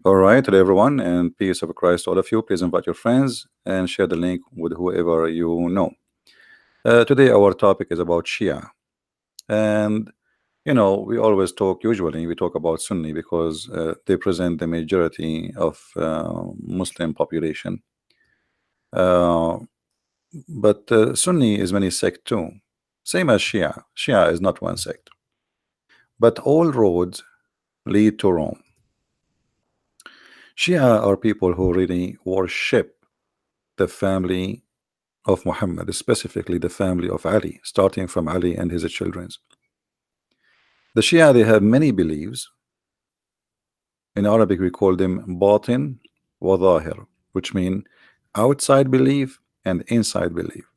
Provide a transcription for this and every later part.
All right, hello everyone, and peace of Christ to all of you. Please invite your friends and share the link with whoever you know. Today, our topic is about Shia, and we always talk. Usually, we talk about Sunni because they present the majority of Muslim population. Uh, but Sunni is many sect too, same as Shia. Shia is not one sect, but all roads lead to Rome. Shia are people who really worship the family of Muhammad, specifically the family of Ali, starting from Ali and his children. The Shia, they have many beliefs. In Arabic, we call them batin wa zahir, which mean outside belief and inside belief.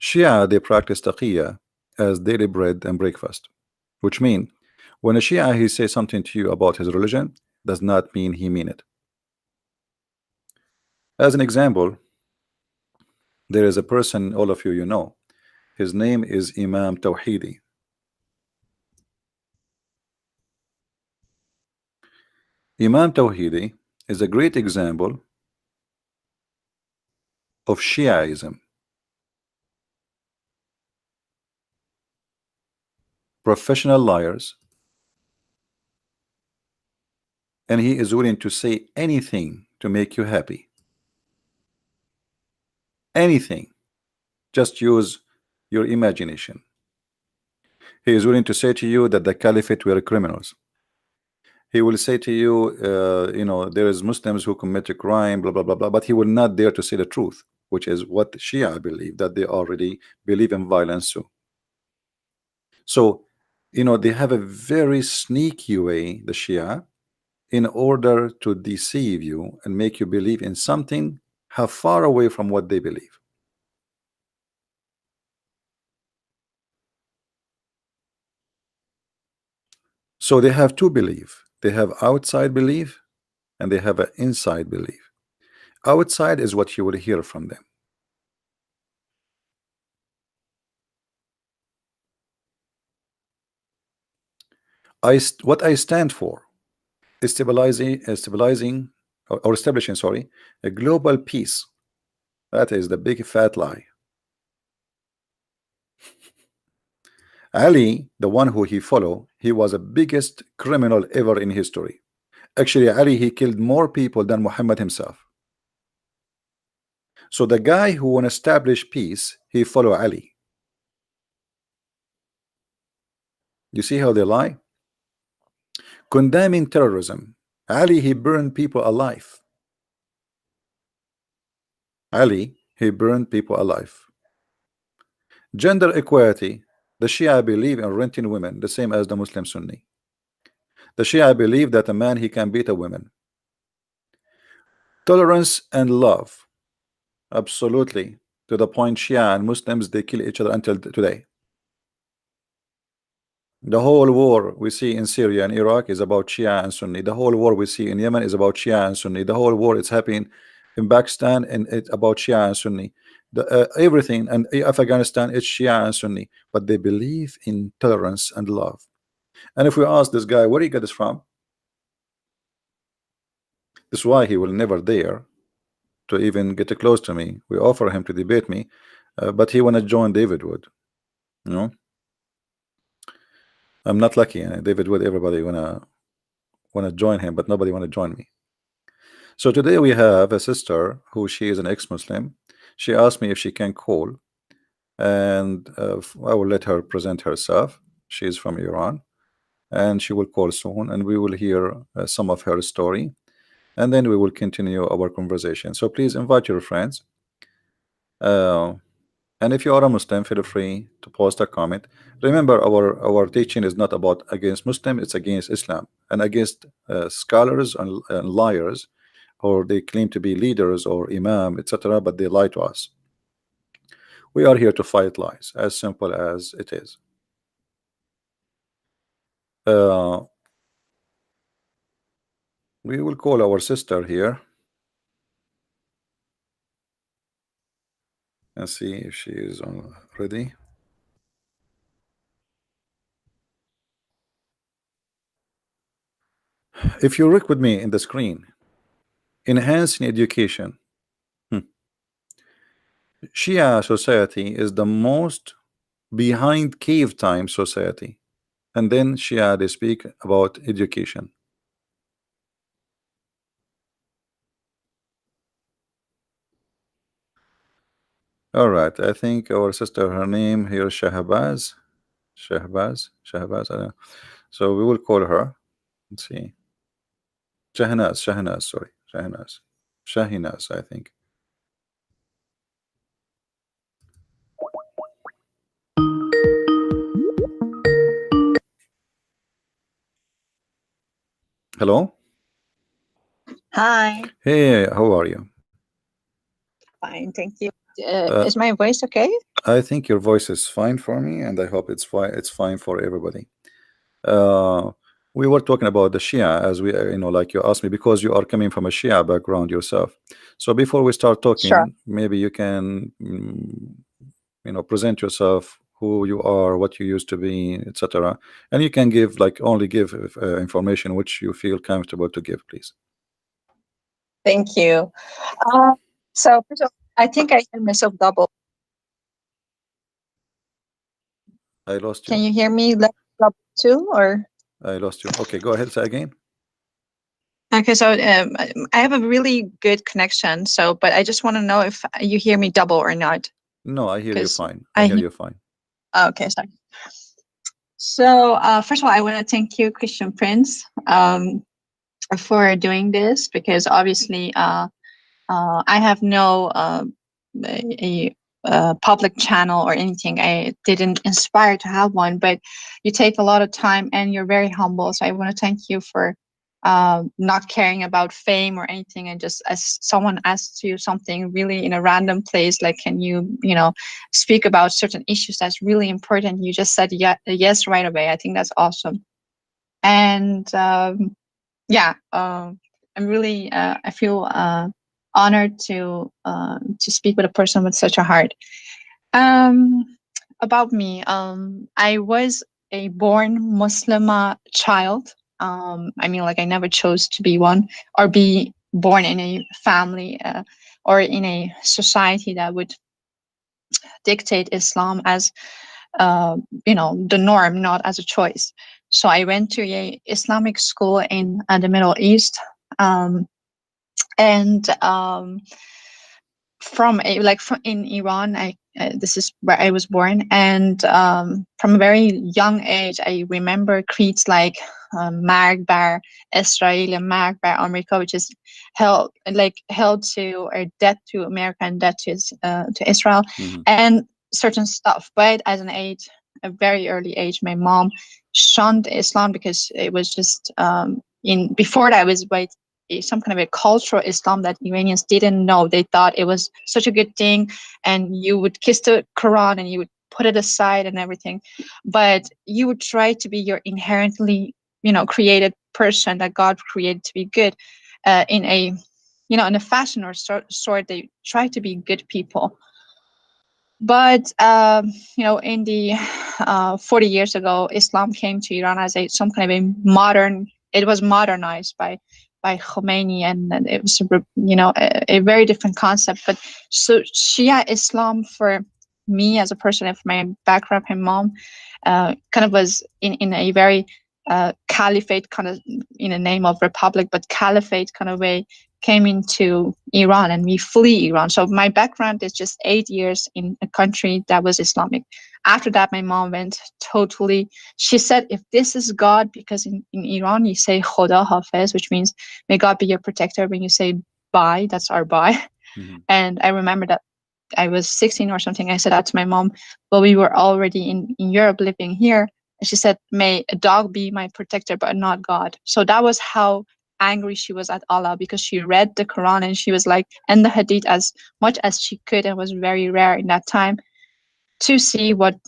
Shia, they practice taqiyya as daily bread and breakfast, which mean when a Shia he says something to you about his religion, does not mean he mean it. As an example, there is a person, all of you know, his name is Imam Tawhidi. Imam Tawhidi is a great example of Shiaism. Professional liars, and he is willing to say anything to make you happy. Anything. Just use your imagination. He is willing to say to you that the caliphate were criminals. He will say to you, there is Muslims who commit a crime, blah, blah, blah, blah, but he will not dare to say the truth, which is what Shia believe, that they already believe in violence too. So, they have a very sneaky way, the Shia, in order to deceive you and make you believe in something how far away from what they believe. So they have two belief. They have outside belief and they have an inside belief. Outside is what you will hear from them. What I stand for is stabilizing or establishing, sorry, a global peace. That is the big fat lie. Ali, the one who he follow, he was the biggest criminal ever in history. Actually, Ali, he killed more people than Muhammad himself. So the guy who want to establish peace, he follow Ali. You see how they lie? Condemning terrorism. Ali, he burned people alive. Ali, he burned people alive. Gender equality. The Shia believe in renting women, the same as the Muslim Sunni. The Shia believe that a man he can beat a woman. Tolerance and love. Absolutely. To the point Shia and Muslims, they kill each other until today. The whole war we see in Syria and Iraq is about Shia and Sunni. The whole war we see in Yemen is about Shia and Sunni. The whole war it's happening in Pakistan and it's about Shia and Sunni. Everything and Afghanistan it's Shia and Sunni, but they believe in tolerance and love. And if we ask this guy where he got this from, this is why he will never dare to even get close to me. We offer him to debate me, but he wanna join David Wood. You know, I'm not lucky. David Wood, everybody wanna join him, but nobody wanna join me. So today we have a sister who she is an ex-Muslim. She asked me if she can call, and I will let her present herself. She is from Iran, and she will call soon, and we will hear some of her story, and then we will continue our conversation. So please invite your friends. And if you are a Muslim, feel free to post a comment. Remember, our teaching is not about against Muslim; it's against Islam and against scholars and liars, or they claim to be leaders or imam, etc., but they lie to us. We are here to fight lies, as simple as it is. Uh, we will call our sister here and see if she is on ready. If you look with me in the screen, enhancing education. Hmm. Shia society is the most behind cave time society. And then Shia, they speak about education. All right, I think our sister, her name here, Shahbaz. Shahbaz, I don't know. So we will call her. Let's see. Shahnaz, sorry. Shahinaz, I think. Hello? Hi. Hey, how are you? Fine, thank you. Uh, Is my voice okay? I think your voice is fine for me, and I hope it's fine for everybody. Uh, we were talking about the Shia as we, like you asked me, because you are coming from a Shia background yourself. So before we start Sure. talking, maybe you can, present yourself, who you are, what you used to be, etc. And you can give like only give information which you feel comfortable to give, please. Thank you. Uh, so first of all, I think I hear myself double. I lost Can you. you hear me double too? Or I lost you. Okay, go ahead. Say again. okay, so I have a really good connection. So, but I just want to know if you hear me double or not, No, I hear you because fine. I I hear hear. you fine. Okay, sorry. So first of all, I want to thank you, Christian Prince, for doing this because obviously I have no public channel or anything. I didn't inspire to have one, but you take a lot of time and you're very humble. So I want to thank you for not caring about fame or anything. And just as someone asks you something really in a random place, like, can you, speak about certain issues that's really important? You just said yes right away. I think that's awesome. And yeah, I'm really I feel honored to speak with a person with such a heart. Um, about me, I was a born Muslima child. I mean, like I never chose to be one or be born in a family or in a society that would dictate Islam as the norm, not as a choice. So I went to a Islamic school in the Middle East. And from a like from in Iran, I this is where I was born, and from a very young age, I remember creeds like Magbar Israel and Magbar America, which is held to or debt to America and debt to Israel, Hmm. and certain stuff. But as an age, a very early age, my mom shunned Islam because it was just in before that it was by some kind of a cultural Islam that Iranians didn't know. They thought it was such a good thing, and you would kiss the Quran and you would put it aside and everything, but you would try to be your inherently, created person that God created to be good, in a, in a fashion or sort. They try to be good people, but in the 40 years ago, Islam came to Iran as a some kind of a modern. It was modernized by Khomeini, and it was a very different concept. But so Shia Islam for me as a person and for my background, my mom, kind of was in a very caliphate kind of in the name of republic, but caliphate kind of way came into Iran and we flee Iran. So my background is just 8 years in a country that was Islamic. After that, my mom went totally. She said, if this is God, because in Iran you say Khoda Hafiz, which means may God be your protector. When you say bye, that's our bye. Hmm. And I remember that I was 16 or something. I said that to my mom, but we were already in Europe living here. And she said, may a dog be my protector, but not God. So that was how angry she was at Allah, because she read the Quran and she was like, and the Hadith as much as she could, and was very rare in that time to see what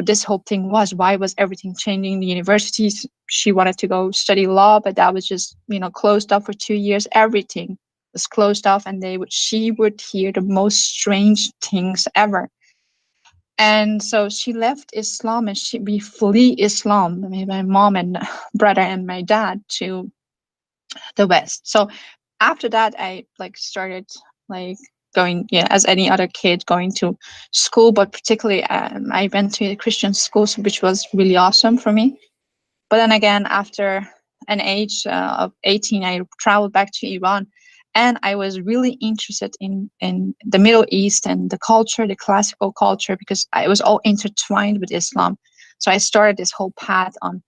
this whole thing was. Why was everything changing? The universities, she wanted to go study law, but that was just closed up for 2 years. Everything was closed off, and she would hear the most strange things ever. And so she left Islam, and we flee Islam, my mom and brother and my dad, to the West. So after that, I like started like going, yeah, as any other kid going to school, but particularly I went to a Christian school, which was really awesome for me. But then again, after an age of 18, I traveled back to Iran, and I was really interested in the Middle East and the culture, the classical culture, because it was all intertwined with Islam. So I started this whole path on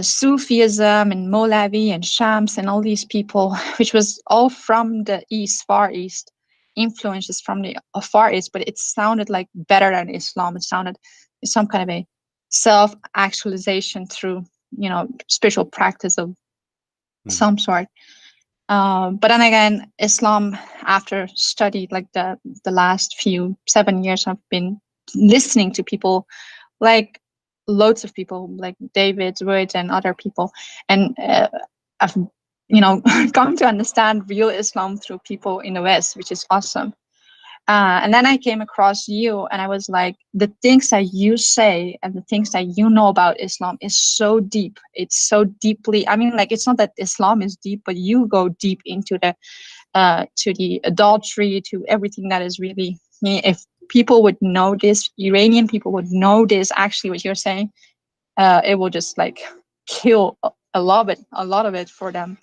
Sufism and Molavi and Shams and all these people, which was all from the East, Far East, influences from the Far East, but it sounded like better than Islam. It sounded some kind of a self-actualization through, spiritual practice of Mhm. some sort. But then again, Islam, after studied like the last few 7 years, I've been listening to people like loads of people like David Wood and other people, and I've come to understand real Islam through people in the West, which is awesome. And then I came across you, and I was like, the things that you say and the things that you know about Islam is so deep. It's so deeply. I mean, like, it's not that Islam is deep, but you go deep into the to the adultery, to everything that is really. If people would know this, Iranian people would know this. Actually, what you're saying, it will just like kill a lot of it for them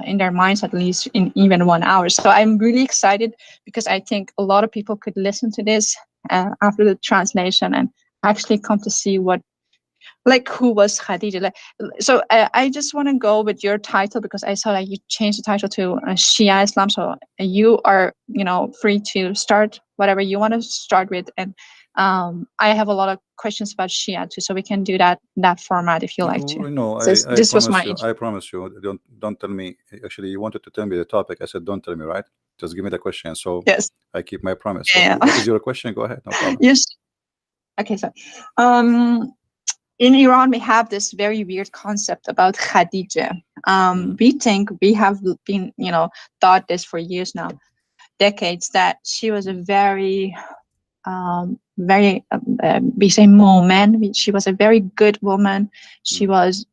in their minds, at least in even 1 hour. So I'm really excited because I think a lot of people could listen to this after the translation and actually come to see what, like, who was Khadija. Like, so I just want to go with your title because I saw that you changed the title to Shia Islam. So you are, free to start whatever you want to start with, and I have a lot of questions about Shia too, so we can do that format if you like to. No, I This was my promise you. I promise you. Don't tell me. Actually, you wanted to tell me the topic. I said don't tell me, right? Just give me the question. So yes, I keep my promise. So yeah. what is your question? Go ahead. No problem. Yes. Okay, so um, in Iran, we have this very weird concept about Khadija. Mm, We think we have been, thought this for years now, decades, that she was a very, we say moment. She was a very good woman. She mm. was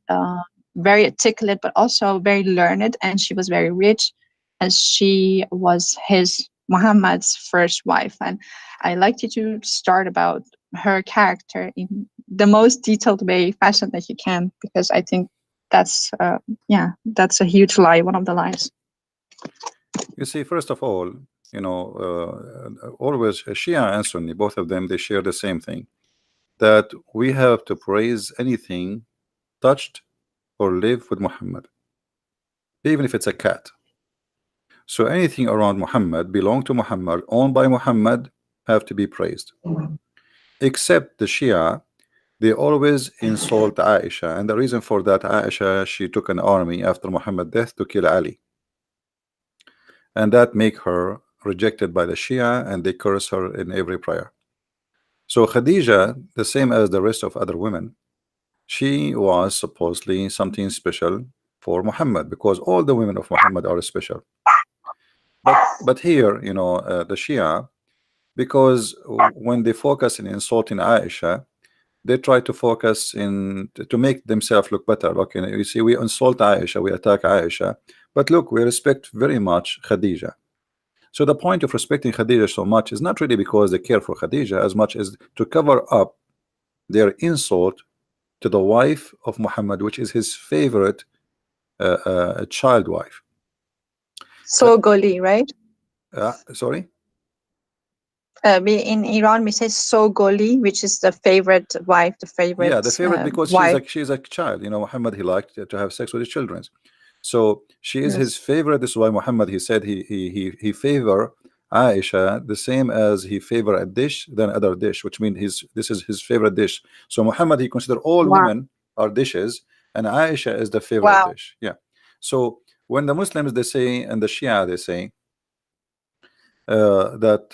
very articulate, but also very learned, and she was very rich, as she was his Muhammad's first wife. And I like you to start about her character in the most detailed way, fashion that you can, because I think that's that's a huge lie, one of the lies. You see, first of all, always Shia and Sunni, both of them, they share the same thing, that we have to praise anything touched or live with Muhammad, even if it's a cat. So anything around Muhammad, belong to Muhammad, owned by Muhammad, have to be praised. Except the Shia, they always insult Aisha, and the reason for that, Aisha, she took an army after Muhammad's death to kill Ali, and that make her rejected by the Shia, and they curse her in every prayer. So Khadija, the same as the rest of other women, she was supposedly something special for Muhammad, because all the women of Muhammad are special. But here, the Shia, because when they focus in insulting Aisha, they try to focus in to make themselves look better. Look, you see, we insult Aisha, we attack Aisha, but look, we respect very much Khadija. So the point of respecting Khadija so much is not really because they care for Khadija as much as to cover up their insult to the wife of Muhammad, which is his favorite child wife. So Goli, right? Sorry. We in Iran we say so Goli, which is the favorite wife, the Yeah, favorite the favorite, because wife. she's a child. Muhammad, he liked to have sex with his children. So she is his Yes. favorite. This is why Muhammad, he said he favor Aisha the same as he favor a dish than other dish, which means this is his favorite dish. So Muhammad, he consider all Wow. women are dishes, and Aisha is the favorite Wow. dish. Yeah. So when the Muslims, they say, and the Shia, they say that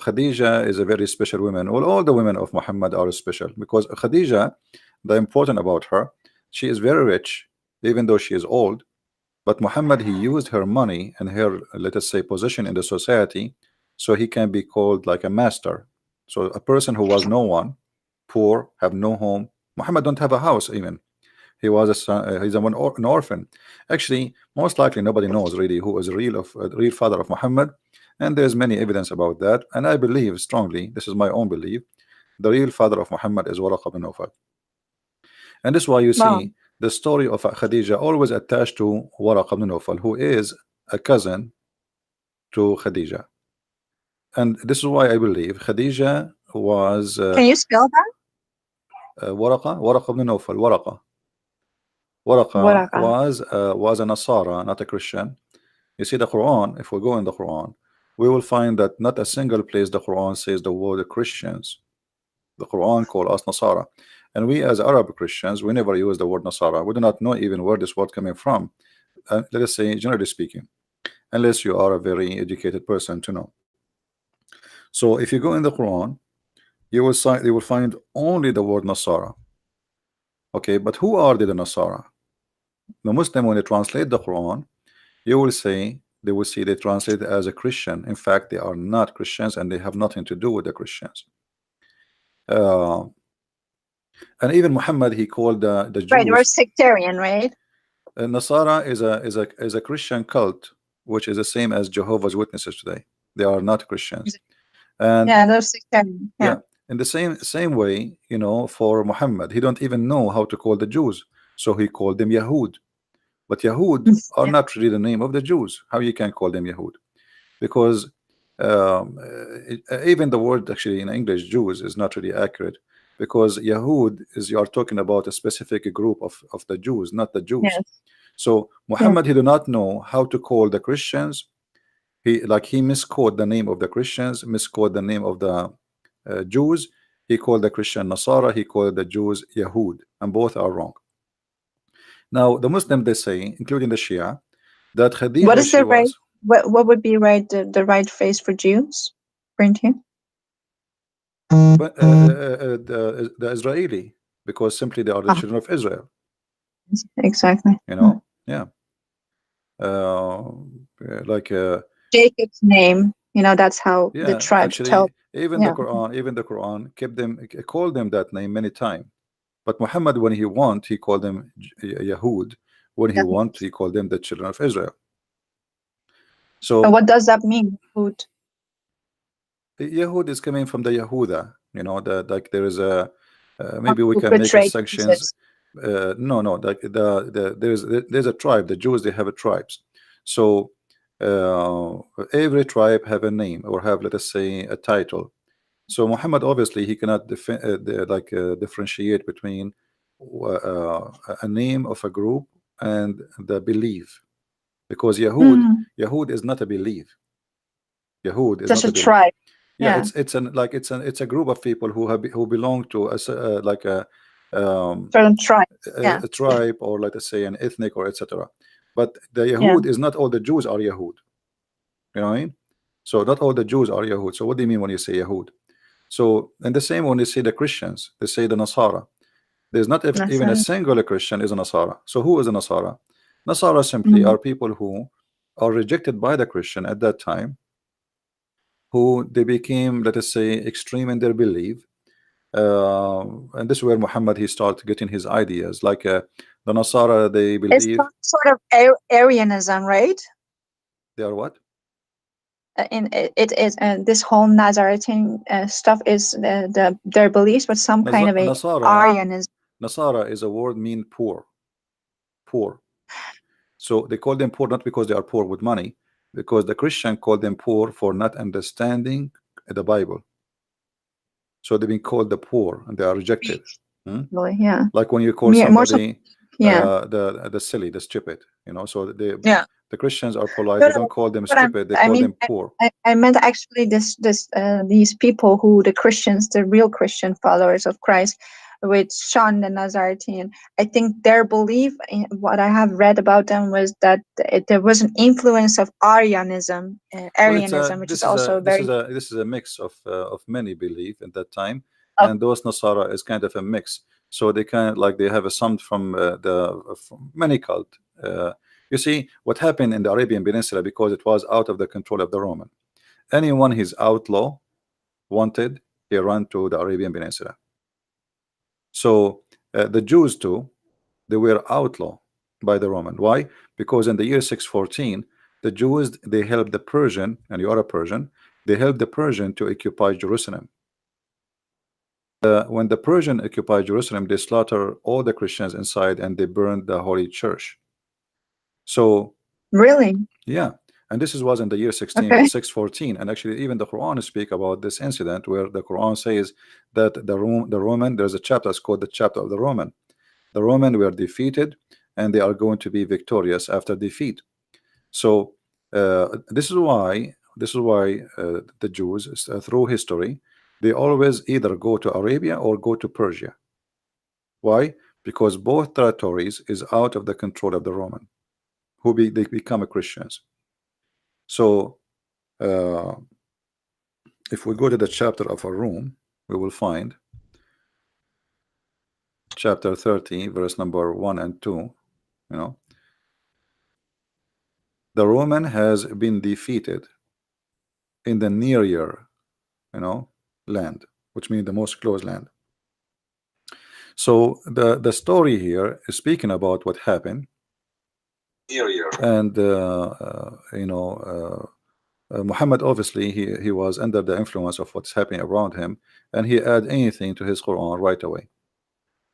Khadija is a very special woman. Well, all the women of Muhammad are special, because Khadija, the important about her, she is very rich, even though she is old. But Muhammad, he used her money and her, let us say, position in the society, so he can be called like a master. So a person who was no one, poor, have no home. Muhammad don't have a house even. He was a son, he's an orphan. Actually, most likely nobody knows really who is the real father of Muhammad, and there's many evidence about that. And I believe strongly, this is my own belief, the real father of Muhammad is Waraq ibn Nawfal. And this is why you Wow. see the story of Khadija always attached to Waraq ibn Nawfal, who is a cousin to Khadija. And this is why I believe Khadija was Can you spell that? Waraqa ibn Nawfal. Waraqa Waraka. was a Nasara, not a Christian. You see the Quran, if we go in the Quran, we will find that not a single place the Quran says the word Christians. The Quran call us Nasara. And we as Arab Christians, we never use the word Nasara. We do not know even where this word coming from. Let us say, generally speaking, unless you are a very educated person to know. So if you go in the Quran, you will find only the word Nasara. Okay, but who are the Nasara? The Muslim, when they translate the Quran, you will say they will see they translate it as a Christian. In fact, they are not Christians and they have nothing to do with the Christians. Uh, and even Muhammad, he called the Right, we're Jews. sectarian, right? Nasara is a Christian cult, which is the same as Jehovah's Witnesses today. They are not Christians. And Yeah, they're sectarian. Yeah. yeah, in the same way, for Muhammad, he don't even know how to call the Jews, so he called them Yahud. But Yahud are Yeah. not really the name of the Jews. How you can call them Yahud? Because even the word actually in English Jews is not really accurate, because Yahud is, you are talking about a specific group of the Jews, not the Jews. Yes. So Yeah. Muhammad, he do not know how to call the Christians. He misquote the name of the Christians, misquote the name of the Jews. He called the Christian Nasara, he called the Jews Yahud, and both are wrong. Now the Muslim, they say, including the Shia, that What Khadija, is she the right? was What would be right? The right phrase for Jews, according to you? but the Israeli, because simply they are the Ah, children of Israel, exactly. yeah. uh, like Jacob's name. That's how the yeah, tribes tell. actually even the Quran kept them, called them that name many times. But Muhammad, when he want, he called them Yahud. When he Yeah. want, he called them the children of Israel. And So what does that mean? Food. Yahud is coming from the Yahuda. The like there is a maybe we Who can make a betrayed sections. Jesus? No, like there's a tribe. The Jews, they have a tribes. So uh, every tribe have a name or have, let us say, a title. So Muhammad, obviously he cannot differentiate between a name of a group and the belief, because Mm, Yahud is not a belief. Yahud is just not a a belief. tribe. Yeah, Yeah. it's a group of people who belong to like um, Certain tribe. Yeah. a tribe, or let us say an ethnic, or etc. But the Yeah. Yahud is not all the Jews are Yahud. You know what I mean? So not all the Jews are Yahud. So what do you mean when you say Yahud? So and the same when they say the Christians, they say the Nasara. There's not That's even a single Christian is a Nasara. So who is a Nasara? Nasara simply mm. are people who are rejected by the Christian at that time, who they became, let us say, extreme in their belief. And this is where Muhammad, he started getting his ideas. Like the Nasara, they It's believe some sort of Arianism, right? they are what? In it is this whole Nazarene stuff is their beliefs, but some kind of a Nasara, Arianism. Nasara is a word mean poor, poor. So they call them poor not because they are poor with money, because the Christian called them poor for not understanding the Bible. So they've been called the poor and they are rejected. Hmm? Really, yeah. Like when you call More so. somebody Yeah. the silly, the stupid, so Yeah. the Christians are polite. No, They don't no. call them But stupid, they I call mean, them poor. I meant actually these people who the Christians, the real Christian followers of Christ, with Sean the Nazarene. I think their belief, in what I have read about them, was that there was an influence of Well, it's Arianism, which is also very this is a mix of many belief at that time, of and those Nasara is kind of a mix. So they kind of like they have a some from from many cult. You see what happened in the Arabian Peninsula, because it was out of the control of the Roman. Anyone his outlaw wanted, he ran to the Arabian Peninsula. So the Jews too. They were outlawed by the Roman. Why? Because in the year 614, the Jews, they helped the Persian, and you are a Persian, they helped the Persian to occupy Jerusalem. When the Persian occupied Jerusalem, they slaughtered all the Christians inside and they burned the holy church. So Really? yeah, and this was in the year Okay. 614, and actually even the Quran speak about this incident where the Quran says that the Roman, there's a chapter, it's called the chapter of the Roman. The Roman were defeated and they are going to be victorious after defeat. So this is why the Jews through history, they always either go to Arabia or go to Persia. Why? Because both territories is out of the control of the Roman, they become Christians. So uh, if we go to the chapter of a room, we will find chapter 30, verse number 1 and 2. You know, the Roman has been defeated in the near year, land, which means the most close land. So the story here is speaking about what happened, and Muhammad, obviously he was under the influence of what's happening around him, and he add anything to his Quran right away.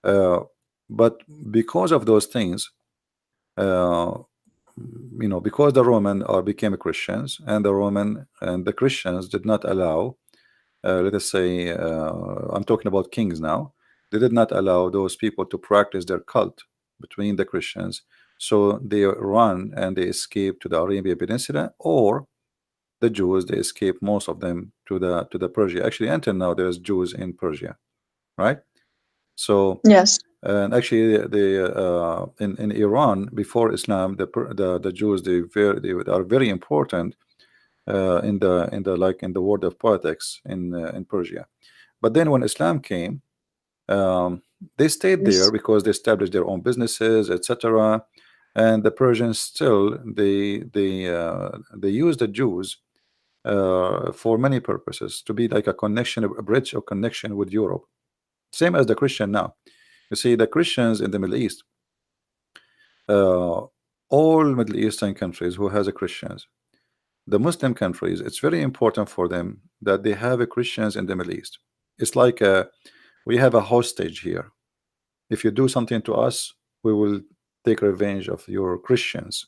But because of those things, uh, because the Roman became Christians, and the Christians did not allow, let us say, I'm talking about kings now, they did not allow those people to practice their cult between the Christians, so they run and they escape to the Arabian Peninsula, or the Jews, they escape, most of them, to the Persia. Actually, until now there's Jews in Persia, right? So Yes. and actually in Iran before Islam, the Jews, they are very important in the world of politics in Persia. But then when Islam came, they stayed there Yes. because they established their own businesses, etc. And the Persians still, they use the Jews for many purposes, to be like a connection, a bridge or connection with Europe, same as the Christian now. You see, the Christians in the Middle East, uh, all Middle Eastern countries who has a Christians, the Muslim countries, it's very important for them that they have a Christians in the Middle East. It's like we have a hostage here. If you do something to us, we will take revenge of your Christians.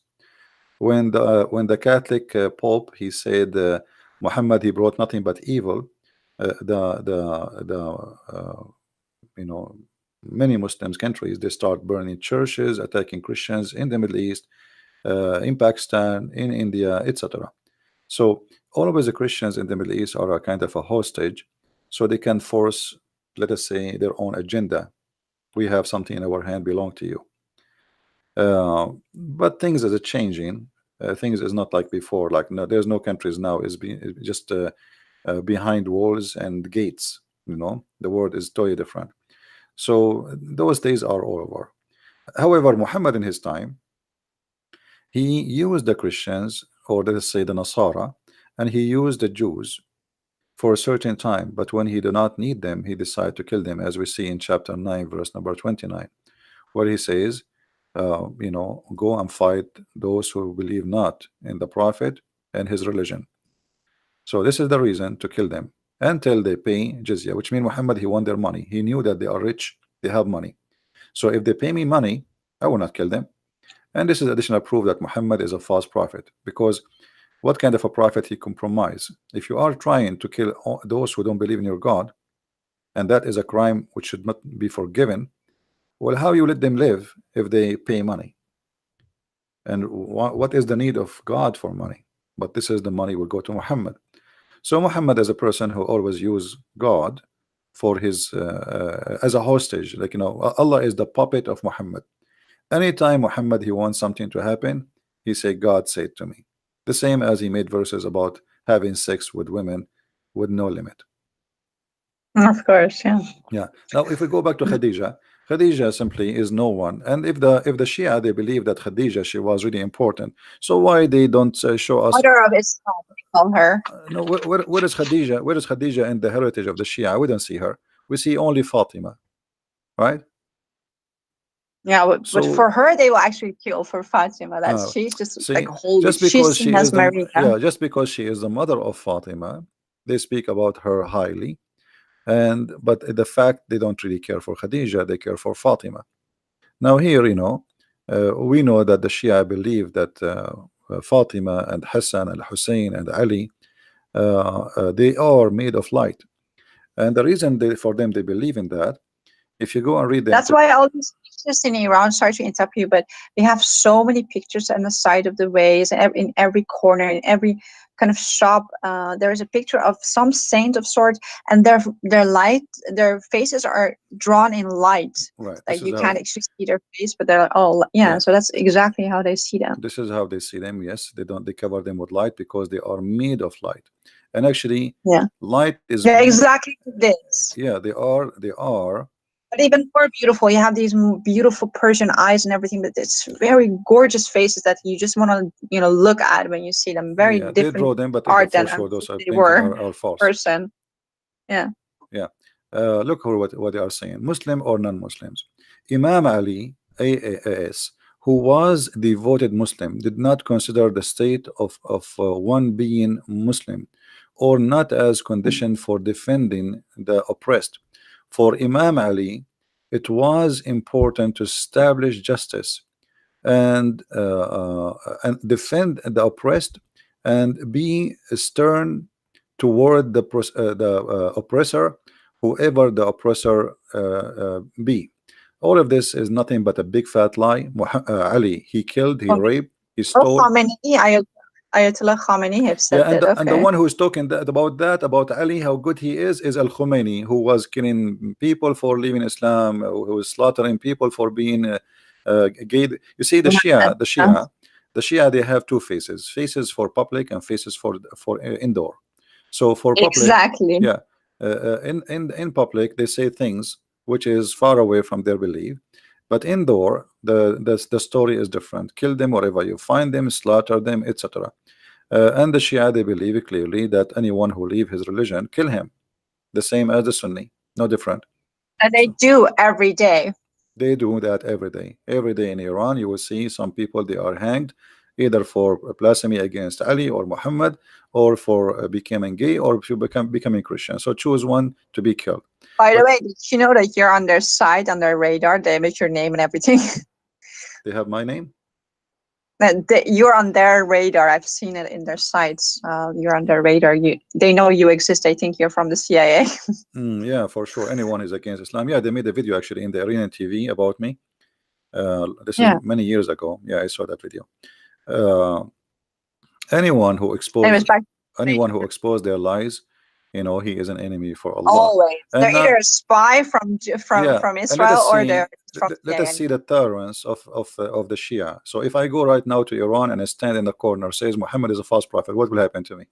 When the Catholic Pope, he said Muhammad, he brought nothing but evil. The you know many Muslims countries, they start burning churches, attacking Christians in the Middle East, in Pakistan, in India, etc. So always the Christians in the Middle East are a kind of a hostage, so they can force, let us say, their own agenda. We have something in our hand belong to you. But things is changing. Things is not like before. Like, no, there's no countries now is just behind walls and gates. The world is totally different. So those days are over. However, Muhammad in his time, he used the Christians, or let us say the Nasara, and he used the Jews for a certain time. But when he did not need them, he decided to kill them, as we see in chapter 9, verse number 29, where he says, go and fight those who believe not in the prophet and his religion. So this is the reason to kill them until they pay jizya, which means Muhammad, he want their money. He knew that they are rich, they have money. So if they pay me money, I will not kill them. And this is additional proof that Muhammad is a false prophet, because what kind of a prophet he compromise? If you are trying to kill those who don't believe in your God, and that is a crime which should not be forgiven, well, how you let them live if they pay money? And what is the need of God for money? But this is the money will go to Muhammad. So Muhammad is a person who always use God for his as a hostage. Like, Allah is the puppet of Muhammad. Anytime Muhammad he wants something to happen, he say, God said to me. The same as he made verses about having sex with women with no limit. Of course, yeah. Yeah. Now, if we go back to Khadija, Khadija simply is no one. And if the Shia, they believe that Khadija, she was really important, so why they don't show us? Mother of Islam, we call her. No, where is Khadija? Where is Khadija in the heritage of the Shia? We don't see her. We see only Fatima, right? Yeah, but So for her, they will actually kill for Fatima. That's she's just like see, holy. just because She's she is as the Maria. yeah, just because she is the mother of Fatima, they speak about her highly. And but the fact they don't really care for Khadija, they care for Fatima. Now here, we know that the Shia believe that Fatima and Hassan and Hussein and Ali, they are made of light. And the reason for them they believe in that, if you go and read them, That's why all these pictures in Iran, sorry to interrupt you, but they have so many pictures on the side of the ways, and in every corner, in every kind of shop. There is a picture of some saint of sorts, and their faces are drawn in light. right? This Like is you how, can't actually see their face, but they're all yeah. yeah, So that's exactly how they see them. this is how they see them. Yes, they cover them with light because they are made of light. And actually, Yeah, light is they're more, exactly like this. yeah, they are. But even more beautiful, you have these beautiful Persian eyes and everything, but it's very gorgeous faces that you just want to, look at when you see them. Very Yeah, they different draw them, but art for than sure those are they painting were are false. person. Yeah. Yeah. Look what they are saying. Muslim or non-Muslims. Imam Ali, AAS, who was devoted Muslim, did not consider the state of one being Muslim or not as condition for defending the oppressed. For Imam Ali, it was important to establish justice and defend the oppressed and be stern toward the oppressor, whoever the oppressor be. All of this is nothing but a big fat lie. Ali, he killed, he raped, he Oh, stole. Khamenei, Ayatollah Khamenei have Yeah, said that. and the Okay. one who is talking about Ali, how good he is Al Khomeini, who was killing people for leaving Islam, who was slaughtering people for being gay. You see, the Shia, they have two faces: faces for public and faces for indoor. So for public, Exactly. yeah, in public they say things which is far away from their belief, but indoor the story is different. Kill them wherever you find them, slaughter them, etc. And the Shia, they believe clearly that anyone who leave his religion, kill him, the same as the Sunni, no different. And they So do every day. they do that every day. Every day in Iran, you will see some people they are hanged either for blasphemy against Ali or Muhammad, or for becoming gay, or to becoming Christian. So choose one to be killed. By the But way, did you know that you're on their side, on their radar? They make your name and everything. they have my name. You're on their radar. I've seen it in their sites. You're on their radar. They know you exist. I think you're from the CIA. Yeah, for sure. Anyone is against Islam. Yeah, they made a video actually in the Iranian TV about me. This is Yeah. many years ago. Yeah, I saw that video. Uh, anyone who Anyways, exposes back to anyone who expose their lies, he is an enemy for Allah. always. They're And either a spy from yeah, from and let Israel, us or see, they're from let us CIA. see the tolerance of the Shia. So if I go right now to Iran and I stand in the corner says Muhammad is a false prophet, what will happen to me?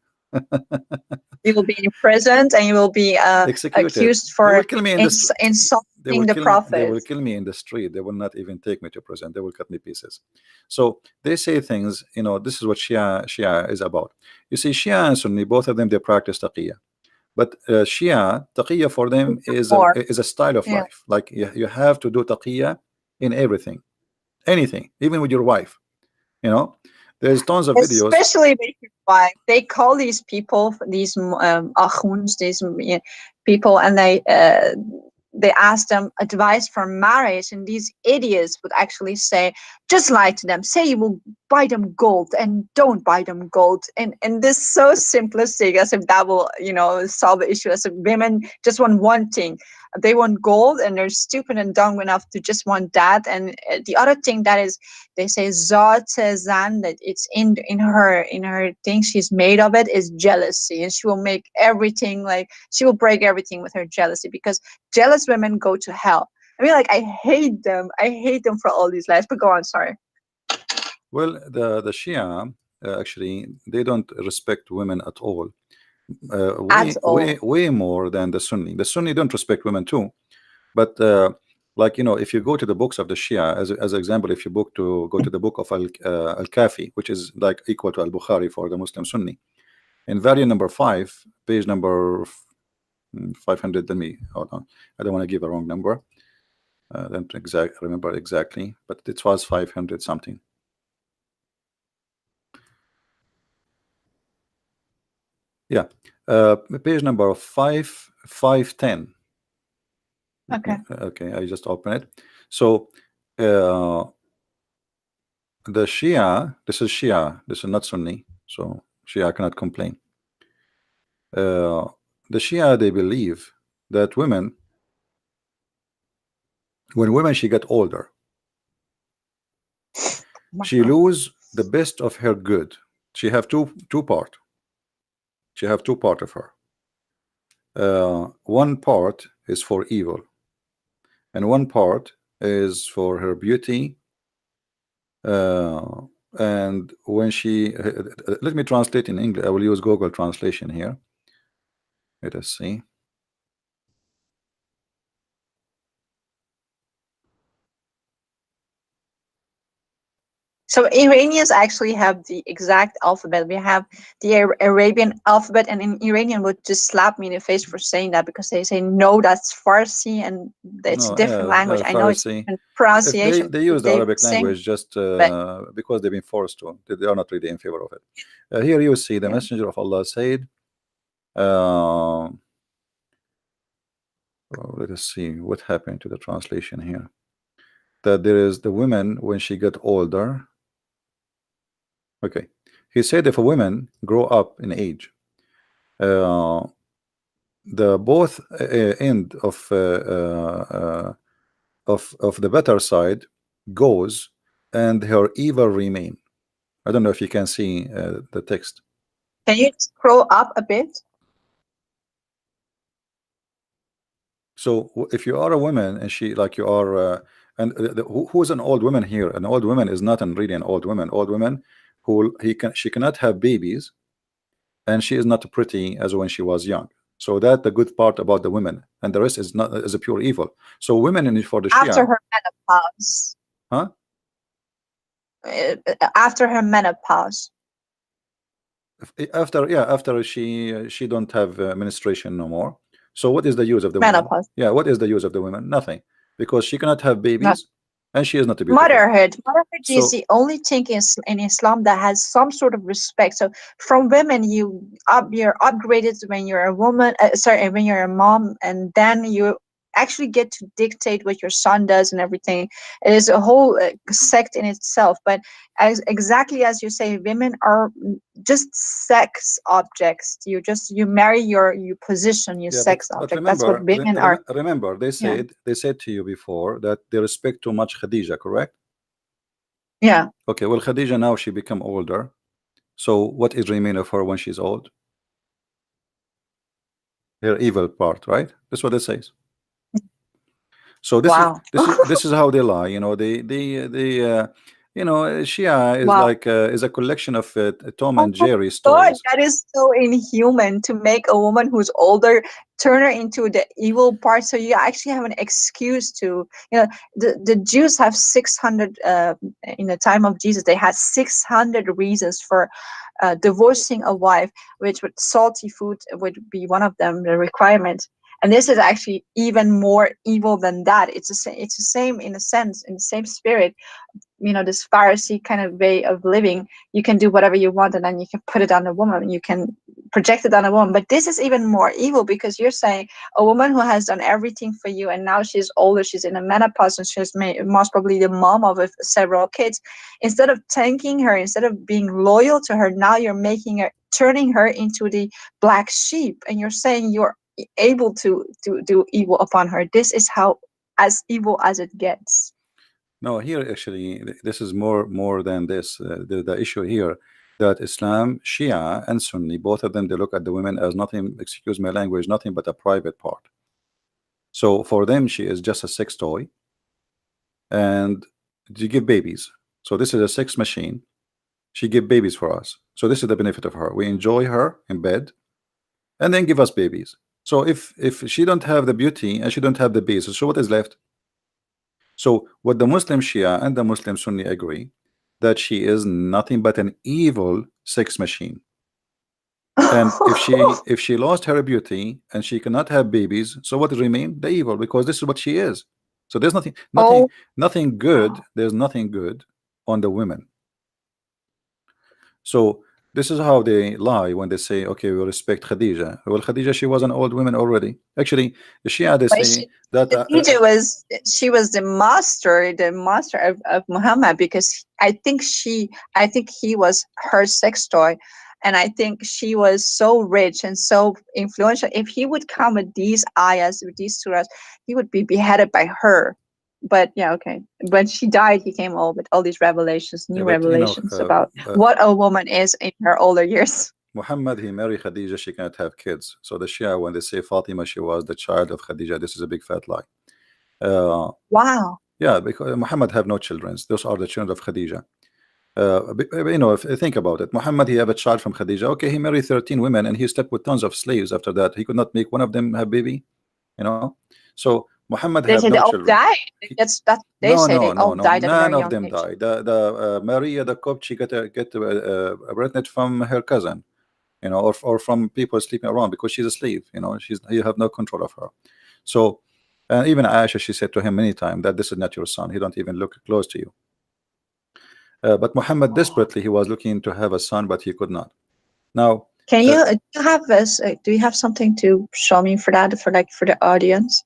You will be imprisoned and you will be Executed. accused They will for kill me in the insulting the they prophet. will kill me in the street. They will not even take me to prison. They will cut me pieces. So they say things, this is what Shia is about. You see, Shia and Sunni, both of them, they practice taqiyya. But Shia, taqiyya for them More. is a style of Yeah. life. Like you have to do taqiyya in everything, anything, even with your wife. You know, there's tons of videos. Especially with your wife. They call these people, these akhuns, these people, and they ask them advice for marriage, and these idiots would actually say, just lie to them, say you will buy them gold and don't buy them gold, and this so simplistic, as if that will solve the issue, as if women just want one thing. They want gold, and they're stupid and dumb enough to just want that. And the other thing that is, they say Zat Zan, that it's in her thing, she's made of it, is jealousy, and she will make everything, like she will break everything with her jealousy, because jealous women go to hell. I mean, like, I hate them. I hate them for all these lies. But go on, sorry. Well, the Shia actually they don't respect women at all. At Way all. way more than the Sunni. The Sunni don't respect women too. But like if you go to the books of the Shia, as an example, if you go to the book of Al Kafi, which is like equal to Al Bukhari for the Muslim Sunni, in volume number 5, page number 500. Let me hold on. I don't want to give a wrong number. I don't remember exactly, but it was 500 something. Yeah, page number 510. Okay. Okay, I just open it. So uh, the Shia, this is Shia, this is not Sunni, so Shia cannot complain. Uh, the Shia, they believe that women, when women she get older, she lose the best of her good. She have two part. She have two part of her. One part is for evil, and one part is for her beauty. And when she let me translate in English. I will use Google translation here. Let us see. So Iranians actually have the exact alphabet. We have the Arabian alphabet, and in Iranian would just slap me in the face for saying that, because they say no, that's Farsi, and it's a No, different language. I know it's a Farsi. different If they pronunciation. they use the They Arabic same, language just but because they've been forced to. They are not really in favor of it. Here you see the yeah. Messenger of Allah said. Uh, let us see what happened to the translation here. That there is the women when she get older. Okay, he said if a woman grow up in age, uh, the both end of the better side goes, and her evil remain. I don't know if you can see the text. Can you scroll up a bit? So if you are a woman and she like you are, and who is an old woman here? An old woman is not an really an old woman. Old woman who she cannot have babies, and she is not pretty as when she was young. So that the good part about the women, and the rest is not is a pure evil. So women in for the After Shia, her menopause. huh? After her menopause. After after she don't have menstruation no more. So what is the use of the women? Menopause. Yeah, what is the use of the women? Nothing, because she cannot have No. babies, and she is not beautiful. Motherhood is So the only thing in Islam that has some sort of respect. So from women, you're upgraded when you're a woman. Sorry, when you're a mom, and then you actually get to dictate what your son does and everything. It is a whole sect in itself. But exactly as you say, women are just sex objects. You marry your position, your yeah, sex but object. That's what remember, women are. remember, Yeah. they said to you before that they respect too much Khadija, correct? Yeah. Okay, well, Khadija now she become older. So what is remain of her when she's old? Her evil part, right? That's what it says. So Wow. this is how they lie. You know, Shia is Wow. like is a collection of Tom Oh and my Jerry God, stories. that is so inhuman to make a woman who's older turn her into the evil part. So you actually have an excuse to, the Jews have 600, in the time of Jesus, they had 600 reasons for divorcing a wife, which would salty food would be one of them, the requirement. And this is actually even more evil than that. It's the same in a sense, in the same spirit, this Pharisee kind of way of living. You can do whatever you want, and then you can put it on a woman, you can project it on a woman. But this is even more evil, because you're saying a woman who has done everything for you, and now she's older, she's in a menopause, and she's most probably the mom of several kids. Instead of thanking her, instead of being loyal to her, now you're turning her into the black sheep, and you're saying you're able to do evil upon her. This is how as evil as it gets. No, here actually, this is more than this. The issue here that Islam, Shia, and Sunni, both of them, they look at the women as nothing. Excuse my language, nothing but a private part. So for them, she is just a sex toy, and you give babies. So this is a sex machine. She give babies for us. So this is the benefit of her. We enjoy her in bed, and then give us babies. So if she don't have the beauty and she don't have the basis, so what is left? So what the Muslim Shia and the Muslim Sunni agree, that she is nothing but an evil sex machine. And if she lost her beauty and she cannot have babies, so what remain? The evil, because this is what she is. So there's Oh, nothing good. There's nothing good on the women. So this is how they lie when they say, okay, we respect Khadija. Well, Khadija, she was an old woman already. Actually, the Shia, they but say that Khadija was, she was the master of Muhammad, because I think he was her sex toy, and I think she was so rich and so influential. If he would come with these ayahs, with these surahs, he would be beheaded by her. But yeah, okay. When she died, he came all with all these revelations, new but you know, revelations about what a woman is in her older years. Muhammad, he married Khadija, she cannot have kids. So the Shia, when they say Fatima, she was the child of Khadija, this is a big fat lie. Uh, Wow. yeah, because Muhammad have no children. Those are the children of Khadija. You know, if think about it, Muhammad, he have a child from Khadija. Okay, he married 13 women and he slept with tons of slaves after that. He could not make one of them have baby, you know. So Muhammad They have say no they all children. died. That they No, say no, they no, all no. died at a None very of young them age. died. The Maria the Copt, she get pregnant from her cousin, you know, or from people sleeping around because she's a slave. You know, you have no control of her. So, and even Aisha, she said to him many times that this is not your son. He don't even look close to you. But Muhammad desperately he was looking to have a son, but he could not. Now, Can you do you have this? Do you have something to show me for that, for like for the audience?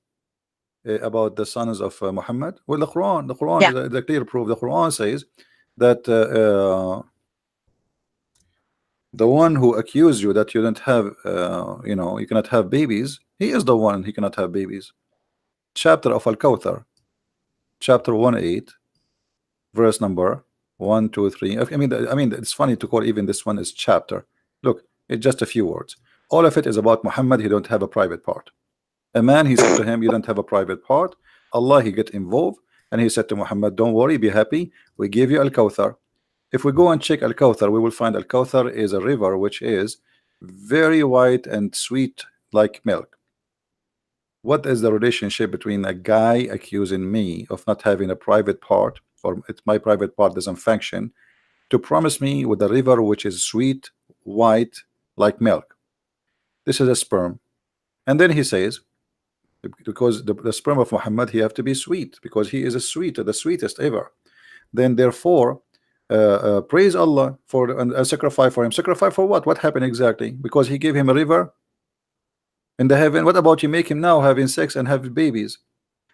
about the sons of Muhammad, well, the Quran Yeah. is the clear proof. The Quran says that the one who accused you that you don't have, you know, you cannot have babies, he is the one he cannot have babies. Chapter of Al-Kawthar, chapter 1:8, verse number 1, 2, 3. I mean, it's funny to call even this one is chapter. Look, it's just a few words. All of it is about Muhammad. He don't have a private part. A man, he said to him, you don't have a private part. Allah, he get involved, and he said to Muhammad, don't worry, be happy. We give you Al-Kawthar. If we go and check Al-Kawthar, we will find Al-Kawthar is a river which is very white and sweet like milk. What is the relationship between a guy accusing me of not having a private part, or my private part doesn't function, to promise me with a river which is sweet, white like milk? This is a sperm. And then he says, because the sperm of Muhammad, he have to be sweet because he is a sweet, the sweetest ever. Then therefore, praise Allah for a sacrifice for him. Sacrifice for what? What happened exactly? Because he gave him a river in the heaven. What about you make him now having sex and have babies?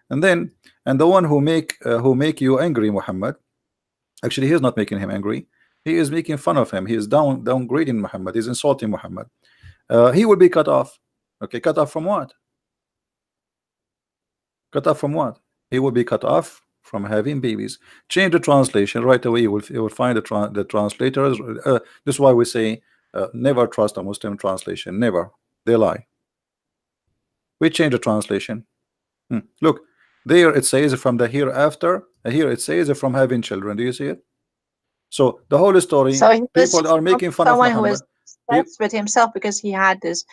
And then, and the one who make you angry, Muhammad, actually he is not making him angry. He is making fun of him. He is downgrading Muhammad. He's insulting Muhammad. He will be cut off. Okay, cut off from what? Cut off from what? He will be cut off from having babies. Change the translation right away. You will find the translators. This is why we say never trust a Muslim translation. Never. They lie. We change the translation. Look, there it says from the hereafter. Here it says from having children. Do you see it? So the whole story, So he was people are making fun of someone who was Muhammad. obsessed with himself because he had this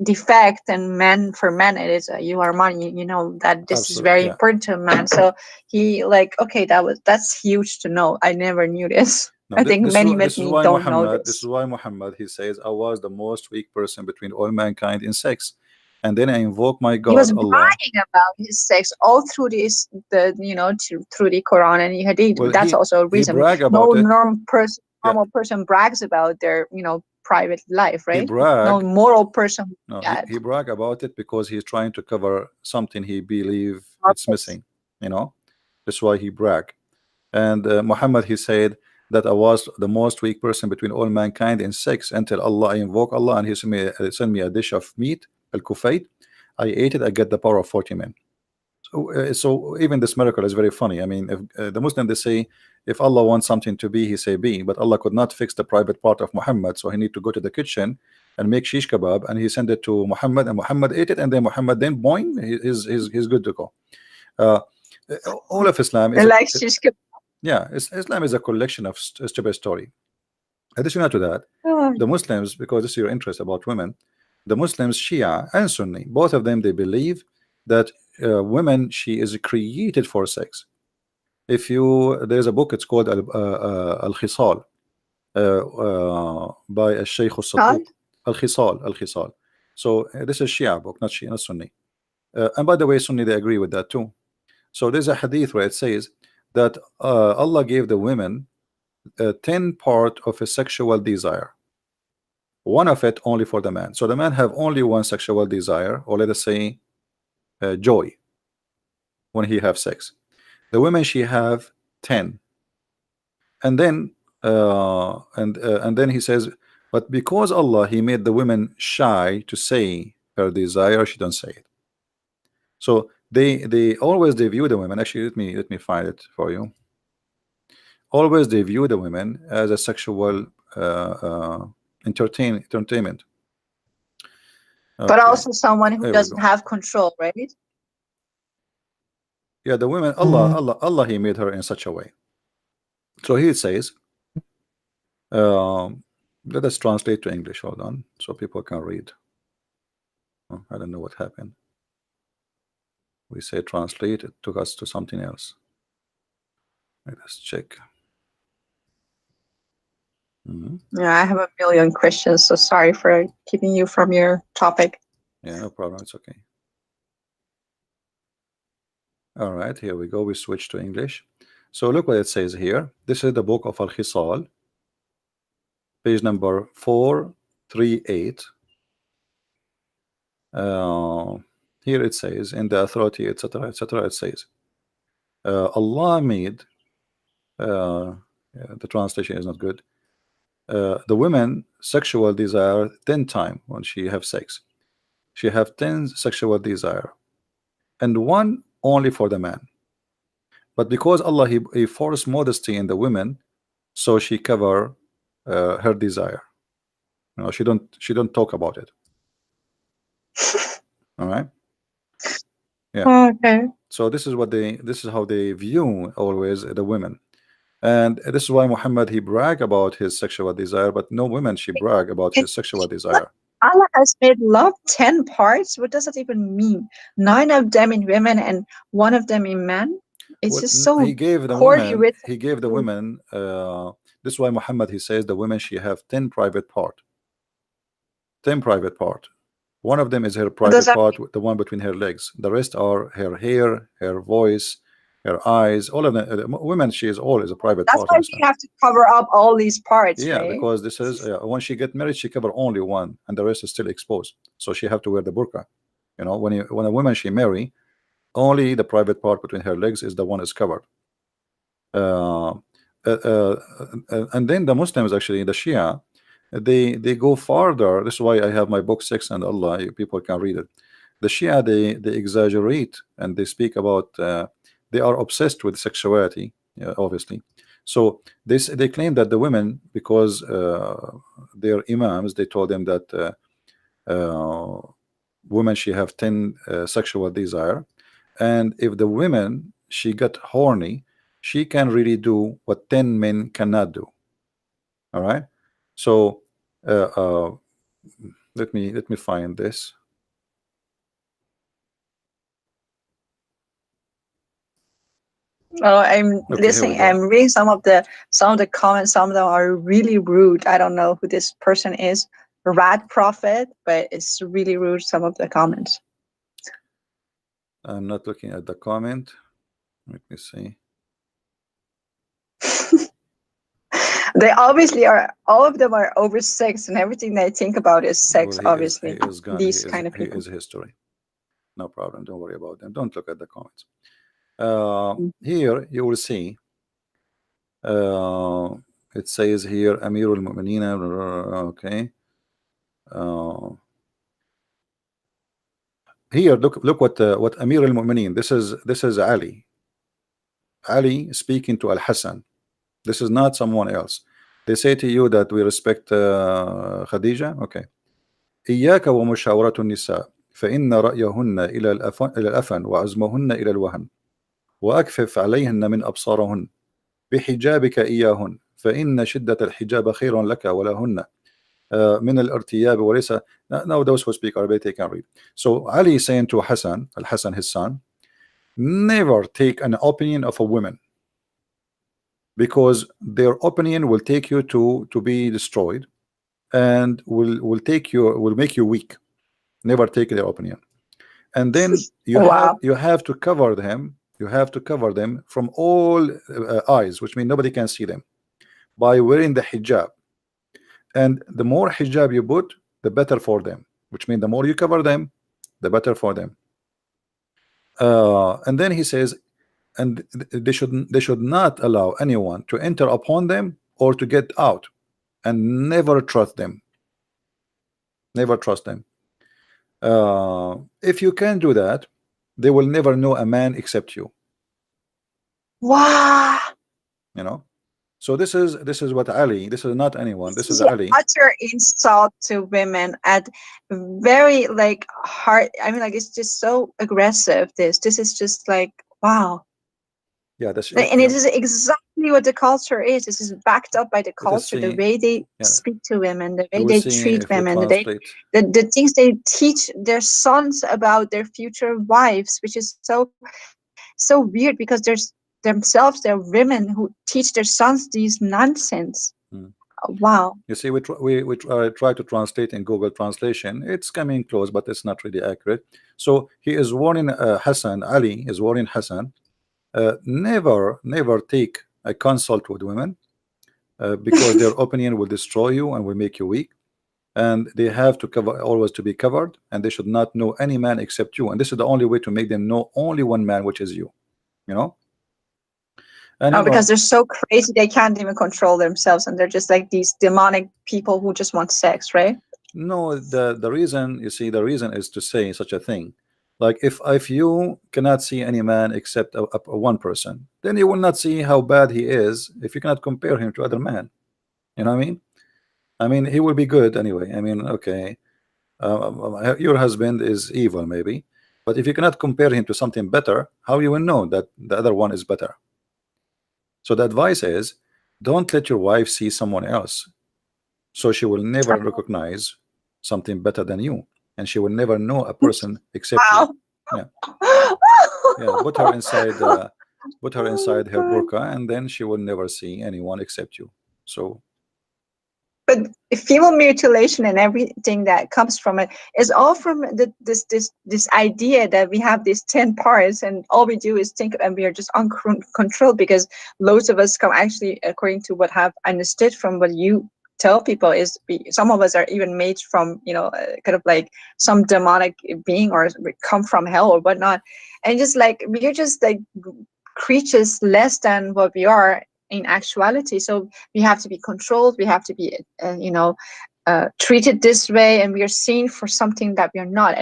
defect, and men, for men it is you are money. You know that this is Absolutely, very yeah. important to a man. So he like, okay, that's huge to know. I never knew this. No, I think many with this is me why don't know Muhammad. This is this. why Muhammad. He says, "I was the most weak person between all mankind in sex," and then I invoke my He was God, Allah. bragging about his sex all through this, through the Quran and the Hadith. Well, That's also a he reason brag no about it. Yeah, normal person brags about their private life, he right? No brag. moral person would No, do that. he brag about it because he's trying to cover something he believe it's Purpose. missing. You know, that's why he brag. And Muhammad, he said that I was the most weak person between all mankind in sex until Allah, I invoke Allah, and He sent me a dish of meat, al kufayt. I ate it. I get the power of 40 men. So even this miracle is very funny. I mean, if the Muslim, they say if Allah wants something to be, He say be, but Allah could not fix the private part of Muhammad, so He need to go to the kitchen and make shish kebab, and He sent it to Muhammad, and Muhammad ate it, and then Muhammad then boing, he's good to go. Uh, all of Islam They is a like shish kebab. yeah, Islam is a collection of stupid story. Additional to that, Oh, the Muslims, because this is your interest about women, the Muslims, Shia and Sunni, both of them, they believe that women, she is created for sex. If you, there's a book, it's called Al-Khisal, by Al-Shaykh God. al-Sadduq. Al-Khisal. So this is Shia book, not Shia, not Sunni. And by the way, Sunni, they agree with that too. So there's a hadith where it says that Allah gave the women 10 part of a sexual desire, one of it only for the man. So the man have only one sexual desire, or let us say joy when he have sex. The women, she have 10. And then and then he says, but because Allah, he made the women shy to say her desire, she don't say it. So they always, they view the women, actually let me find it for you. Always they view the women as a sexual entertainment. But Okay, also someone who there we doesn't go. have control, right? Yeah, the women, Allah, he made her in such a way. So he says, let us translate to English. Hold on, so people can read. Oh, I don't know what happened. We say translate, it took us to something else. Let us check. Yeah, I have a million questions, so sorry for keeping you from your topic. Yeah, no problem. It's okay. All right, here we go. We switch to English. So look what it says here. This is the book of Al-Khisal, page number 438. Here it says, in the authority, etc., etc., it says, Allah made, yeah, the translation is not good, the women sexual desire 10 times when she have sex. She have 10 sexual desire, and one only for the man. But because Allah, he forced modesty in the women, so she cover her desire. You know, she don't talk about it. All right. Yeah. Okay. So this is how they view always the women. And this is why Muhammad, he brag about his sexual desire, but no women she brag about his sexual What? desire. Allah has made love 10 parts? What does that even mean? 9 of them in women and 1 of them in men? It's Well, just so he gave the poorly women, written. he gave the women. This is why Muhammad, he says the women, she have 10 private part. 10 private part. One of them is her What does private that part, mean? the one between her legs. The rest are her hair, her voice, her eyes. All of them. Women, she is all is a private That's part. why she Understand? have to cover up all these parts, Yeah, right? because this is when she get married, she cover only one, and the rest is still exposed. So she have to wear the burqa. You know, when a woman she marry, only the private part between her legs is the one is covered. Uh, and then the Muslims, actually the Shia, they go farther. This is why I have my book Sex and Allah. People can read it. The Shia, they exaggerate and they speak about they are obsessed with sexuality, obviously. So they claim that the women, because their imams, they told them that women she have 10 sexual desire, and if the women she got horny, she can really do what 10 men cannot do. All right. So uh, uh, let me find this. Oh, I'm Okay, here we listening. I'm go. reading some of the comments. Some of them are really rude. I don't know who this person is. Rat Prophet, but it's really rude. Some of the comments. I'm not looking at the comment. Let me see. They obviously are. All of them are over sex, and everything they think about is Well, sex. he Obviously, is gone. these kind of He people. is history. No problem. Don't worry about them. Don't look at the comments. Here you will see. Uh, it says here Amirul Mu'mineen. Okay. Uh, Here, look what Amir al-Mu'mineen. This is Ali. Ali speaking to Al-Hassan. This is not someone else. They say to you that we respect Khadija. Okay. إياك ومشاورة النساء فإن رأيهن إلى الأفن وعزمهن إلى الوهن وأكفف عليهن من أبصارهن بحجابك إياهن فإن شدة الحجاب خير لك ولهن من الارتياب وليس. Now those who speak Arabic they can read. So Ali is saying to Hassan, Al-Hassan his son, never take an opinion of a woman, because their opinion will take you to be destroyed, and will make you weak. Never take their opinion. And then Wow. you have to cover them. You have to cover them from all eyes, which means nobody can see them, by wearing the hijab. And the more hijab you put, the better for them, which means the more you cover them, the better for them. And then he says, and they should not allow anyone to enter upon them or to get out, and never trust them. Never trust them. If you can do that, they will never know a man except you. Wow. You know. So this is what Ali. This is not anyone. This This is is an Ali. utter insult to women at very like hard. I mean, like it's just so aggressive. This is just like wow. Yeah, that's And it is exactly what the culture is. This is backed up by the let us culture, the see. way they Yeah, speak to women, the we way will they see treat if we women, translate. the things they teach their sons about their future wives, which is so weird because there's themselves they're women who teach their sons these nonsense. Hmm. Wow. You see, we try to translate in Google Translation. It's coming close, but it's not really accurate. So he is warning Hassan. Ali is warning Hassan. Never take a consult with women, because their opinion will destroy you and will make you weak. And they have to cover, always to be covered, and they should not know any man except you. And this is the only way to make them know only one man, which is you. You know. And Oh, because they're so crazy they can't even control themselves, and they're just like these demonic people who just want sex, right? no, the reason, you see, the reason is to say such a thing. Like if you cannot see any man except a one person, then you will not see how bad he is if you cannot compare him to other men. You know what I mean? I mean, he will be good anyway. I mean, okay, your husband is evil maybe, but if you cannot compare him to something better, how you will know that the other one is better? So the advice is, don't let your wife see someone else, so she will never recognize something better than you, and she will never know a person except you. Wow. Yeah, yeah. Put her Oh inside her God. burqa, and then she will never see anyone except you. So But female mutilation and everything that comes from it is all from this idea that we have these 10 parts and all we do is think and we are just uncontrolled because loads of us come actually according to what have understood from what you tell people is some of us are even made from kind of like some demonic being or we come from hell or whatnot, and just like we're just like creatures less than what we are in actuality. So we have to be controlled, we have to be treated this way, and we are seen for something that we are not.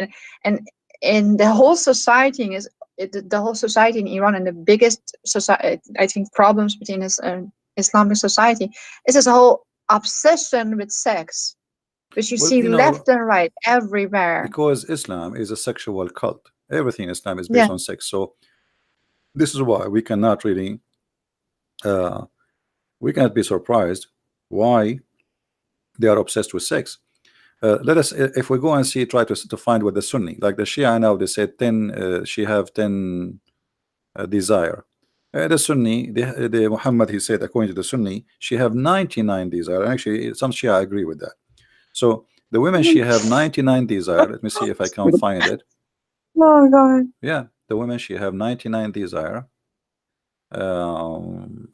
And the whole society is the whole society in Iran, and the biggest society I think problems between this Islamic society is this whole obsession with sex, which you well, see left and right everywhere. because Islam is a sexual cult. Everything in Islam is Yeah. based on sex. So this is why we cannot really uh, we cannot be surprised why they are obsessed with sex. Let us, if we go and see, try to find what the Sunni, like the Shia now, they said 10, she have 10 desire. The Sunni, the Muhammad, he said, according to the Sunni, she have 99 desire. Actually, some Shia agree with that. So the women, she have 99 desire. Let me see if I can find it. Oh God. Yeah, the women, she have 99 desire. And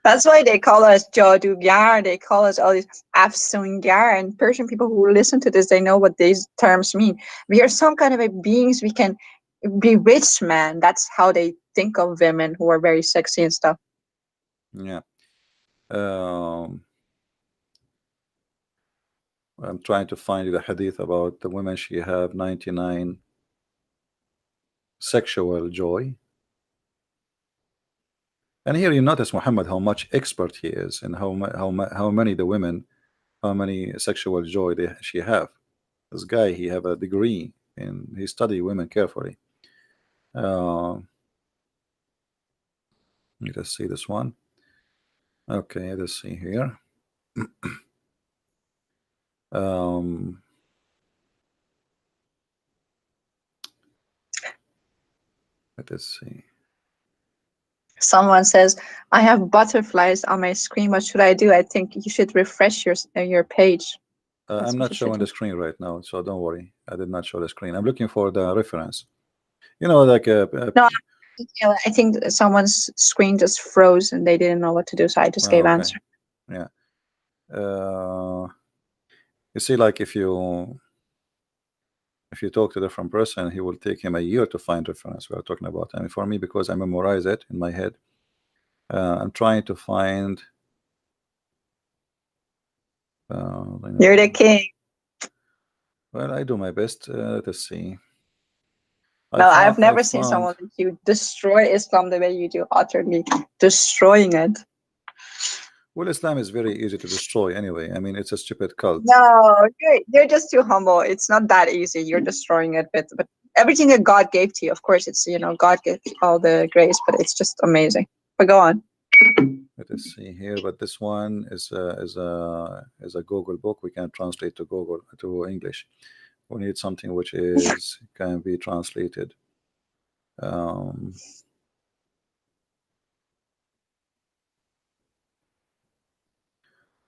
That's why they call us Jadugar. They call us all these Afsungar. And Persian people who listen to this, they know what these terms mean. We are some kind of a beings. We can bewitch man. That's how they think of women who are very sexy and stuff. yeah, um, I'm trying to find the hadith about the women, she have 99 sexual joy. And here you notice Muhammad how much expert he is, and how many the women, how many sexual joy she have. This guy, he have a degree and he study women carefully. Uh, let us see this one. Okay, let's see here. Um, let us see. Someone says, I have butterflies on my screen. What should I do? I think you should refresh your page. That's I'm what not you should showing the do. screen right now, so don't worry. I did not show the screen. I'm looking for the reference. like No, I think someone's screen just froze and they didn't know what to do, so I just gave okay, answer. yeah. Uh, you see, like if you talk to a different person, he will take him a year to find reference we are talking about. I mean, for me, because I memorize it in my head, I'm trying to find. You're the king. Well, I do my best. Let's see. No, I've I never seen found. someone like you destroy Islam the way you do, utterly destroying it. Well, Islam is very easy to destroy anyway. I mean, it's a stupid cult. No, you're just too humble. It's not that easy. You're destroying it, but everything that God gave to you, of course, it's God gave all the grace, but it's just amazing. But go on. Let us see here, but this one is a Google book. We can translate to Google to English. We need something which is can be translated. Um,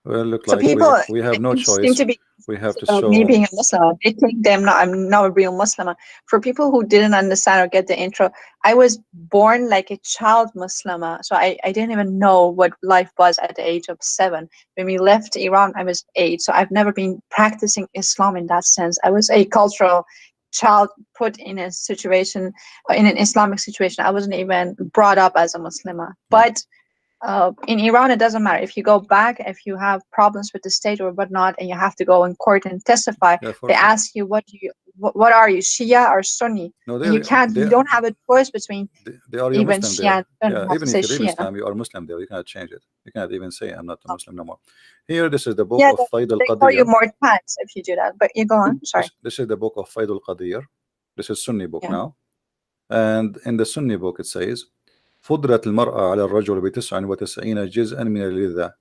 well, look So like people, we have I no think, seem choice. to be We have to about me show. being a Muslim. They think I'm not a real Muslim. For people who didn't understand or get the intro, I was born like a child Muslim. So I didn't even know what life was at the age of 7. When we left Iran, I was 8. So I've never been practicing Islam in that sense. I was a cultural child put in a situation, in an Islamic situation. I wasn't even brought up as a Muslim. Yeah, But in Iran, it doesn't matter. If you go back, if you have problems with the state or whatnot, and you have to go in court and testify, yeah, for they sure. ask you, what are you, Shia or Sunni? No, And you don't have a choice between they are your even Muslim Shia there. and Sunni. Yeah, You have to even if say you leave Shia. Islam, you are Muslim there. You cannot change it. You cannot even say I'm not a Muslim no more. Here, this is the book Yeah, of Faid al they call you Qadir. more tax if you do that. But you go on. Sorry. This is the book of Faid al Qadir. This is Sunni book Yeah. now. And in the Sunni book it says فضلت المرأة على الرجل ب99 جزءا من اللذة.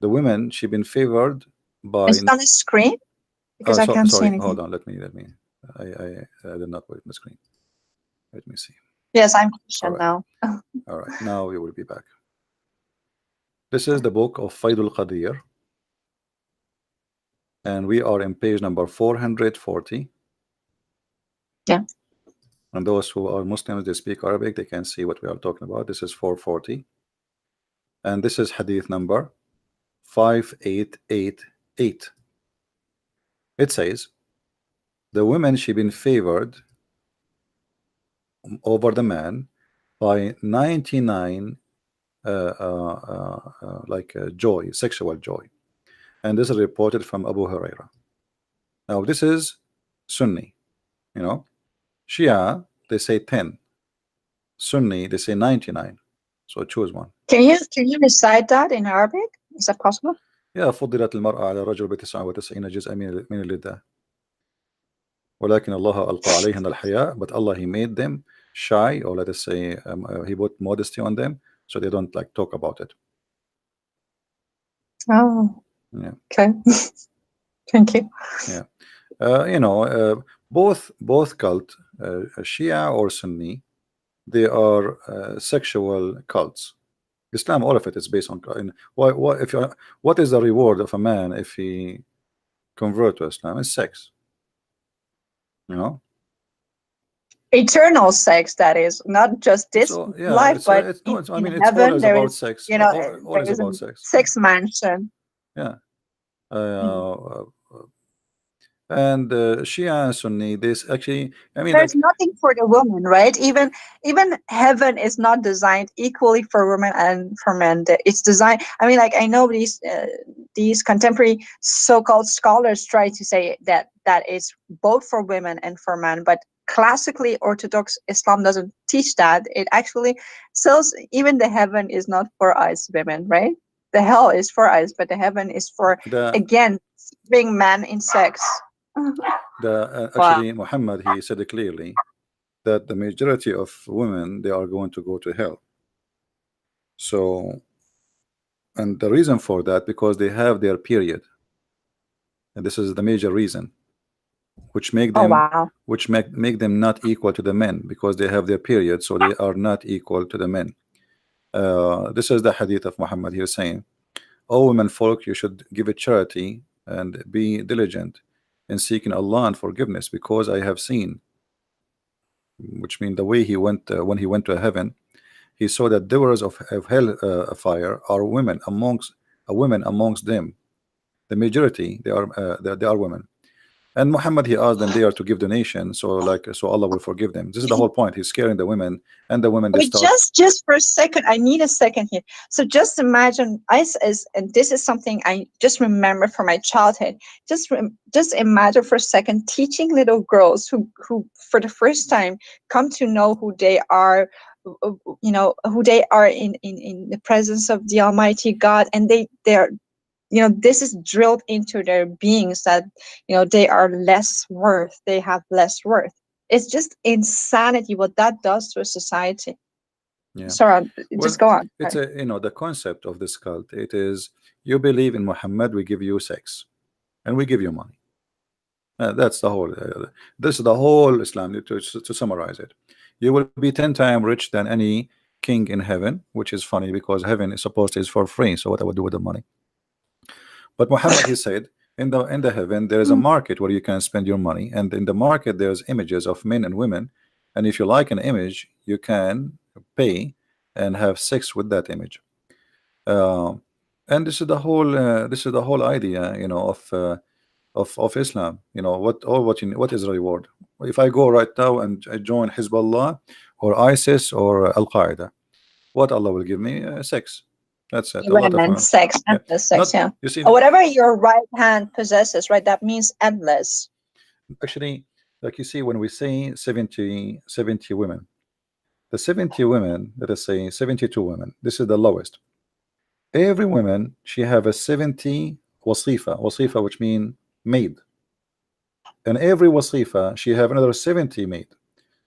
The women she been favored Is by. it on the screen? Because I can't see Sorry, hold anything. on, let me I did not put it on the screen. Let me see. Yes, I'm All Christian right, now. all right, now we will be back. This is the book of Faid al Qadir, and we are in page number 440. Yeah. And those who are Muslims, they speak Arabic, they can see what we are talking about. This is 440, and this is hadith number 5888. It says the women she been favored over the man by 99 joy, sexual joy, and this is reported from Abu Huraira. Now this is Sunni, you know. Shia they say 10, Sunni they say 99. So choose one. Can you recite that in Arabic? Is that possible? يا فضلت المرأة على الرجل ب99 جزءا من اللذة ولكن الله ألقى عليهن الحياء, but Allah he made them shy, or let us say he put modesty on them so they don't like talk about it. Oh, Yeah, okay. Thank you. yeah. Both cult, Shia or Sunni, they are sexual cults. Islam, all of it is based on. Why if you what is the reward of a man if he convert to Islam? It's sex. You know. Eternal sex, that is not just It's this all, yeah. life, but It's no. in, It's, I in mean, it's heaven always there about is, sex. there Always is a about sex. sex mansion. Yeah. Mhm. Uh, and Shia and Sunni, this actually, I mean, There's like nothing for the woman, right? Even heaven is not designed equally for women and for men. It's designed, I mean, like, I know these contemporary so-called scholars try to say that is both for women and for men, but classically Orthodox Islam doesn't teach that. It actually says even the heaven is not for us women, right? The hell is for us, but the heaven is for, the again, being man in sex. Wow. actually Muhammad he said it clearly that the majority of women they are going to go to hell. So, and the reason for that because they have their period, and this is the major reason, which make Oh, them wow. make them not equal to the men because they have their period, so they are not equal to the men. This is the hadith of Muhammad here saying, "O women folk, you should give it charity and be diligent in seeking Allah and forgiveness, because I have seen which means the way he went when he went to heaven, he saw that doers of hell fire are women amongst them. The majority they are women. And Muhammad, he asked them there to give donation, so like so Allah will forgive them. This is the whole point. He's scaring the women, and the women they Wait, start. just for a second, I need a second here. So just imagine us as, and this is something I just remember from my childhood. Just imagine for a second teaching little girls who for the first time come to know who they are, who they are in the presence of the Almighty God, and they're this is drilled into their beings that they are less worth, they have less worth. It's just insanity what that does to a society. Yeah. Sorry, just Well, go on. it's a the concept of this cult. It is you believe in Muhammad, we give you sex, and we give you money. That's the whole. This is the whole Islam. To summarize it, you will be 10 times rich than any king in heaven, which is funny because heaven is supposed to is for free. So what I would do with the money? But Muhammad, he said, in the heaven there is a market where you can spend your money, and in the market there's images of men and women, and if you like an image, you can pay and have sex with that image. Uh, and this is the whole idea, of Islam. What is the reward? If I go right now and I join Hezbollah or ISIS or Al Qaeda, what Allah will give me? Sex. That's it. A lot of Women, sex, yeah. endless sex, Not yeah. you see. Or whatever your right hand possesses, right? That means endless. Actually, like you see, when we say 70 women, the 70 women, let us say 72 women, this is the lowest. Every woman, she have a 70 wasifa, which mean maid. And every wasifa, she have another 70 maid.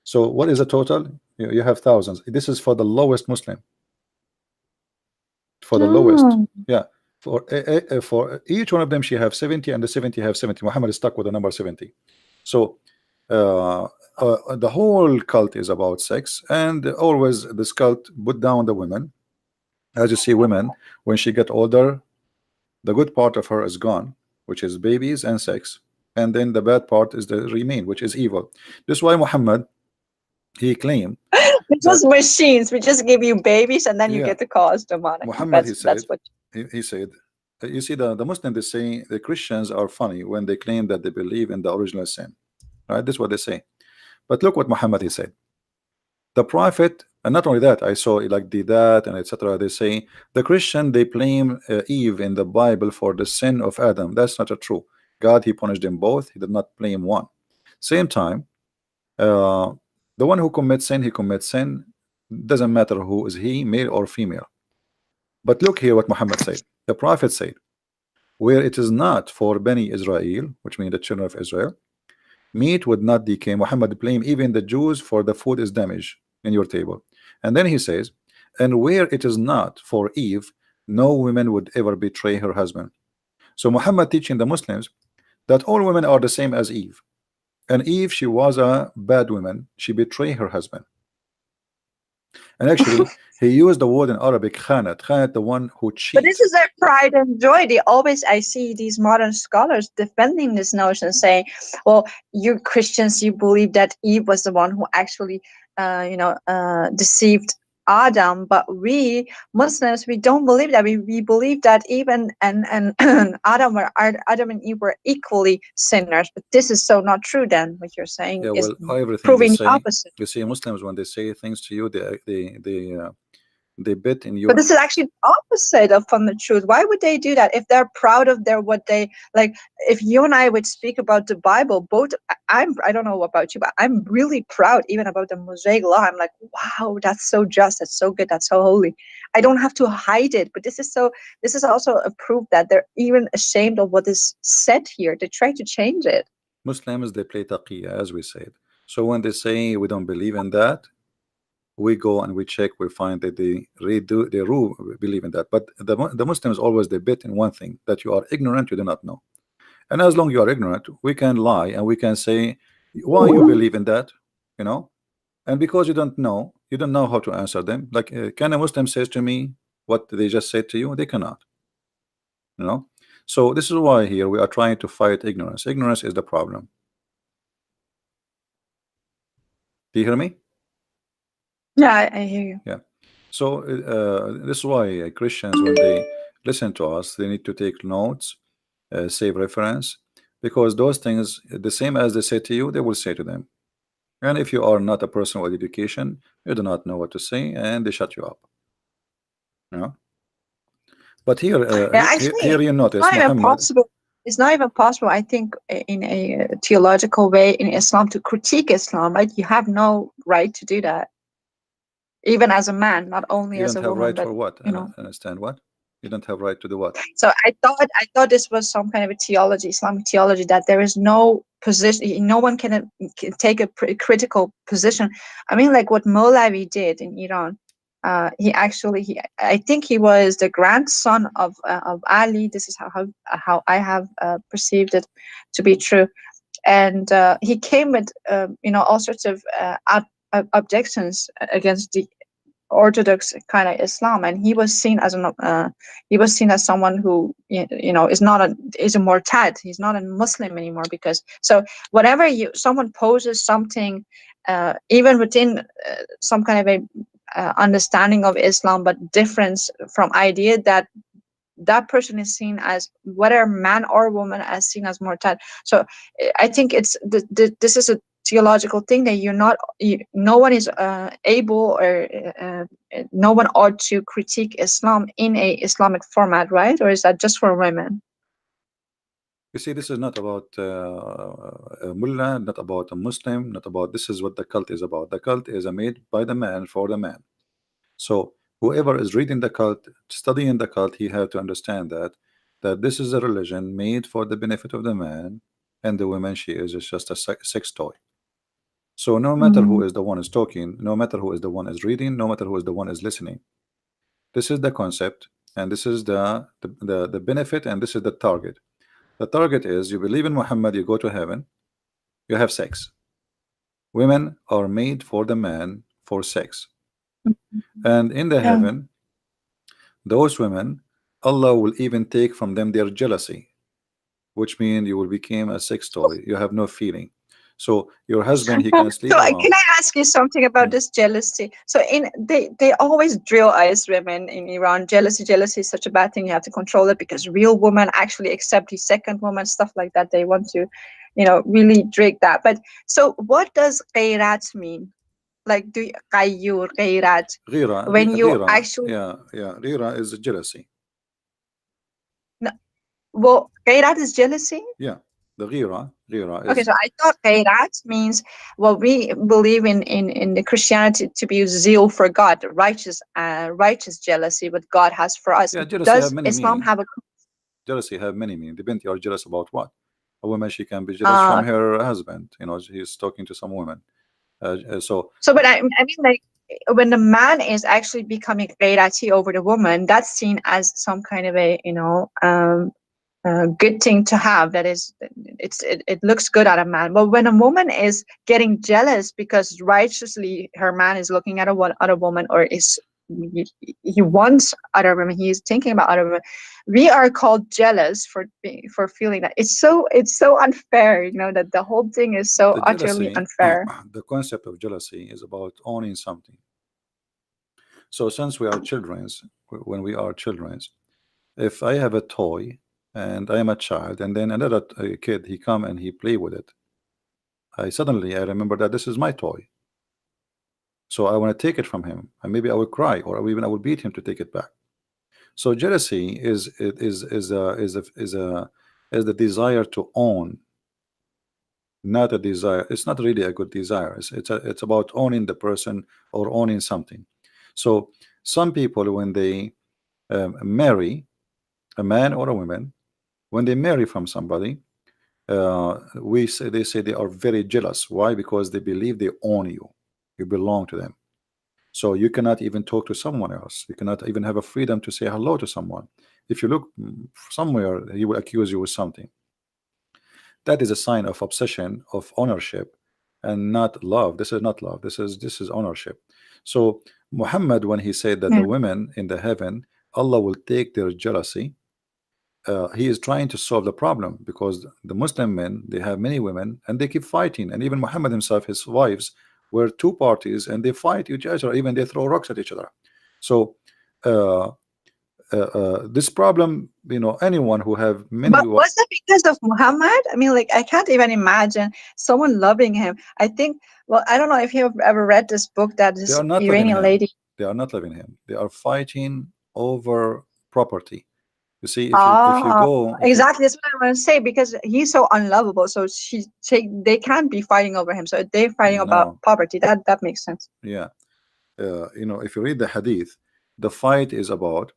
So what is the total? You have thousands. This is for the lowest Muslim. For the lowest. Oh. Yeah. For each one of them, she have 70, and the 70 have 70. Muhammad is stuck with the number 70. So the whole cult is about sex, and always this cult put down the women. As you see, women, when she get older, the good part of her is gone, which is babies and sex, and then the bad part is the remain, which is evil. This is why Muhammad, he claimed It's that, just machines. We just give you babies and then you yeah, get to cause the money. Muhammad, That's what. he said, you see, the Muslim, they say the Christians are funny when they claim that they believe in the original sin, right? This is what they say. But look what Muhammad, he said. The prophet, and not only that, I saw like the that and etc. They say the Christian, they blame Eve in the Bible for the sin of Adam. That's not true. God, he punished them both. He did not blame one. Same time, uh, the one who commits sin, he commits sin. Doesn't matter who is he, male or female. But look here what Muhammad said. The prophet said, where it is not for Bani Israel, which means the children of Israel, meat would not decay. Muhammad blamed even the Jews for the food is damaged in your table. And then he says, and where it is not for Eve, no woman would ever betray her husband. So Muhammad teaching the Muslims that all women are the same as Eve. And Eve, she was a bad woman. She betrayed her husband. And actually, he used the word in Arabic, khanat. Khanat, the one who But this cheat. is their pride and joy. They always, I see these modern scholars defending this notion, saying, "Well, you Christians, you believe that Eve was the one who actually, deceived Adam, but we Muslims, we don't believe that. We believe that Eve and Adam and Eve were equally sinners. But this is so not true. Then what you're saying Yeah, is well, everything they proving the say, opposite. you see, Muslims when they say things to you, they bet in But your. this is actually the opposite of from the truth. Why would they do that if they're proud of their what they like? If you and I would speak about the Bible, both I don't know about you, but I'm really proud even about the Mosaic law. I'm like, wow, that's so just, that's so good, that's so holy. I don't have to hide it. But this is also a proof that they're even ashamed of what is said here. They try to change it. Muslims, they play taqiyya, as we said. So when they say we don't believe in that, we go and we check, we find that they believe in that. But the Muslims always they bet in one thing, that you are ignorant, you do not know. And as long you are ignorant, we can lie and we can say why you believe in that, you know. And because you don't know how to answer them. Like, can a Muslim says to me what they just said to you? They cannot, you know. So this is why here we are trying to fight ignorance. Ignorance is the problem. Do you hear me? Yeah, I hear you. Yeah. So this is why Christians, when they listen to us, they need to take notes, save reference, because those things, the same as they say to you, they will say to them. And if you are not a person with education, you do not know what to say, and they shut you up. You know. But here, Yeah, actually, here you it's notice not even Muhammad. possible. It's not even possible, I think, in a theological way in Islam to critique Islam, right? You have no right to do that, even as a man, not only You as don't a have woman, right but for what? I you don't know. understand what. You don't have right to do what? So I thought this was some kind of a theology, Islamic theology, that there is no position, no one can take a critical position. I mean, like what Molavi did in Iran. He actually, I think he was the grandson of Ali. This is how I have perceived it to be true. And he came with all sorts of objections against the orthodox kind of Islam, and he was seen as someone who is not a is a murtad. He's not a Muslim anymore, because so whenever you someone poses something, even within some kind of a understanding of Islam, but difference from idea, that person is seen as, whether man or woman, as seen as murtad. So I think this is a theological thing that no one is able, or no one ought to critique Islam in a Islamic format, right? Or is that just for women? You see, this is not about a mullah, not about a Muslim, not about. This is what the cult is about. The cult is made by the man for the man. So whoever is reading the cult, studying the cult, he have to understand that this is a religion made for the benefit of the man, and the woman, she is just a sex toy. So no matter who Mm-hmm. is the one is talking, no matter who is the one is reading, no matter who is the one is listening, this is the concept, and this is the benefit, and this is the target. The target is, you believe in Muhammad, you go to heaven, you have sex. Women are made for the man for sex, and in the Yeah. heaven, those women, Allah will even take from them their jealousy, which means you will become a sex toy. You have no feeling. So your husband, he can So sleep around. can I ask you something about Hmm. this jealousy? So they always drill us women in Iran. Jealousy is such a bad thing. You have to control it, because real women actually accept the second woman, stuff like that. They want to, really drink that. But so what does ghairat mean? Like, do qayyur, ghairat, when you Ghira, actually, yeah, Ghira is jealousy. no, well, ghairat is jealousy. Yeah, the Ghira Okay, is, so I thought Khairat means what we believe in the Christianity to be zeal for God, righteous jealousy what God has for us. yeah, jealousy have Does many Islam meaning. have a Jealousy have many meaning. Depends, you are jealous about what. A woman, she can be jealous from uh her husband. He's talking to some women. So so but I mean, like, when the man is actually becoming Ghairati over the woman, that's seen as some kind of a good thing to have. That is, it looks good at a man. But when a woman is getting jealous because righteously her man is looking at a other woman, or is he wants other women, he is thinking about other women, we are called jealous for feeling that. It's so unfair, that the whole thing is so the utterly jealousy, unfair. the concept of jealousy is about owning something. So since we are childrens, when we are childrens, if I have a toy and I am a child, and then another kid, he come and he play with it, I remember that this is my toy. So I want to take it from him, and maybe I will cry, or even I will beat him to take it back. So jealousy is the desire to own, not a desire. It's not really a good desire. It's about owning the person or owning something. So some people, when they marry a man or a woman, when they marry from somebody, they say they are very jealous. Why? Because they believe they own you, you belong to them. So you cannot even talk to someone else. You cannot even have a freedom to say hello to someone. If you look somewhere, he will accuse you with something. That is a sign of obsession, of ownership, and not love. This is not love. This is ownership. So Muhammad, when he said that Yeah. the women in the heaven, Allah will take their jealousy, he is trying to solve the problem, because the Muslim men, they have many women and they keep fighting, and even Muhammad himself, his wives where two parties and they fight each other, even they throw rocks at each other. So uh, this problem, anyone who have many But was that because of Muhammad? I mean, like, I can't even imagine someone loving him. I think, well, I don't know if you've ever read this book that they this are not loving Iranian him. lady. They are not loving him. They are fighting over property. You see, if you Ah, go, if you exactly. That's what I want to say because he's so unlovable. So they can't be fighting over him. So they're fighting about no, poverty. That makes sense. yeah, if you read the hadith, the fight is about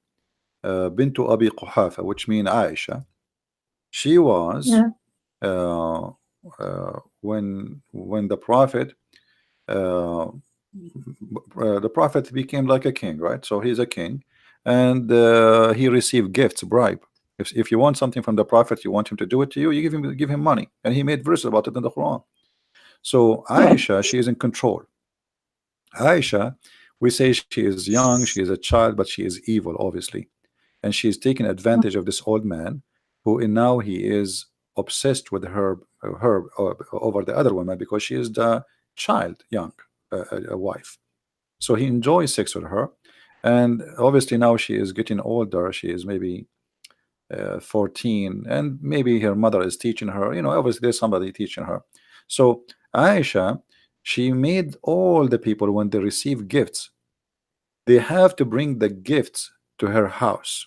Bintu Abi Quhafa, which means Aisha. She was Yeah. uh, when uh, the prophet became like a king, right? So he's a king, and he received gifts, bribe. If you want something from the prophet, you want him to do it to you, you give him money, and he made verses about it in the Quran. So Aisha, she is in control. Aisha, we say she is young, she is a child, but she is evil, obviously, and she is taking advantage of this old man, who in now he is obsessed with her over the other woman because she is the child, young, a wife. So he enjoys sex with her, and obviously now she is getting older. She is maybe 14, and maybe her mother is teaching her. Obviously there's somebody teaching her. So Aisha, she made all the people when they receive gifts, they have to bring the gifts to her house.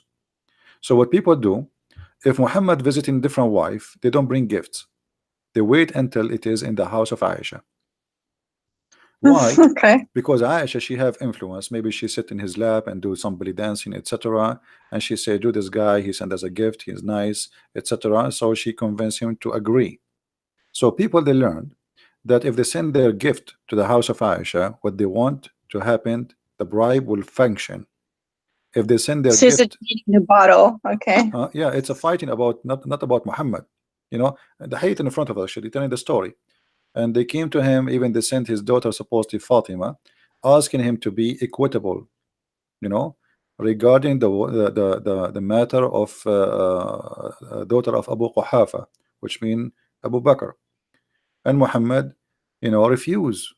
So what people do, if Muhammad visiting different wife, they don't bring gifts. They wait until it is in the house of Aisha. Why? Okay. Because Aisha, she have influence. Maybe she sit in his lap and do some belly dancing, etc. And she say, do this guy, he sent us a gift, he's nice, etc. So she convinced him to agree. So people, they learned that if they send their gift to the house of Aisha, what they want to happen, the bribe will function. If they send their She's a gift, genie in the bottle. Okay. yeah, it's a fighting about not about Muhammad. The hate in front of us, actually telling the story. And they came to him, even they sent his daughter, supposedly Fatima, asking him to be equitable, you know, regarding the matter of daughter of Abu Quhafa, which mean Abu Bakr. And Muhammad, refuse.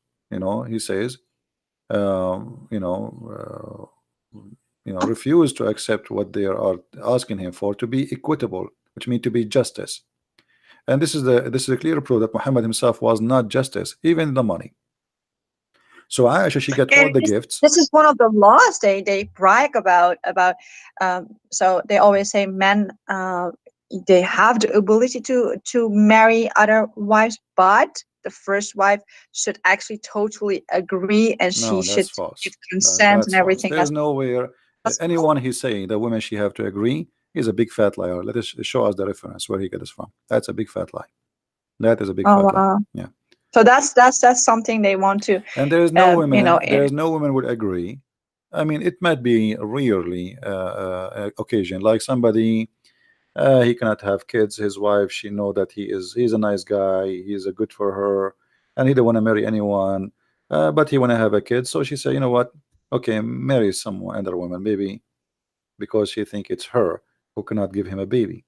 He says, um, you know, refuse to accept what they are asking him for, to be equitable, which means to be justice. And this is a clear proof that Muhammad himself was not justice, even the money. So Aisha, she got all And the this, gifts. this is one of the laws they brag about. So they always say men they have the ability to marry other wives, but the first wife should actually totally agree, and she No, that's should false. give consent and That's false. everything. There's nowhere That's anyone he's saying that women she have to agree is a big fat liar. Let us show us the reference where he got this from. That's a big fat lie. That is a big oh fat lie. wow. Yeah. So that's something they want to, And there's eh, no women would agree. I mean, it might be rarely occasion, like somebody he cannot have kids. His wife, she know that he's a nice guy. He's a good for her, and he don't want to marry anyone, but he want to have a kid. So she said, you know what? Okay, marry some other woman, maybe because she think it's her who cannot give him a baby.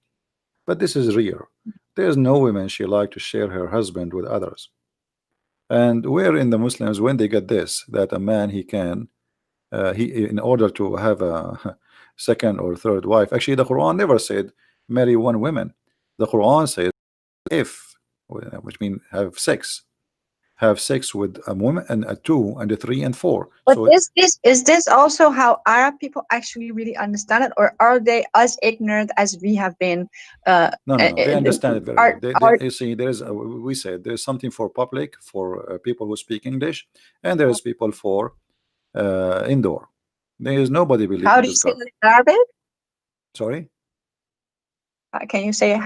But this is rare. There's no woman she like to share her husband with others. And where in the Muslims when they get this that a man he can he in order to have a second or third wife. Actually, the Quran never said marry one woman. The Quran says if, which means have sex with a woman and a two and a three and four. but So is this also how Arab people actually really understand it, or are they as ignorant as we have been? Uh, no, no, no. They understand it very well. are They are you see, there is we said there is something for public for people who speak English, and there is people for indoor. There is nobody believe how in do you this say God. that in Arabic? Sorry. Can you say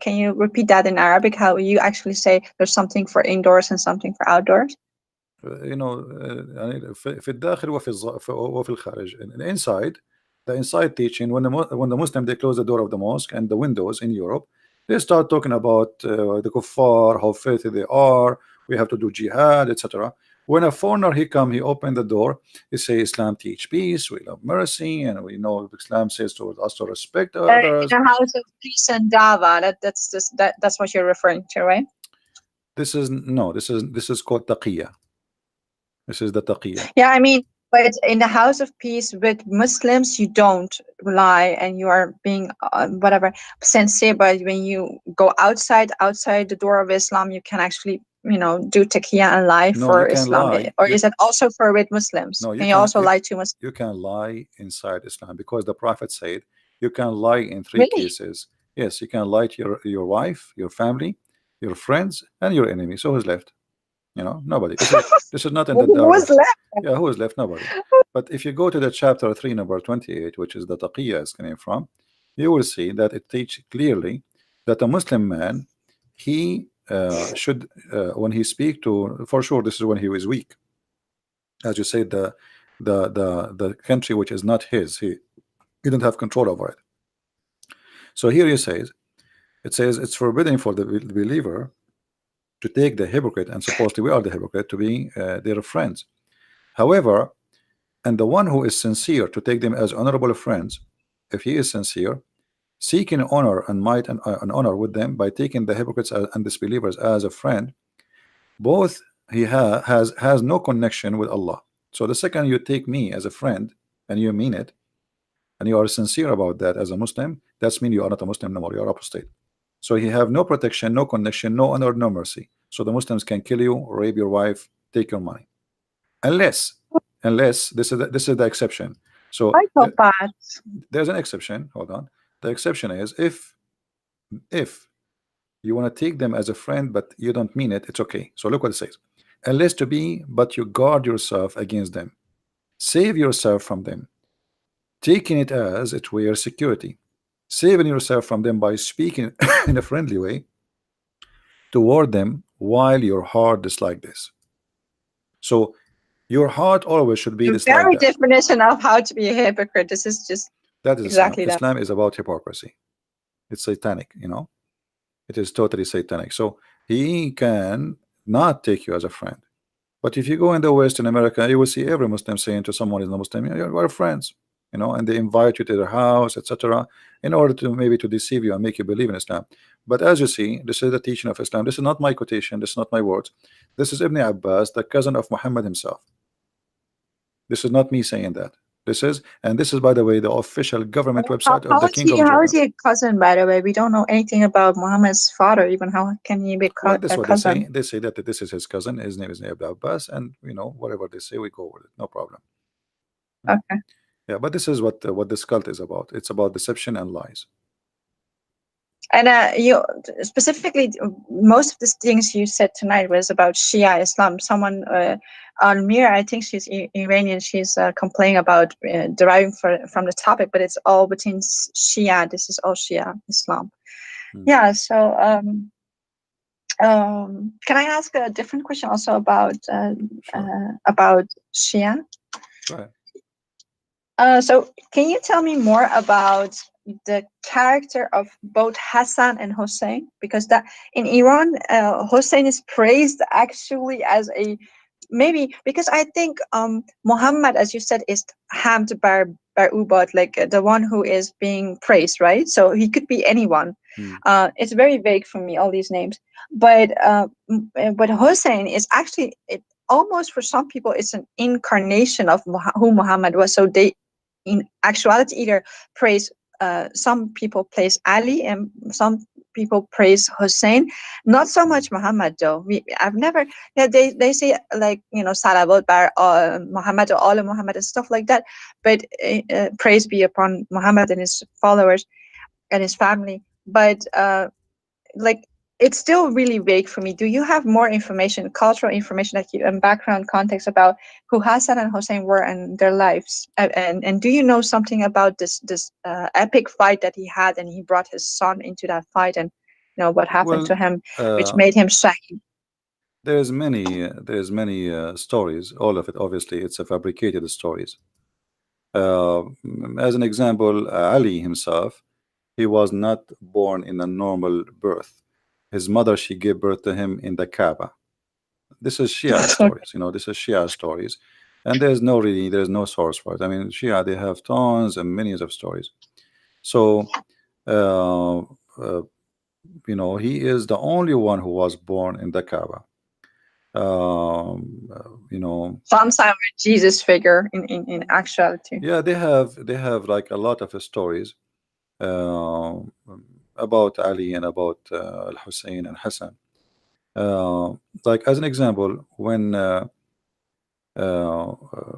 can you repeat that in Arabic? How you actually say there's something for indoors and something for outdoors? يعني في الداخل وفي الخارج. Inside, the inside teaching, when the Muslim they close the door of the mosque and the windows in Europe, they start talking about the kuffar, how filthy they are, we have to do jihad, etc. When a foreigner he come, he open the door, he say Islam teach peace, we love mercy, and we know Islam says to us to respect others. In a house of peace and dava. That's what you're referring to, right? This is no, this is called taqiyya. This is the taqiyya. Yeah, I mean, but in the house of peace with Muslims, you don't lie and you are being whatever sincere. But when you go outside the door of Islam, you can actually, do taqiyya and lie No, you for can Islam. lie. Or is it also for with Muslims? No, Can you also lie to Muslims? you can lie inside Islam because the Prophet said you can lie in three Really? cases. Yes, you can lie to your wife, your family, your friends, and your enemy. So who's left? Nobody. This is not in the Who dar was of, left? yeah, who is left? Nobody. But if you go to the chapter 3, number 28, which is the taqiyya is coming from, you will see that it teaches clearly that a Muslim man, he should when he speak to, for sure this is when he is weak, as you say, the country which is not his, he don't have control over it. So here it says it's forbidden for the believer to take the hypocrite, and supposedly we are the hypocrite, to be their friends. However, and the one who is sincere to take them as honorable friends, if he is sincere, seeking honor and might and honor with them by taking the hypocrites and disbelievers as a friend, both he has no connection with Allah. So the second you take me as a friend and you mean it and you are sincere about that as a Muslim, that's mean you are not a Muslim no more, you are apostate. So he have no protection, no connection, no honor, no mercy. So the Muslims can kill you, rape your wife, take your money, unless this is the exception. So I felt bad. there's an exception. Hold on. The exception is if you want to take them as a friend, but you don't mean it, it's okay. So look what it says. Unless to be, but you guard yourself against them. Save yourself from them, taking it as it were security. Saving yourself from them by speaking in a friendly way toward them while your heart is like this. So your heart always should be The this like very that. definition of how to be a hypocrite. This is just That is Islam. exactly that. Islam is about hypocrisy. It's satanic. It is totally satanic. So he can not take you as a friend. But if you go in the West in America, you will see every Muslim saying to someone who's not Muslim, "Yeah, we're friends," and they invite you to their house, etc., in order to maybe to deceive you and make you believe in Islam. But as you see, this is the teaching of Islam. This is not my quotation. This is not my words. This is Ibn Abbas, the cousin of Muhammad himself. This is not me saying that. And this is, by the way, the official government How, website of how the is King he? of How is Jordan. he a cousin? By the way, we don't know anything about Muhammad's father. Even how can he be Well, this is a what they say. cousin? They say that this is his cousin. His name is Ibn Abbas, and whatever they say, we go with it. No problem. Mhm. Okay. Yeah, but this is what this cult is about. It's about deception and lies. And you specifically, most of the things you said tonight was about Shia Islam. Someone, Almir, I think she's Iranian. She's complaining about deriving from the topic, but it's all within Shia. This is all Shia Islam. Hmm. Yeah. So, can I ask a different question also Sure. about Shia? Go ahead. So can you tell me more about the character of both Hassan and Hussein? Because that in Iran, Hussein is praised actually as a maybe because I think Muhammad, as you said, is Hamd bar Ubad, like the one who is being praised, right? So he could be anyone. Hmm. It's very vague for me, all these names, but Hussein is actually almost for some people it's an incarnation of who Muhammad was. So they in actuality either praise some people praise Ali and some people praise Hussein, not so Hmm. much Muhammad though. I've never, yeah, they say like salawat bar Muhammad or all of Muhammad and stuff like that, but praise be upon Muhammad and his followers and his family, but like it's still really vague for me. Do you have more information, cultural information that you and background context about who Hassan and Hussein were and their lives? And do you know something about this epic fight that he had and he brought his son into that fight and what happened Well, to him, which uh, made him shahid? there's many stories. All of it, obviously, it's a fabricated stories. Uh, as an example, Ali himself, he was not born in a normal birth. His mother, she gave birth to him in the Kaaba. This is Shia stories. This is Shia stories, and there's no source for it. I mean, Shia, they have tons and millions of stories. So, uh, uh, he is the only one who was born in the Kaaba. You know, Some Jesus figure in actuality. yeah, they have like a lot of stories uh, about Ali and about Al Hussein and Hassan. Like as an example, when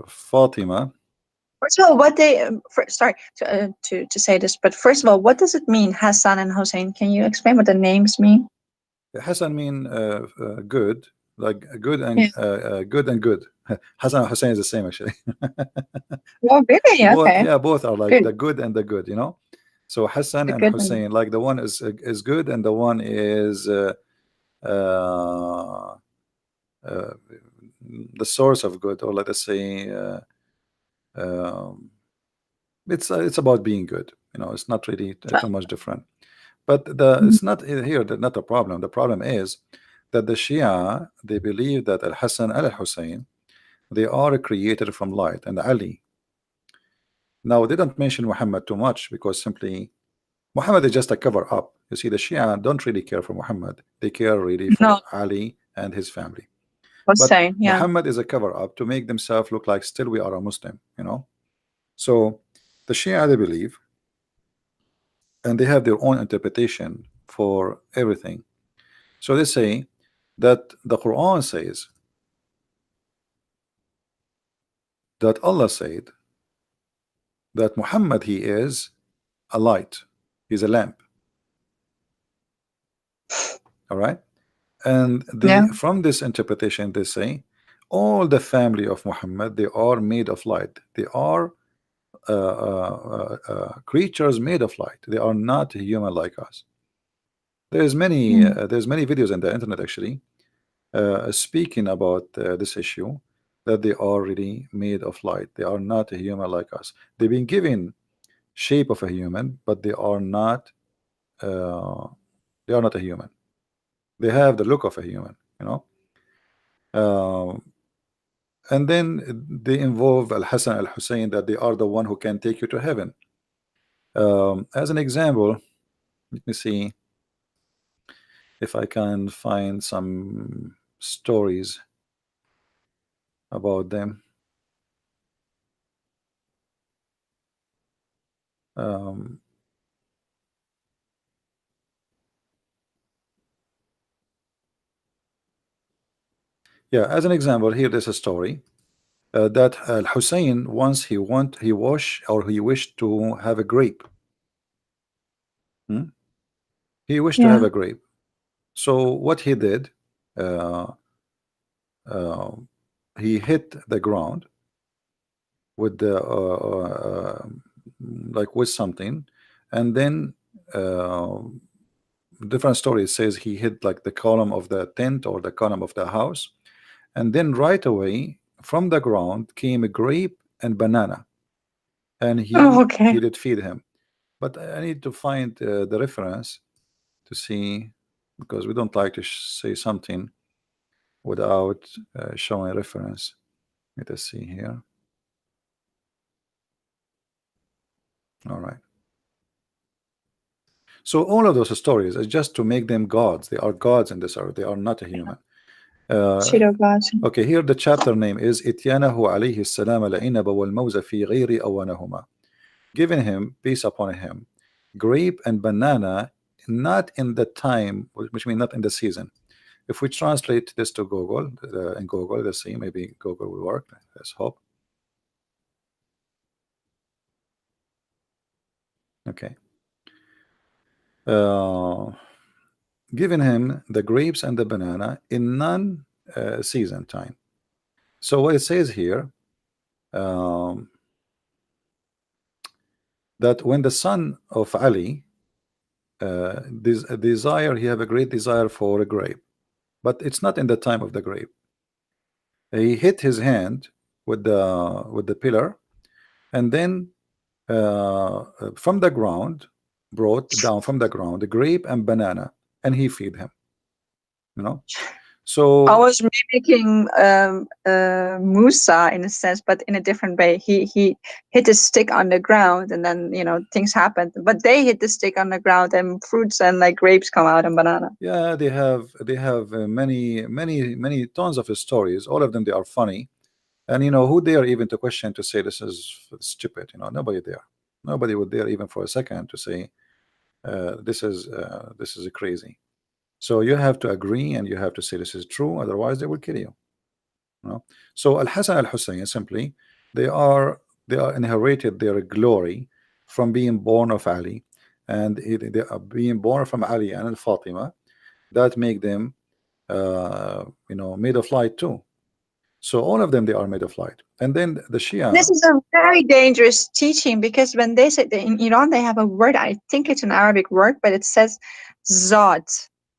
Fatima, First of all, what they sorry to say this, but first of all, what does it mean, Hassan and Hussein? Can you explain what the names mean? Hassan mean good, like Yeah. good and good. Hassan and Hussein is the same actually. Oh, really? Both, Okay. yeah, both are like Good. the good and the good, you know. So Hassan The and good one. Hussein, like the one is good and the one is uh, uh, the source of good, or let us say um, it's about being good. You know, it's not really too much different. But the Mhm. it's not here. Not a problem. The problem is that the Shia, they believe that Al Hassan and Al Hussein, they are created from light, and Ali. Now they don't mention Muhammad too much because simply Muhammad is just a cover up. You see, the Shia don't really care for Muhammad. They care really No, for Ali and his family. But Hussein. Yeah. Muhammad is a cover up to make themselves look like still we are a Muslim, you know. So the Shia, they believe, and they have their own interpretation for everything. So they say that the Quran says that Allah said that Muhammad, he is a light, he's a lamp. All right. And Yeah. from this interpretation, they say all the family of Muhammad, they are made of light. They are creatures made of light. They are not human like us. Mm. There's many videos on the internet actually speaking about this issue, that they are really made of light. They are not a human like us. They've been given shape of a human, but uh, they are not a human. They have the look of a human, you know. Uh, and then they involve Al Hassan Al Hussein, that they are the one who can take you to heaven. As an example, let me see if I can find some stories about them. Um, yeah, as an example, here there's a story that Al Hussein once he wished to have a grape. Hmm? He wished to have Yeah. a grape. So what he did, uh, uh, he hit the ground with the like with something, and then uh, different stories says he hit like the column of the tent or the column of the house, and then right away from the ground came a grape and banana, and Oh, he okay. did feed him. But I need to find the reference to see, because we don't like to say something without showing reference. Let us see here. All right. So all of those stories is just to make them gods. They are gods in this earth. They are not a human. Uh, Pseudo gods. okay, here the chapter name is Ityanahu alayhi salam al-inaba wal-mawza fi ghayri awanahuma. Giving him, peace upon him, grape and banana, not in the time, which means not in the season. If we translate this to Google, in Google, let's see, maybe Google will work. Let's hope. Okay. Uh, Giving him the grapes and the banana in non-season time. So what it says here, um, that when the son of Ali desire, he have a great desire for a grape, but it's not in the time of the grape. He hit his hand with the pillar, and then from the ground, brought down from the ground the grape and banana, and he feed him. You know, I So was mimicking Musa in a sense, but in a different way. He hit his stick on the ground, and then things happened. But they hit the stick on the ground, and fruits and like grapes come out and banana. yeah, they have many tons of stories. All of them, they are funny. And who dare even to question, to say this is stupid? Nobody there. Nobody would dare even for a second to say this is crazy. So you have to agree and you have to say this is true. Otherwise, they will kill you. You know? So Al Hassan Al Hussein simply they are they are inherited their glory from being born of Ali, and they are being born from Ali and Al Fatima. That make them made of light too. So all of them, they are made of light. And then the This Shia, is a very dangerous teaching because when they say in Iran they have a word, I think it's an Arabic word, but it says zat.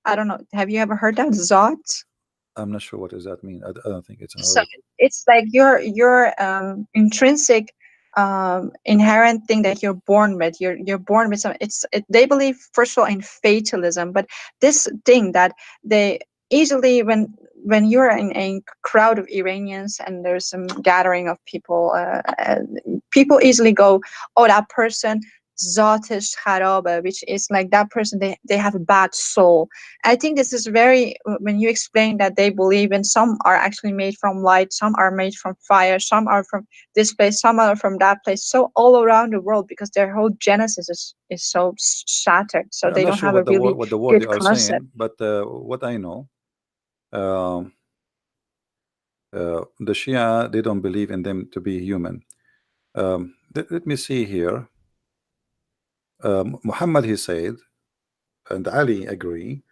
I don't know. Have you ever heard that zat? I'm not sure what does that mean. I don't think it's an So Arabic. it's like your intrinsic inherent thing that you're born with. You're born with some. They believe first of all in fatalism, but this thing that they easily when you're in a crowd of Iranians and there's some gathering of people, people easily go, oh, that person zatish kharabe, which is like that person they have a bad soul. I think this is very, when you explain that they believe in some are actually made from light, some are made from fire, some are from this place, some are from that place, so all around the world because their whole genesis is so shattered, so I'm they not don't sure have a what the word really they good are concept. saying, but what I know, um, the Shia, they don't believe in them to be human. Let me see here. Muhammad, he said, and Ali agree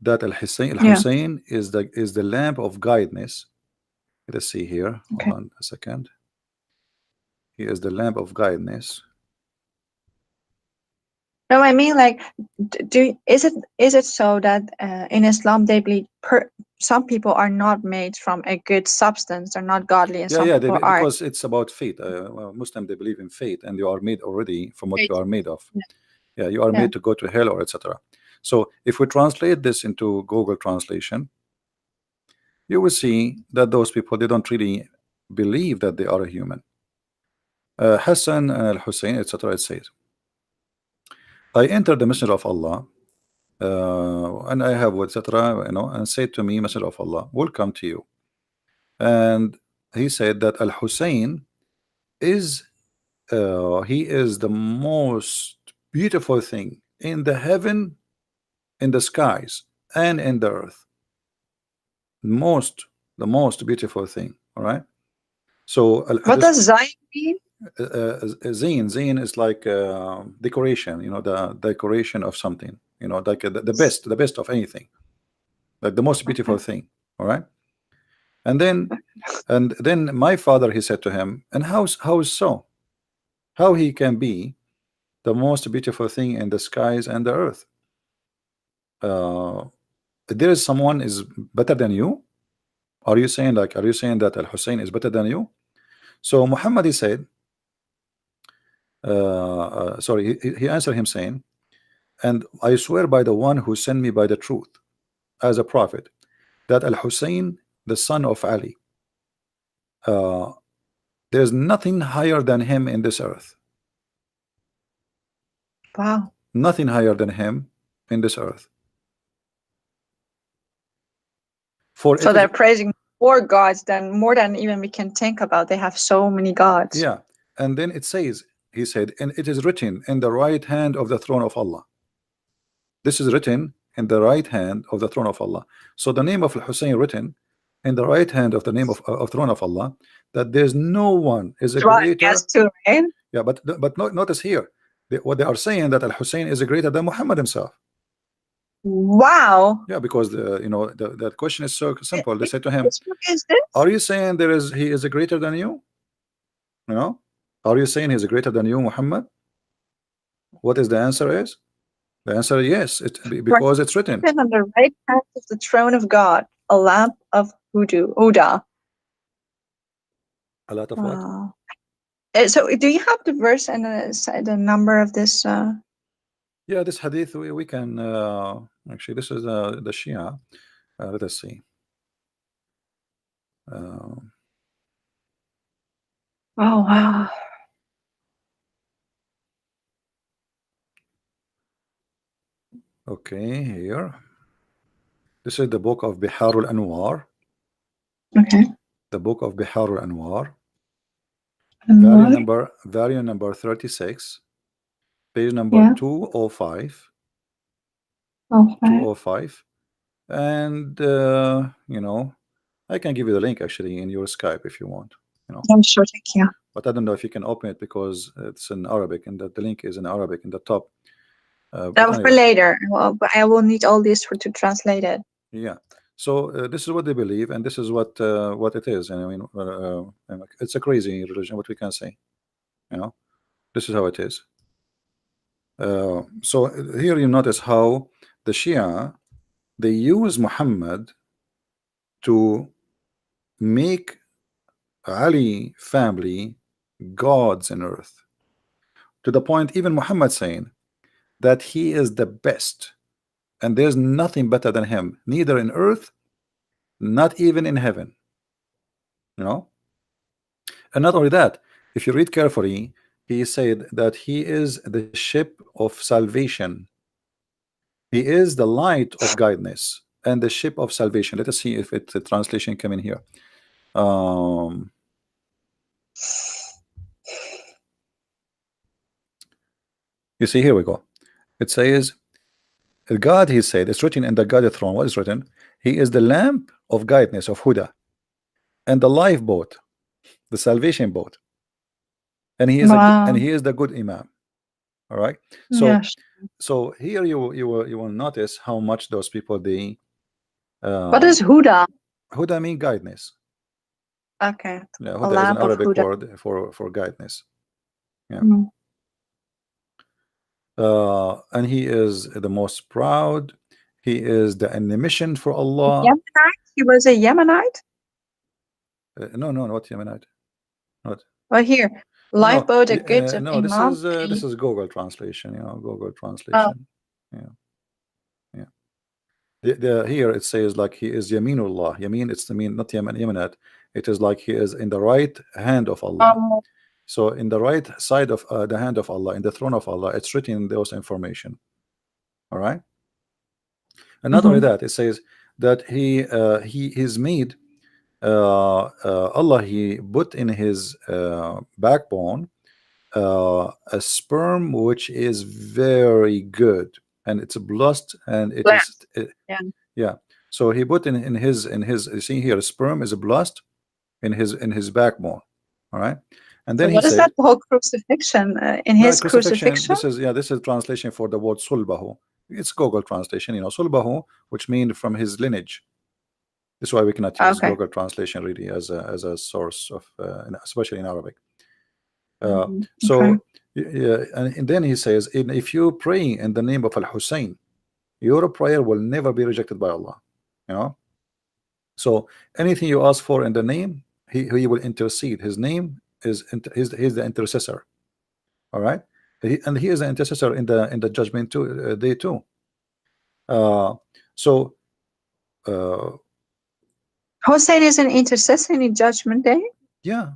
that Al Yeah. Hussein is the lamp of guidance. Let's see here. Hold Okay. on a second. He is the lamp of guidance. No, I mean like, is it so that in Islam they believe some people are not made from a good substance, they're not godly, and Yeah, some yeah, people are. because it's about fate. Well, Muslim, they believe in fate, and you are made already from what you Great. are made of. Yeah. Yeah, you are Yeah. made to go to hell or etc. So if we translate this into Google translation, you will see that those people, they don't really believe that they are a human. Hassan al Hussein, etc. It says, I entered the Messenger of Allah, and I have etc. And said to me, Messenger of Allah, welcome to you. And he said that Al Hussein is he is the most beautiful thing in the heaven, in the skies, and in the earth. Most, the most beautiful thing. All right. So What this does Zion mean? zine is like decoration. The decoration of something. Like the best of anything, like the most beautiful Okay. thing. All right. And then my father, he said to him, and how is so? How he can be the most beautiful thing in the skies and the earth? Uh, there is someone is better than you? Are you saying that Al Hussein is better than you? So Muhammad, he said, sorry, he answered him saying, and I swear by the one who sent me by the truth as a prophet, that Al Hussein, the son of Ali, uh, there's nothing higher than him in this earth. Wow. Nothing higher than him in this earth. For So it is, they're praising more gods than more than even we can think about. They have so many gods. yeah. And then it says, he said, and it is written in the right hand of the throne of Allah. This is written in the right hand of the throne of Allah. So the name of Al-Hussein written in the right hand of the name of throne of Allah, that there's no one is a Well, I guess greater. too, right? Yeah, but notice here, what they are saying, that Al-Hussein is greater than Muhammad himself. Wow. Yeah, because the question is so simple. They say to him, Which book is this? are you saying he is greater than you? You know, are you saying he's greater than you, Muhammad? What is the answer is? The answer is yes, Right. because it's written. Written on the right hand of the throne of God, a lamp of Huda. A lot of what? Wow. So, do you have the verse and the number of this? Yeah, this hadith we can actually, this is the Shia. Let us see. Uh, Oh wow. okay, here. This is the book of Biharul Anwar. Okay. The book of Biharul Anwar. And what? Volume number 36, page number Yeah. 205. Okay. 205. And you know, I can give you the link actually in your Skype if you want, you know. I'm sure. Thank you. But I don't know if you can open it because it's in Arabic and the link is in Arabic in the top. But That was for anyway, later. Well, but I will need all this for to translate it. yeah. So this is what they believe, and this is what it is. And I mean, it's a crazy religion. What we can say, you know, this is how it is. So here you notice how the Shia, they use Muhammad to make Ali family gods in earth, to the point even Muhammad saying that he is the best and there's nothing better than him, neither in earth, not even in heaven, you know. And not only that, if you read carefully, he said that he is the ship of salvation, he is the light of guidance and the ship of salvation. Let us see if it's a translation coming here. um you see, here we go. It says God, he said, it's written in the God throne. What is written? He is the lamp of guidance, of Huda, and the lifeboat, the salvation boat, and Wow. he is the good Imam. All right. So Yes. here you will notice how much those people they What uh, is Huda? Huda mean guidance. Okay. Yeah, A Huda is an lamp of Arabic Huda. word for guidance. Yeah. Mm. And he is the most proud. He is the mission for Allah. Yemenite? He was a Yemenite? No, no, not Yemenite. Not. Well, here. No, Lifeboat, a good no. Imam. This is Google translation. You know, Google Oh. translation. Yeah, yeah. Here it says like he is Yaminullah. Yamin, it's the mean not Yemenite. It is like he is in the right hand of Allah. Um, So in the right side of the hand of Allah, in the throne of Allah, it's written in those information. All right. And not only mhm. that, it says that he is made Allah, he put in his backbone a sperm which is very good, and it's blessed, and it is Blessed. Yeah. yeah. So he put in his you see here, sperm is blessed in his backbone. All right. And So then he what is that said, whole crucifixion? In no, his crucifixion. crucifixion? This is translation for the word sulbahu. It's Google translation, you know, sulbahu, which means from his lineage. That's why we cannot use Okay. Google translation really as a source of especially in Arabic. Okay. So yeah, and then he says, if you pray in the name of Al Hussein, your prayer will never be rejected by Allah. You know, so anything you ask for in the name, he will intercede. His name is he's the intercessor. All right, and he is the intercessor in the judgment too, day too. Uh, so uh, Hossein is an intercessor in Judgment Day? yeah,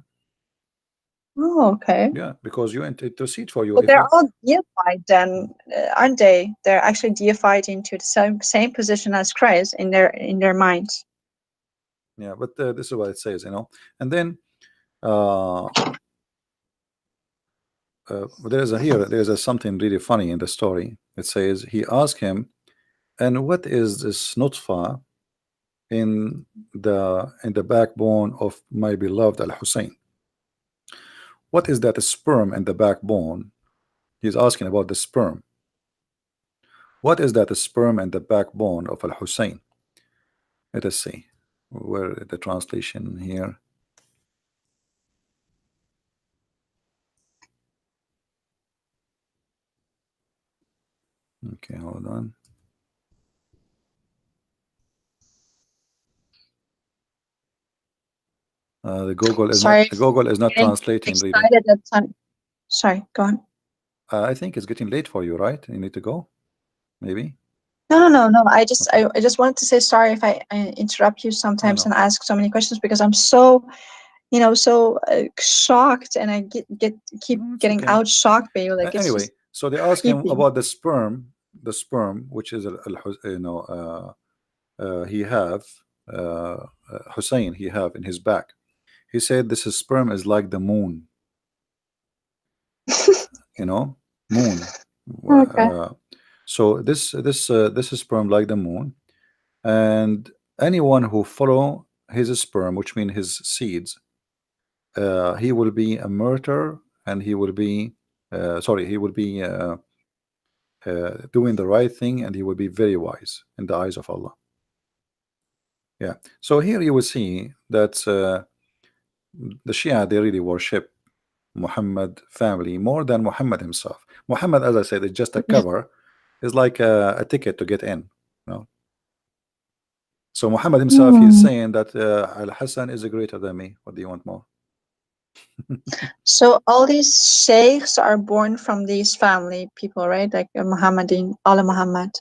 Oh, okay. yeah, because you intercede for you. But If they're you all deified then, aren't they? They're actually deified into the same position as Christ in their minds. yeah, but this is what it says, you know, and then uh, there's a something really funny in the story. It says he asked him, and what is this nutfa in the backbone of my beloved Al Hussein? What is that sperm in the backbone? He's asking about the sperm. What is that sperm in the backbone of Al Hussein? Let us see where the translation here. Okay, hold on. The Sorry, Google is not getting translating really. excited at time. Sorry, go on. I think it's getting late for you, right? You need to go, maybe. No. Okay. I just wanted to say sorry if I interrupt you No, sometimes no, and ask so many questions because I'm so, so shocked, and I keep no, it's getting okay. out shocked by you. Like it's Anyway, just so they ask him creepy. about the sperm, which is he have Hussein he have in his back. He said this is sperm is like the moon, you know, moon. Okay. Uh, so this is sperm like the moon, and anyone who follow his sperm, which means his seeds, he will be a martyr, and he will be sorry, he will be doing the right thing, and he will be very wise in the eyes of Allah. Yeah. So here you will see that the Shia, they really worship Muhammad family more than Muhammad himself. Muhammad, as I said, is just a Yeah. cover, is like a ticket to get in. You know? So Muhammad himself, he's Hmm. saying that Al Hassan is greater than me. What do you want more? So all these sheikhs are born from these family people, right? Like Muhammadin, Allah Muhammad.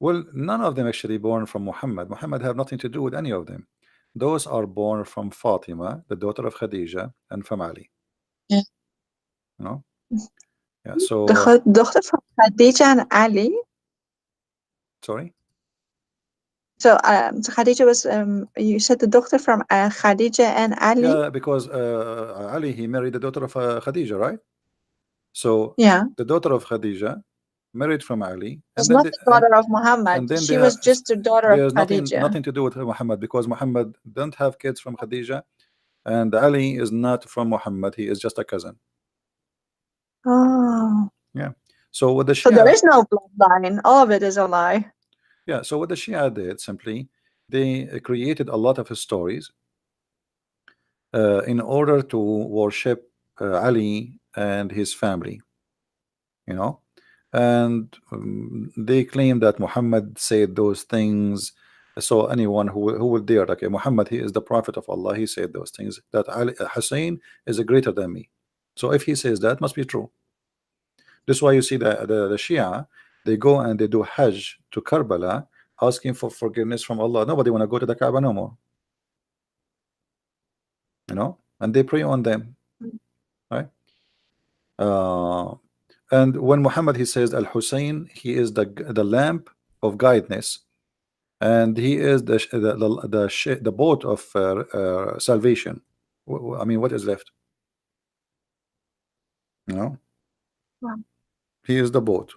Well, none of them actually born from Muhammad. Muhammad have nothing to do with any of them. Those are born from Fatima, the daughter of Khadija, and from Ali. Yeah. You know? Yeah. The So daughter from Khadija and Ali. sorry. So, so Khadija was, you said the daughter from Khadija and Ali? Yeah, because Ali, he married the daughter of Khadija, right? So Yeah. the daughter of Khadija married from Ali, Was not the daughter of Muhammad. and then they She have was just the daughter of there's Khadija. nothing to do with Muhammad, because Muhammad don't have kids from Khadija, and Ali is not from Muhammad. He is just a cousin. Oh. Yeah. So what the So there Shia, is no bloodline. All of it is a lie. yeah. So what the Shia did simply, they created a lot of stories in order to worship Ali and his family. You know, and they claim that Muhammad said those things. So anyone who will dare, like Muhammad, he is the prophet of Allah, he said those things, that Ali, Hussein is greater than me. So if he says that, must be true. This is why you see the Shia, they go and they do Hajj to Karbala, asking for forgiveness from Allah. Nobody want to go to the Kaaba no more, you know, and they pray on them, right? uh, and when Muhammad, he says Al Hussein, he is the lamp of guidance, and he is the boat of salvation. I mean, what is left? You know, Wow. he is the boat.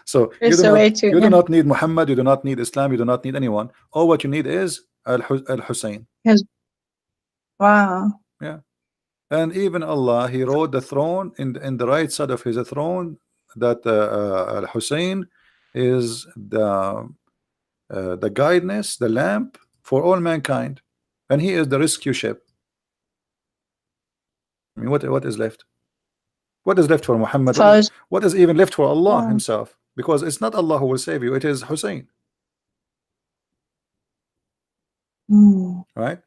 So It's a way to, you do yeah. not need Muhammad, you do not need Islam, you do not need anyone. All what you need is Al Hussein. Yes. Wow. Yeah, and even Allah, He wrote the throne in the right side of His throne, that Al Hussein is the guidance, the lamp for all mankind, and he is the rescue ship. I mean, what is left? What is left for Muhammad? So, What is even left for Allah wow. Himself? Because it's not Allah who will save you; it is Hussein, Hmm. right?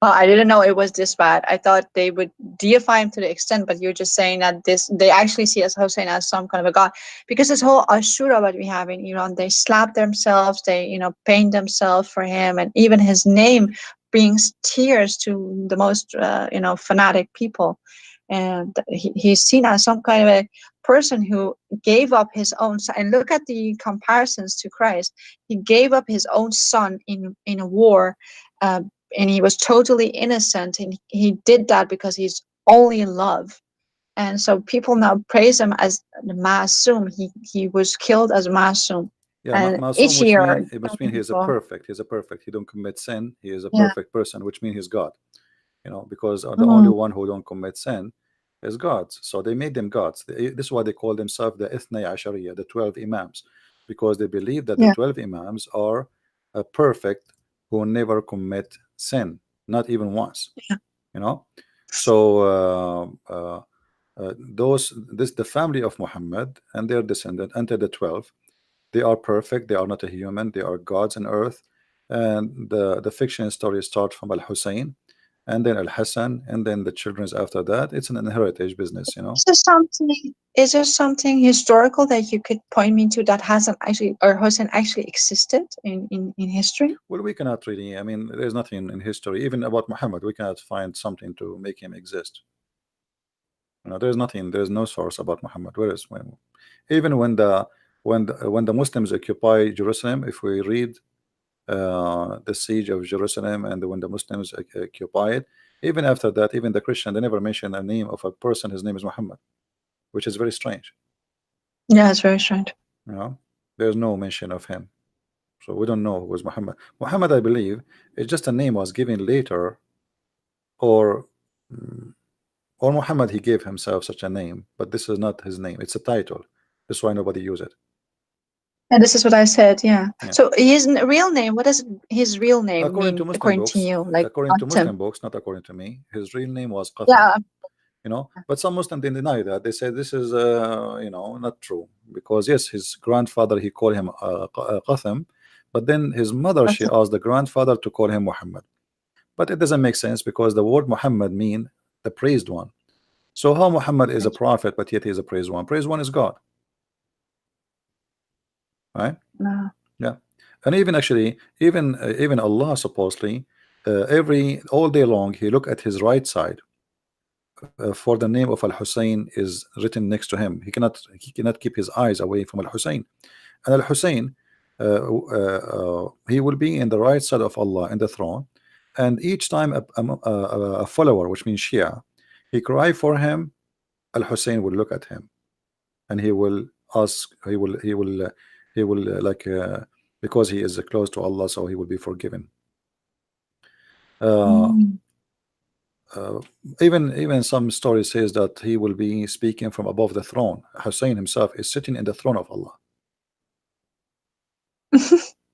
Well, I didn't know it was this bad. I thought they would deify him to the extent, but you're just saying that this they actually see as Hussein as some kind of a god. Because this whole Ashura what we have in Iran, they slap themselves, they paint themselves for him, and even his name brings tears to the most fanatic people. And he's seen as some kind of a person who gave up his own son. And look at the comparisons to Christ. He gave up his own son in a war. Uh, and he was totally innocent, and he did that because he's only in love. And so people now praise him as the Masum. He was killed as Masum. Yeah, And Masum, each year so which many mean he is a people, perfect. He's a perfect. He don't commit sin. He is a yeah. perfect person, which means he's God. You know, because the only Mm, one who don't commit sin is gods. So they made them gods. This is why they call themselves the Ithnay Ashariya, the 12 Imams, because they believe that the yeah. 12 Imams are perfect, who never commit sin, not even once. You know, so the family of Muhammad and their descendant enter the 12. They are perfect. They are not a human. They are gods on earth. And the fiction story starts from Al Hussein, and then Al Hassan, and then the children's after that. It's an inheritance business, you know. Is there something? Is there something historical that you could point me to that hasn't actually or hasn't actually existed in history? Well, we cannot really, I mean, there's nothing in history, even about Muhammad, we cannot find something to make him exist. You know, there's nothing, there's no source about Muhammad. Where is even when the Muslims occupy Jerusalem, if we read the siege of Jerusalem and when the Muslims occupy it, even after that, even the Christian, they never mention a name of a person. His name is Muhammad, which is very strange. Yeah, it's very strange. You know, there's no mention of him, so we don't know who was Muhammad. Muhammad, I believe, is just a name was given later, or mm, or Muhammad he gave himself such a name, but this is not his name. It's a title. That's why nobody use it. And this is what I said. Yeah. Yeah. So his real name. What does his real name According to mean Muslim according to books, you? Like according to Atem. Muslim books, not according to me, his real name was Qatham. Yeah. You know, but some Muslims they deny that. They say this is not true, because yes, his grandfather he called him Qatham, but then his mother she asked the grandfather to call him Muhammad. But it doesn't make sense, because the word Muhammad mean the praised one. So how Muhammad is a prophet but yet he is a praised one? Praised one is God, right? No. Yeah. And even actually, even Allah supposedly, every all day long he look at his right side, for the name of Al Hussein is written next to him. He cannot keep his eyes away from Al Hussein. And Al Hussein, he will be in the right side of Allah in the throne. And each time a follower, which means Shia, he cry for him, Al Hussein will look at him, and he will ask, he will because he is close to Allah, so he will be forgiven. Uh, Mm. Uh, even some story says that he will be speaking from above the throne. Hussein himself is sitting in the throne of Allah.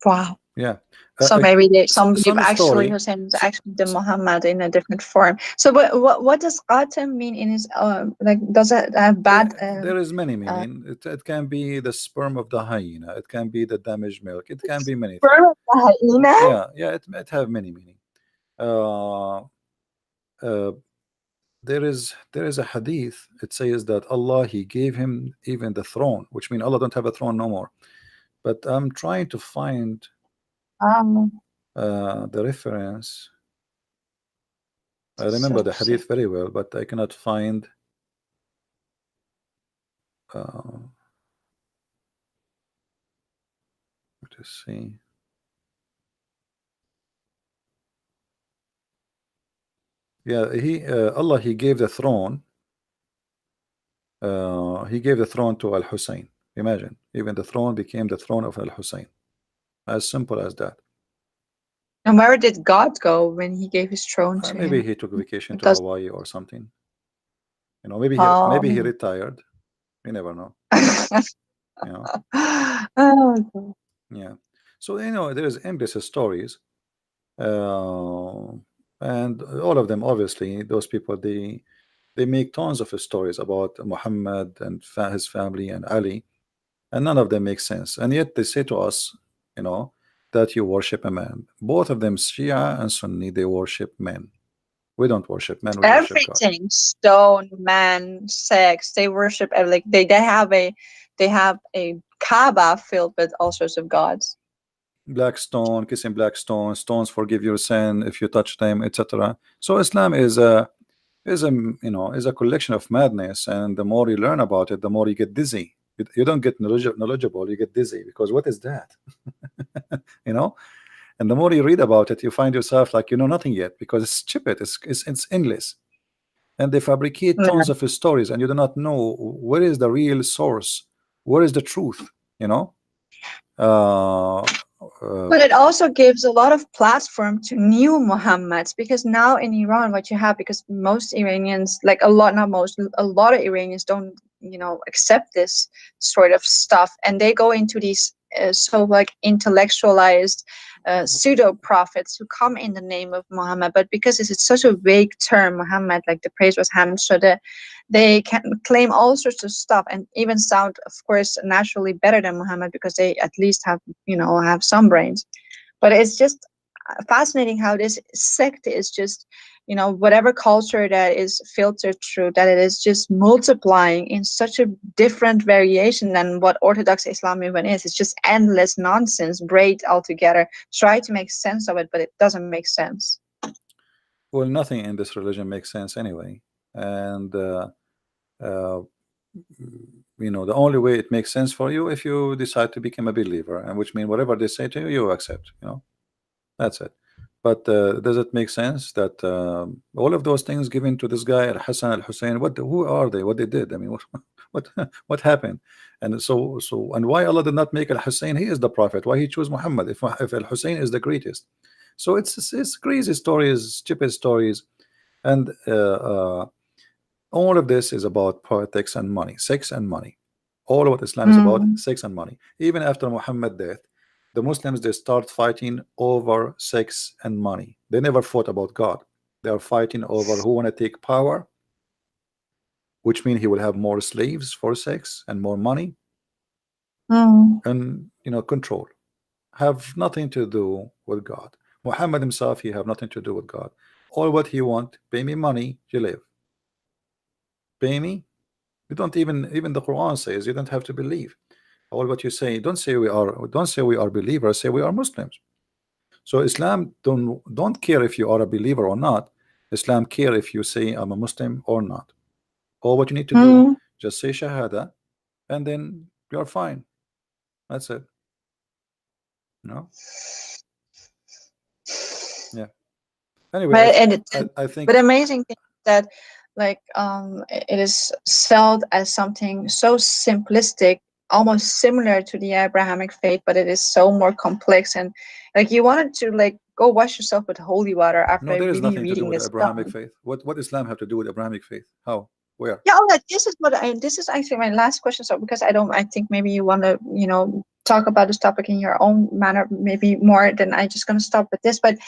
Wow. Yeah. So maybe some believe Some actually story. Hussein is actually the Muhammad in a different form. So what does Qatem mean in his like? Does it have bad? There is many Uh, meaning. It can be the sperm of the hyena. It can be the damaged milk. It can be many things. Sperm of the hyena? Yeah, yeah. It have many meaning. Uh, uh, there is a hadith. It says that Allah he gave him even the throne, which means Allah don't have a throne no more. But I'm trying to find Um, the reference. I so remember the sick. hadith very well, but I cannot find. Let us see. Yeah, Allah he gave the throne. He gave the throne to Al Hussein. Imagine, even the throne became the throne of Al Hussein. As simple as that. And where did God go when He gave His throne to Maybe him? he took vacation It to does. Hawaii or something. You know, maybe he Oh. retired. You never know. You know. Oh, Yeah. So there is endless stories, uh, and all of them obviously those people they make tons of stories about Muhammad and his family and Ali, and none of them make sense. And yet they say to us, you know, that you worship a man. Both of them, Shia and Sunni, they worship men. We don't worship men, we worship God. everything, stone, man, sex, they worship like they have a Kaaba filled with all sorts of gods. Black stone, kissing black stone, stones forgive your sin if you touch them, etc. So Islam is a collection of madness, and the more you learn about it, the more you get dizzy. You don't get knowledgeable, you get dizzy, because what is that? you know and the more you read about it, you find yourself like you know nothing yet, because it's stupid, it's endless, and they fabricate Yeah. tons of stories, and you do not know where is the real source, where is the truth, you know uh, But it also gives a lot of platform to new Muhammads, because now in Iran, what you have, because most Iranians, like a lot, not most, a lot of Iranians don't, accept this sort of stuff, and they go into these so like intellectualized pseudo prophets who come in the name of Muhammad, but because it's such a vague term, Muhammad, like the praise was Hamd, so they can claim all sorts of stuff and even sound, of course, naturally better than Muhammad, because they at least have some brains. But it's just fascinating how this sect is just, whatever culture that is filtered through, that it is just multiplying in such a different variation than what Orthodox Islam even is. It's just endless nonsense, braid all together. Try to make sense of it, but it doesn't make sense. Well, nothing in this religion makes sense anyway, and uh, the only way it makes sense for you if you decide to become a believer, and which means whatever they say to you, you accept. That's it. But does it make sense that all of those things given to this guy Al Hassan Al Hussein? Who are they? What they did? I mean, what what happened? And and why Allah did not make Al Hussein? He is the prophet. Why he chose Muhammad if Al Hussein is the greatest? So it's crazy stories, stupid stories, and all of this is about politics and money, sex and money. All of what Islam is about, Mm. sex and money. Even after Muhammad's death, the Muslims, they start fighting over sex and money. They never fought about God. They are fighting over who want to take power, which means he will have more slaves for sex and more money Mm. and control. Have nothing to do with God. Muhammad himself, he have nothing to do with God. All what he want, pay me money, you live. Pay me. You don't even the Quran says you don't have to believe. All what you say, don't say we are believers, say we are Muslims. So Islam don't care if you are a believer or not. Islam care if you say I'm a Muslim or not. All what you need to do, Mm. just say Shahada, and then you're fine. That's it. No, yeah. Anyway, But and it, I but think amazing thing is that, like, it is sold as something so simplistic, almost similar to the Abrahamic faith, but it is so more complex, and like you wanted to like go wash yourself with holy water no, after there is really nothing to do reading with the this Abrahamic stuff. faith. What Islam have to do with Abrahamic faith? How? Where? Yeah, all right. This is actually my last question. So because I think maybe you want to, talk about this topic in your own manner, maybe more than I just gonna stop with this. But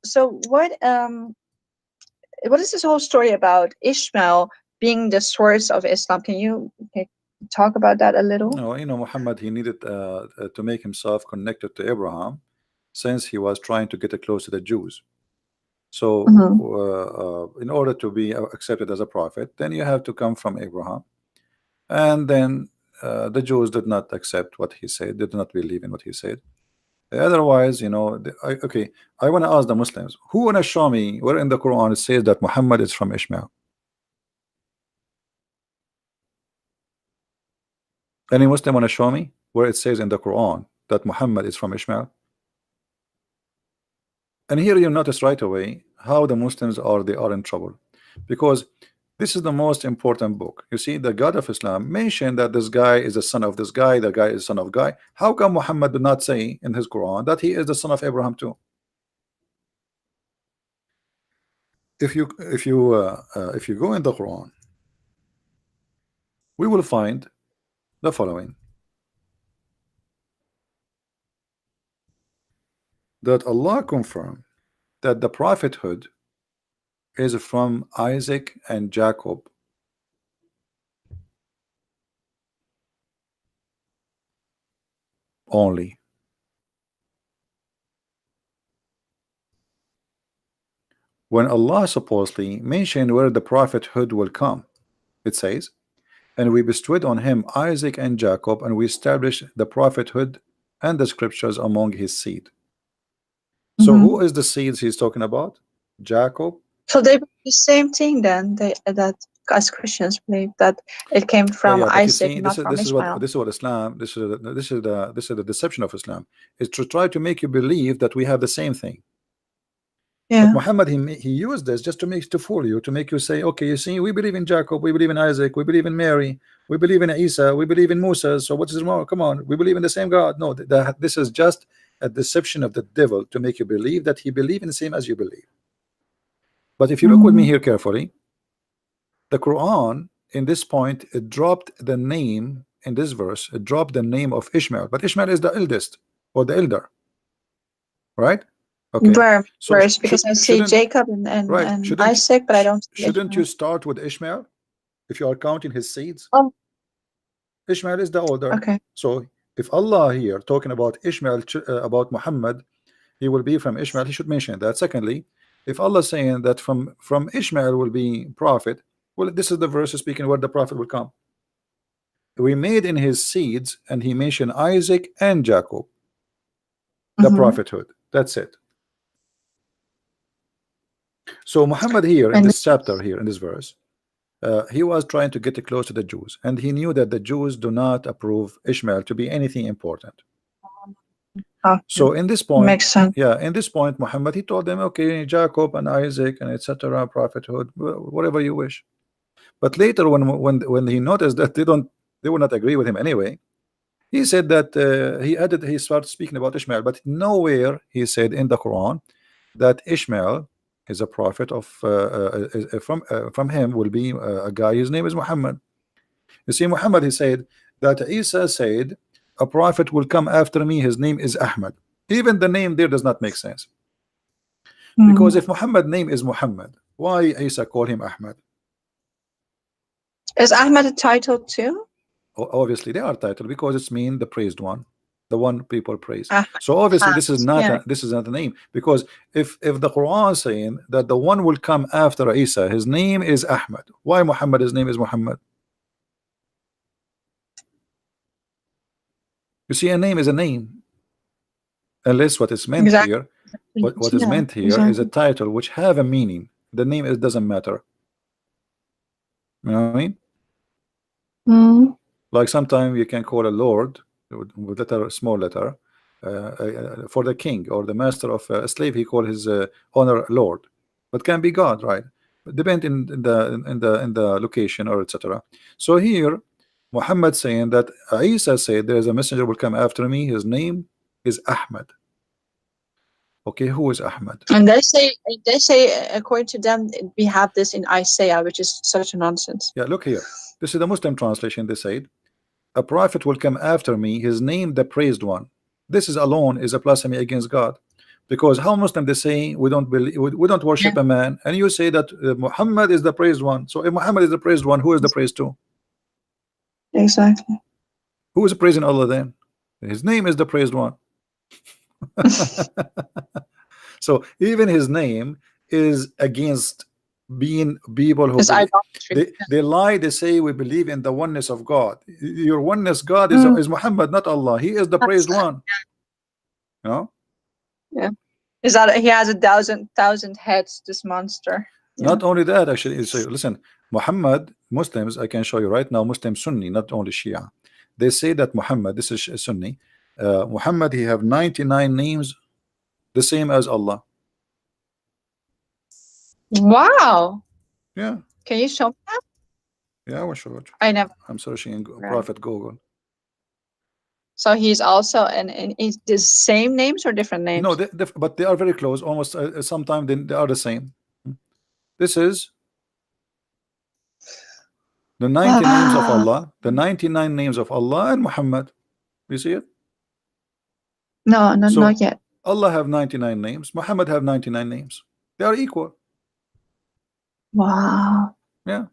so what is this whole story about Ishmael being the source of Islam? Can you talk about that a little? No, Muhammad, he needed to make himself connected to Abraham, since he was trying to get close to the Jews. So, Mm-hmm. in order to be accepted as a prophet, then you have to come from Abraham. And then the Jews did not accept what he said, did not believe in what he said. Otherwise, okay, I want to ask the Muslims, who want to show me where in the Quran it says that Muhammad is from Ishmael? Any Muslim want to show me where it says in the Quran that Muhammad is from Ishmael? And here you notice right away how the Muslims they are in trouble, because this is the most important book. You see, the God of Islam mentioned that this guy is the son of this guy, the guy is son of guy. How come Muhammad did not say in his Quran that he is the son of Abraham too? If you go in the Quran, we will find the following: that Allah confirmed that the prophethood is from Isaac and Jacob only. When Allah supposedly mentioned where the prophethood will come, it says, and we bestowed on him Isaac and Jacob, and we established the prophethood and the scriptures among his seed. So Mm-hmm. who is the seeds he's talking about? Jacob. So they believe the same thing then. They that as Christians believe that it came Yeah, from yeah, but you Isaac, see, not from Ishmael. this is what Islam, this is the deception of Islam, is to try to make you believe that we have the same thing. But Yeah. Muhammad, he used this just to fool you, to make you say, okay, you see, we believe in Jacob, we believe in Isaac, we believe in Mary, we believe in Isa, we believe in Musa. So what is wrong? Come on, we believe in the same God. No, this is just a deception of the devil to make you believe that he believe in the same as you believe. But if you look with me Mm-hmm. here carefully, the Quran in this point, it dropped the name in this verse, it dropped the name of Ishmael, but Ishmael is the eldest or the elder, right? Okay, Where so verse? Because I see shouldn't Jacob right and shouldn't Isaac, but I don't see shouldn't you Ishmael. start with Ishmael if you are counting his seeds? Oh, Ishmael is the older. okay. So if Allah here talking about Ishmael, about Muhammad, he will be from Ishmael, he should mention that. Secondly, if Allah is saying that from Ishmael will be prophet, well, this is the verse speaking where the prophet will come. We made in his seeds, and he mentioned Isaac and Jacob, the prophethood. That's it. So Muhammad here in And this chapter, here in this verse, he was trying to get close to the Jews, and he knew that the Jews do not approve Ishmael to be anything important. So in this point, makes sense. yeah, in this point, Muhammad, he told them, okay, Jacob and Isaac and etc. prophethood, whatever you wish. But later, when he noticed that they will not agree with him anyway, he said that he started speaking about Ishmael, but nowhere he said in the Quran that Ishmael is a prophet of from him will be a guy. His name is Muhammad. You see, Muhammad, he said that Isa said a prophet will come after me. His name is Ahmad. Even the name there does not make sense, because if Muhammad's name is Muhammad, why Isa call him Ahmad? Is Ahmad a title too? Obviously they are titled because it's mean the praised one, the one people praise. Ahmad. So obviously this is not Yeah. this is not a name, because if the Quran is saying that the one will come after Isa, his name is Ahmad, why Muhammad, his name is Muhammad? You see, a name is a name, unless what is meant Exactly. here, what is meant here is a title which have a meaning. The name, it doesn't matter. You know what I mean? Like sometimes you can call a lord with letter, small letter, for the king or the master of a slave, he call his owner lord, but can be God, right? Depend in the location or etc. So here Muhammad saying that Isa said there is a messenger will come after me, his name is Ahmad. Okay, who is Ahmad? And they say according to them we have this in Isaiah, which is such a nonsense. Yeah, look here, this is the Muslim translation. They said a prophet will come after me, his name the praised one. This is alone is a blasphemy against God, because how Muslim they say we don't believe, we don't worship a man, and you say that Muhammad is the praised one. So if Muhammad is the praised one, who is the praised to? Exactly. Who is praising Allah then? His name is the praised one. So even his name is against being people who they lie. They say we believe in the oneness of God. Your oneness God is Muhammad, not Allah. He is the praised one. You know? Yeah. Is that he has a thousand heads, this monster. Not only that, actually, so listen, Muhammad, Muslims, I can show you right now, Muslim Sunni, not only Shia, they say that Muhammad, this is Sunni, Muhammad, he have 99 names, the same as Allah. Wow. Yeah. Can you show me that? Yeah, I will show it. I never. I'm searching in Prophet Google. So he's also and is the same names or different names? No, but they are very close. Almost sometimes they are the same. This is the 90 names of Allah, the 99 names of Allah and Muhammad. You see it? No, not yet. Allah have 99 names. Muhammad have 99 names. They are equal. Wow. Yeah.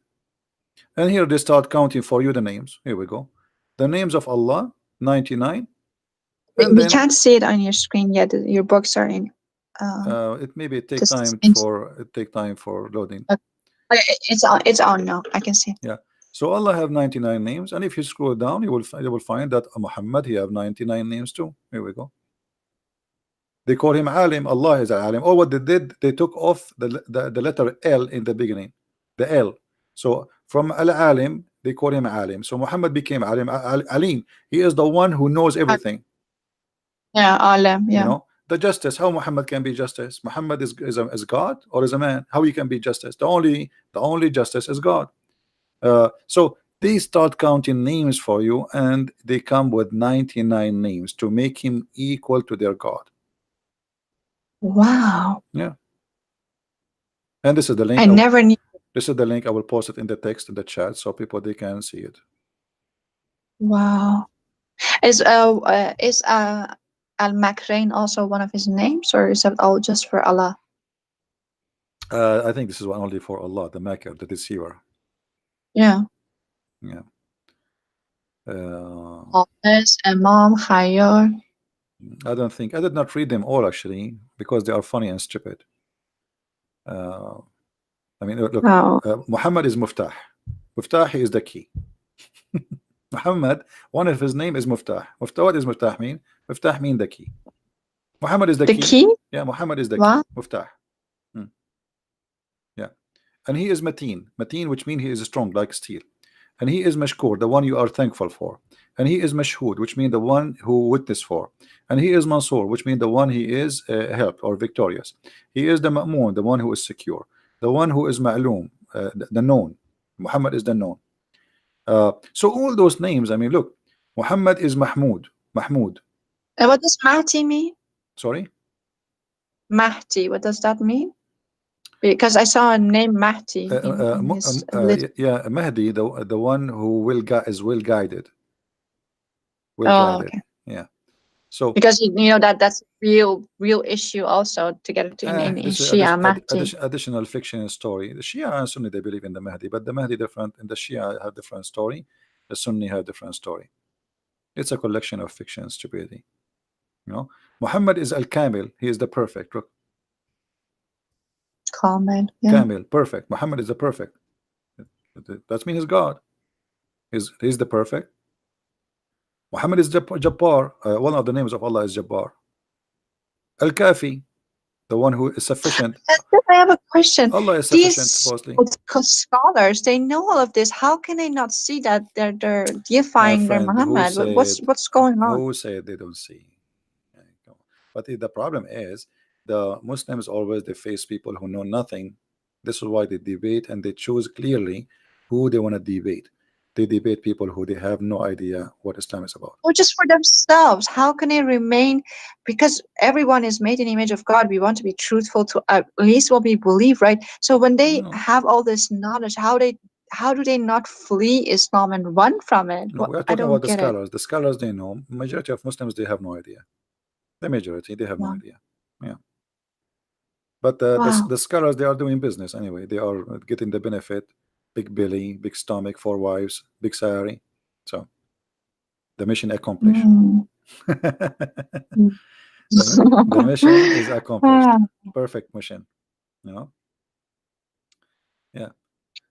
And here they start counting for you the names. Here we go. The names of Allah, 99. And we can't see it on your screen yet. Your books are in. It maybe take time for loading. Okay, it's on now. I can see it. Yeah. So Allah have 99 names, and if you scroll down, you will find that Muhammad, he have 99 names too. Here we go. They call him Alim. Allah is Alim. Or what they did, they took off the letter L in the beginning, the L. So from Al-Alim, they call him Alim. So Muhammad became Alim. Alim. He is the one who knows everything. Yeah, Alim. Yeah. You know, the justice. How Muhammad can be justice? Muhammad is God or is a man? How he can be justice? The only justice is God. So they start counting names for you, and they come with 99 names to make him equal to their God. Wow. Yeah. And this is the link. I never knew. This is the link. I will post it in the text in the chat so people they can see it. Wow. Is Al-Makrain also one of his names, or is that all just for Allah? I think this is one only for Allah, the Maker, the deceiver. Yeah. Yeah. Hafiz, Imam, Khayyar. I don't think I did not read them all actually because they are funny and stupid. Uh, I mean, look, Oh, Muhammad is Muftah. Muftah is the key. Muhammad, one of his name is Muftah. Muftah, what is Muftah mean? Muftah mean the key. Muhammad is the the key. key? Yeah, Muhammad is the key. What? Muftah. Hmm. Yeah. And he is Mateen. Mateen, which means he is strong like steel. And he is Mashkur, the one you are thankful for. And he is Mashhud, which means the one who witness for. And he is Mansur, which means the one he is helped or victorious. He is the Ma'mun, the one who is secure. The one who is Ma'lum, the known. Muhammad is the known. So all those names, I mean, look, Muhammad is Mahmud. Mahmud. And what does Mahdi mean? Sorry? Mahdi, what does that mean? Because I saw a name Mahdi in his list. Yeah, Mahdi, the one who is well guided. Well Oh, guided. okay. Yeah. So Because you know that's real issue also to get it in this is Shia Mahdi. additional fiction story. The Shia and Sunni they believe in the Mahdi, but the Mahdi different, and the Shia have different story. The Sunni have different story. It's a collection of fiction stupidity. You know, Muhammad is Al Kamil. He is the perfect. Look, Comment. Yeah. Kamil, perfect. Muhammad is the perfect. That means he's God. He's the perfect. Muhammad is Jabbar. One of the names of Allah is Jabbar. Al Kafi, the one who is sufficient. I have a question. Allah is sufficient, These supposedly. scholars, they know all of this. How can they not see that they're deifying their Muhammad? What's going on? Who said they don't see? But the problem is the Muslims always they face people who know nothing. This is why they debate and they choose clearly who they want to debate. They debate people who they have no idea what Islam is about. Or just for themselves. How can they remain? Because everyone is made in the image of God. We want to be truthful to at least what we believe, right? So when they have all this knowledge, how do they not flee Islam and run from it? No, we are I talking don't about the get scholars. The scholars they know. Majority of Muslims they have no idea. The majority they have no Wow. idea. Yeah. But the scholars they are doing business anyway. They are getting the benefit. Big belly, big stomach, 4 wives, big salary. So the mission accomplished. The mission is accomplished. Perfect mission. You know. Yeah.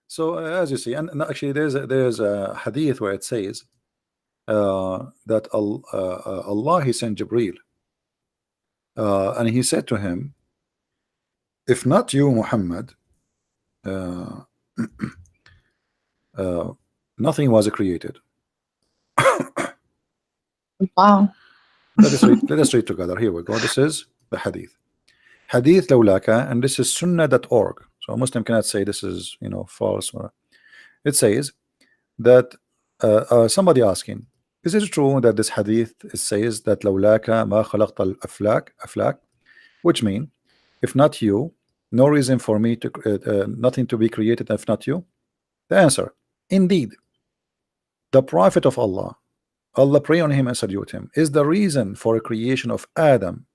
So as you see, and actually there's a hadith where it says that Allah he sent Jibril, and he said to him, if not you Muhammad, uh, nothing was created. Wow. Let us read together. Here we go. This is the hadith. Hadith lawlaka, and this is sunnah.org. So a Muslim cannot say this is false. It says that somebody asking, is it true that this hadith says that lawlaka ma khalaqta al-aflak, which mean if not you, no reason for me to nothing to be created if not you? The answer, indeed, the Prophet of Allah pray on him and salute him, is the reason for a creation of Adam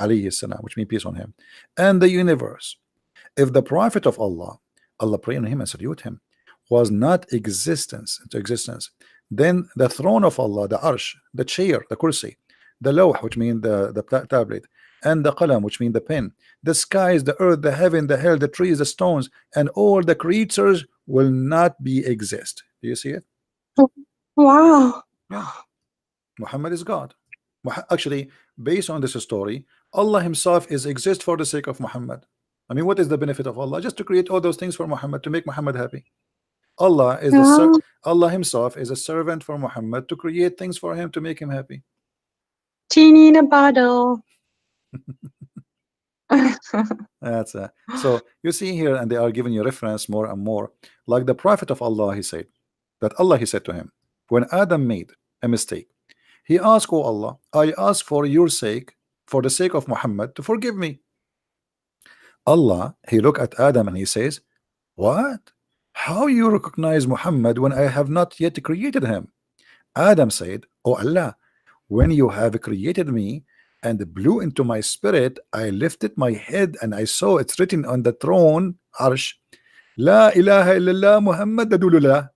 alayhi salam, which means peace on him, and the universe. If the Prophet of Allah pray on him and salute him, was not into existence, then the throne of Allah, the arsh, the chair, the kursi, the lawh, which means the tablet, and the qalam, which means the pen, the skies, the earth, the heaven, the hell, the trees, the stones, and all the creatures will not be exist. Do you see it? Wow. Yeah. Muhammad is God. Actually, based on this story, Allah himself is exist for the sake of Muhammad. I mean, what is the benefit of Allah? Just to create all those things for Muhammad, to make Muhammad happy. Allah is Allah himself is a servant for Muhammad to create things for him to make him happy. Genie in a bottle. That's so you see here, and they are giving you reference more and more. Like the Prophet of Allah, he said to him, when Adam made a mistake, he asked, oh Allah, I ask for your sake, for the sake of Muhammad, to forgive me. Allah, he looked at Adam and he says, what? How you recognize Muhammad when I have not yet created him? Adam said, oh Allah, when you have created me and blew into my spirit, I lifted my head and I saw it's written on the throne, Arsh, La ilaha illallah Muhammad Adulullah.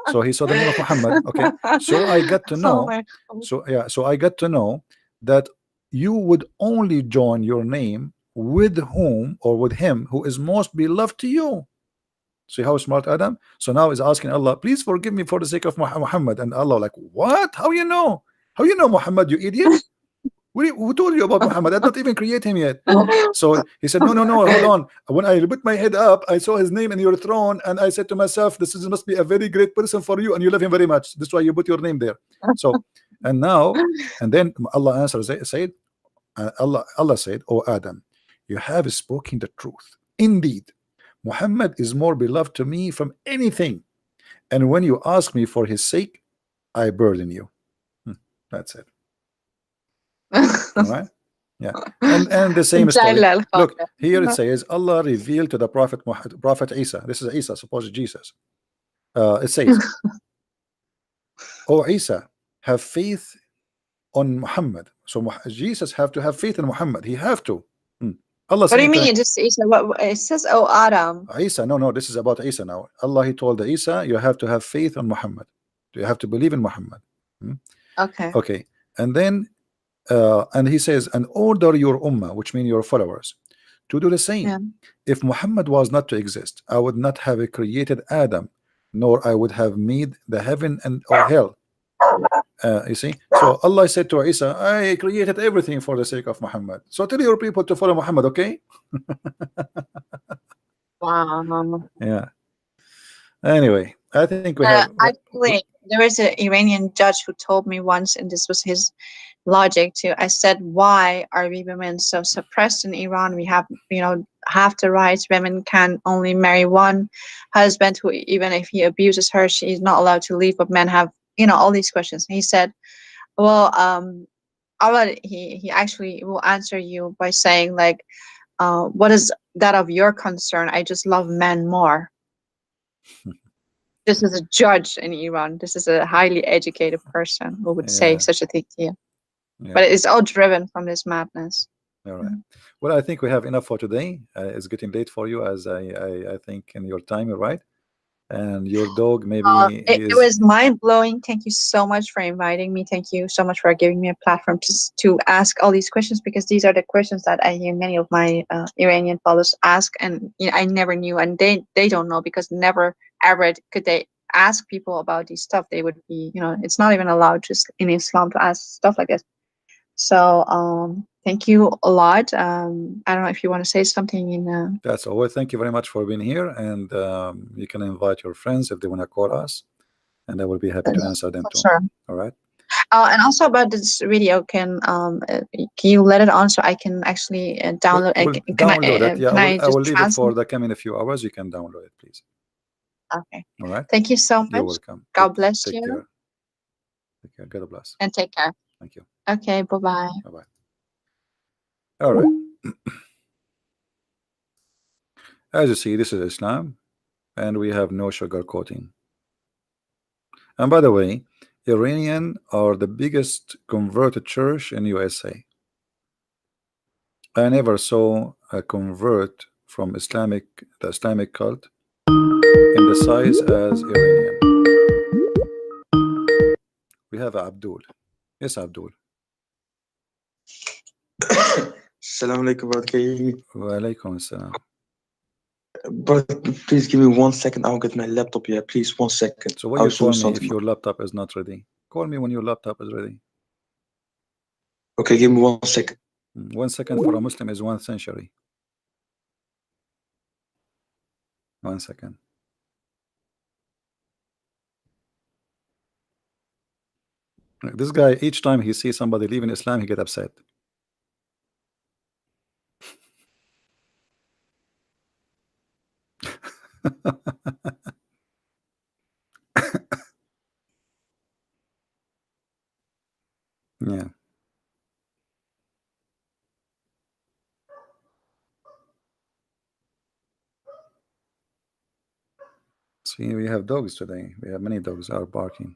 So he saw the name of Muhammad. Okay, so I got to Oh know. my God. So yeah, so I got to know that you would only join your name with whom or with him who is most beloved to you. See how smart Adam? So now he's asking Allah, please forgive me for the sake of Muhammad. And Allah like, what? How you know? How you know Muhammad, you idiot? Who told you about Muhammad? I did not even create him yet. So he said, no, no, no, hold on. When I put my head up, I saw his name in your throne, and I said to myself, must be a very great person for you, and you love him very much. That's why you put your name there. So, and now, and then Allah answers, said, Allah said, "O Adam, you have spoken the truth. Indeed, Muhammad is more beloved to me from anything, and when you ask me for his sake, I burden you." That's it. All right. Yeah, and the same story. Jalal Look here, it Khair. says Allah revealed to the Prophet Isa. This is Isa, supposed Jesus. It says, "O Isa, have faith on Muhammad." So Jesus have to have faith in Muhammad. He have to. Hmm. Allah What do you saying to mean? him, It just it says, what it says? Oh, Adam. Isa, no, no, this is about Isa now. Allah, he told Isa, you have to have faith on Muhammad. You have to believe in Muhammad. Hmm? Okay. Okay, and then and he says, and order your ummah, which means your followers, to do the same. Yeah. If Muhammad was not to exist, I would not have created Adam, nor I would have made the heaven and or hell. You see, so Allah said to Isa, I created everything for the sake of Muhammad. So tell your people to follow Muhammad, okay? Wow. Yeah. Anyway, I think we have. Actually, there was an Iranian judge who told me once, and this was his logic too. I said, "Why are we women so suppressed in Iran? We have, half the rights. Women can only marry one husband, who even if he abuses her, she's not allowed to leave. But men have, all these questions." He said, "Well, Allah, he actually will answer you by saying like, what is that of your concern? I just love men more." This is a judge in Iran. This is a highly educated person who would say Yeah, such a thing to you. yeah. But it's all driven from this madness. All right. Well, I think we have enough for today. It's getting late for you, as I think in your time, you're right. And your dog, maybe It, he it is. was mind blowing. Thank you so much for inviting me. Thank you so much for giving me a platform to ask all these questions, because these are the questions that I hear many of my Iranian followers ask, and I never knew, and they don't know, because never ever could they ask people about these stuff. They would be, it's not even allowed just in Islam to ask stuff like this. So thank you a lot. I don't know if you want to say something in. That's all. Well, thank you very much for being here, and you can invite your friends if they want to call us, and I will be happy to answer them For too. sure. All right. And also about this video, can you let it on so I can actually download? We'll Can I download it. Yeah, can I I will just leave it for translate? the coming a few hours. You can download it, please. Okay. All right. Thank you so You're much. welcome. God bless Take you care. Take care. God bless. and take care. Thank you. Okay. Bye bye. Bye bye. All right. As you see, this is Islam, and we have no sugar coating. And by the way, Iranian are the biggest converted church in USA. I never saw a convert from the Islamic cult in the size as Iranian. We have Abdul. Yes, Abdul. Assalamu alaikum, brother. Can you hear me? Wa alaikum assalam. Brother, please give me 1 second. I'll get my laptop here. Please, 1 second. So why I'll you show you call me if something. your laptop is not ready? Call me when your laptop is ready. Okay, give me 1 second. 1 second for a Muslim is 1 century. 1 second. This guy, each time he sees somebody leaving Islam, he get upset. Yeah. See, we have dogs today. We have many dogs are barking.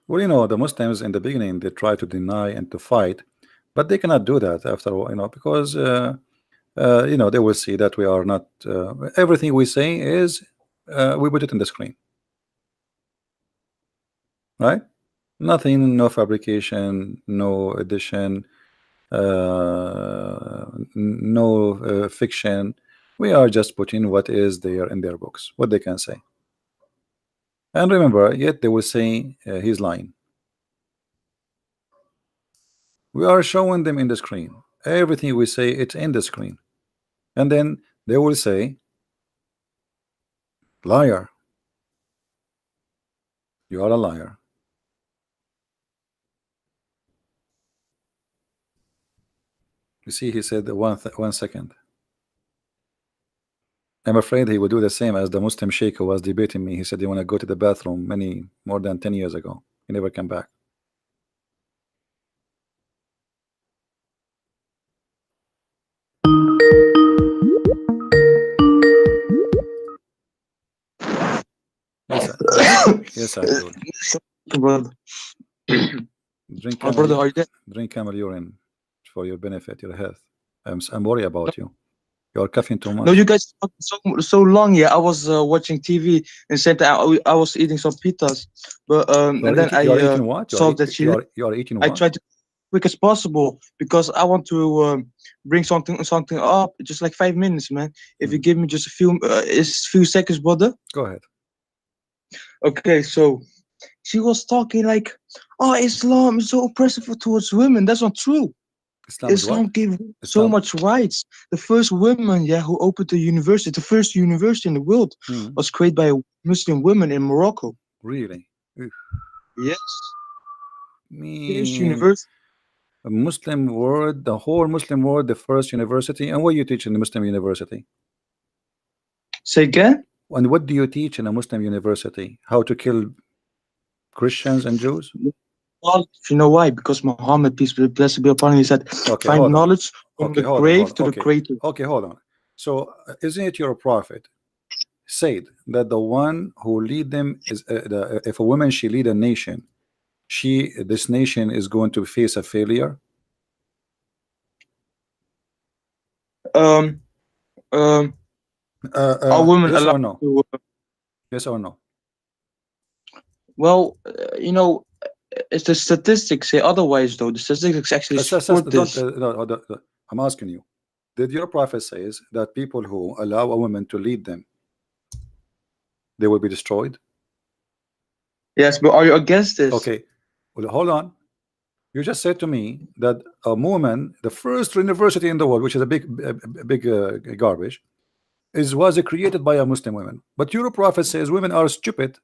Well, the Muslims in the beginning they try to deny and to fight, but they cannot do that after a while, because they will see that we are not everything we say is we put it in the screen, right? Nothing, no fabrication, no addition, no fiction. We are just putting what is there in their books, what they can say. And remember, yet they will say he's lying. We are showing them in the screen. Everything we say, it's in the screen. And then they will say, liar. You are a liar. You see, he said 1 second. I'm afraid he will do the same as the Muslim sheikh who was debating me. He said he want to go to the bathroom more than 10 years ago. He never came back. Yes, yes, Abdul. Brother. Drink My camel, brother, are you there? drink camel urine for your benefit, your health. I'm worried about you. You are coughing too much. No, you guys talked so long. Yeah, I was watching TV and said that I was eating some pitas, but and then you are I eating what? saw that she. You are eating I what? tried to quick as possible because I want to bring something up. Just like 5 minutes, man. If you give me just a few seconds, brother. Go ahead. Okay, so she was talking like, "Oh, Islam is so oppressive towards women." That's not true. Islam gave so much rights. The first woman, who opened the first university in the world, was created by a Muslim woman in Morocco. Really? Yes. First Me, university. a Muslim world, the whole Muslim world, the first university. And what you teach in the Muslim university? Say again? And what do you teach in a Muslim university? How to kill Christians and Jews? Well, you know why? Because Muhammad, peace be blessed be upon him, he said, okay, find knowledge from the grave to the creator. Okay, hold on. So, isn't it your prophet said that the one who lead them is if a woman she lead a nation, this nation is going to face a failure? Are women yes allowed or no? to, yes or no? Well, it's the statistics say otherwise, though. The statistics actually support this. I'm asking you, did your prophet says that people who allow a woman to lead them, they will be destroyed? Yes, but are you against this? Okay, well, hold on. You just said to me that a woman, the first university in the world, which is a big garbage, was created by a Muslim woman. But your prophet says women are stupid,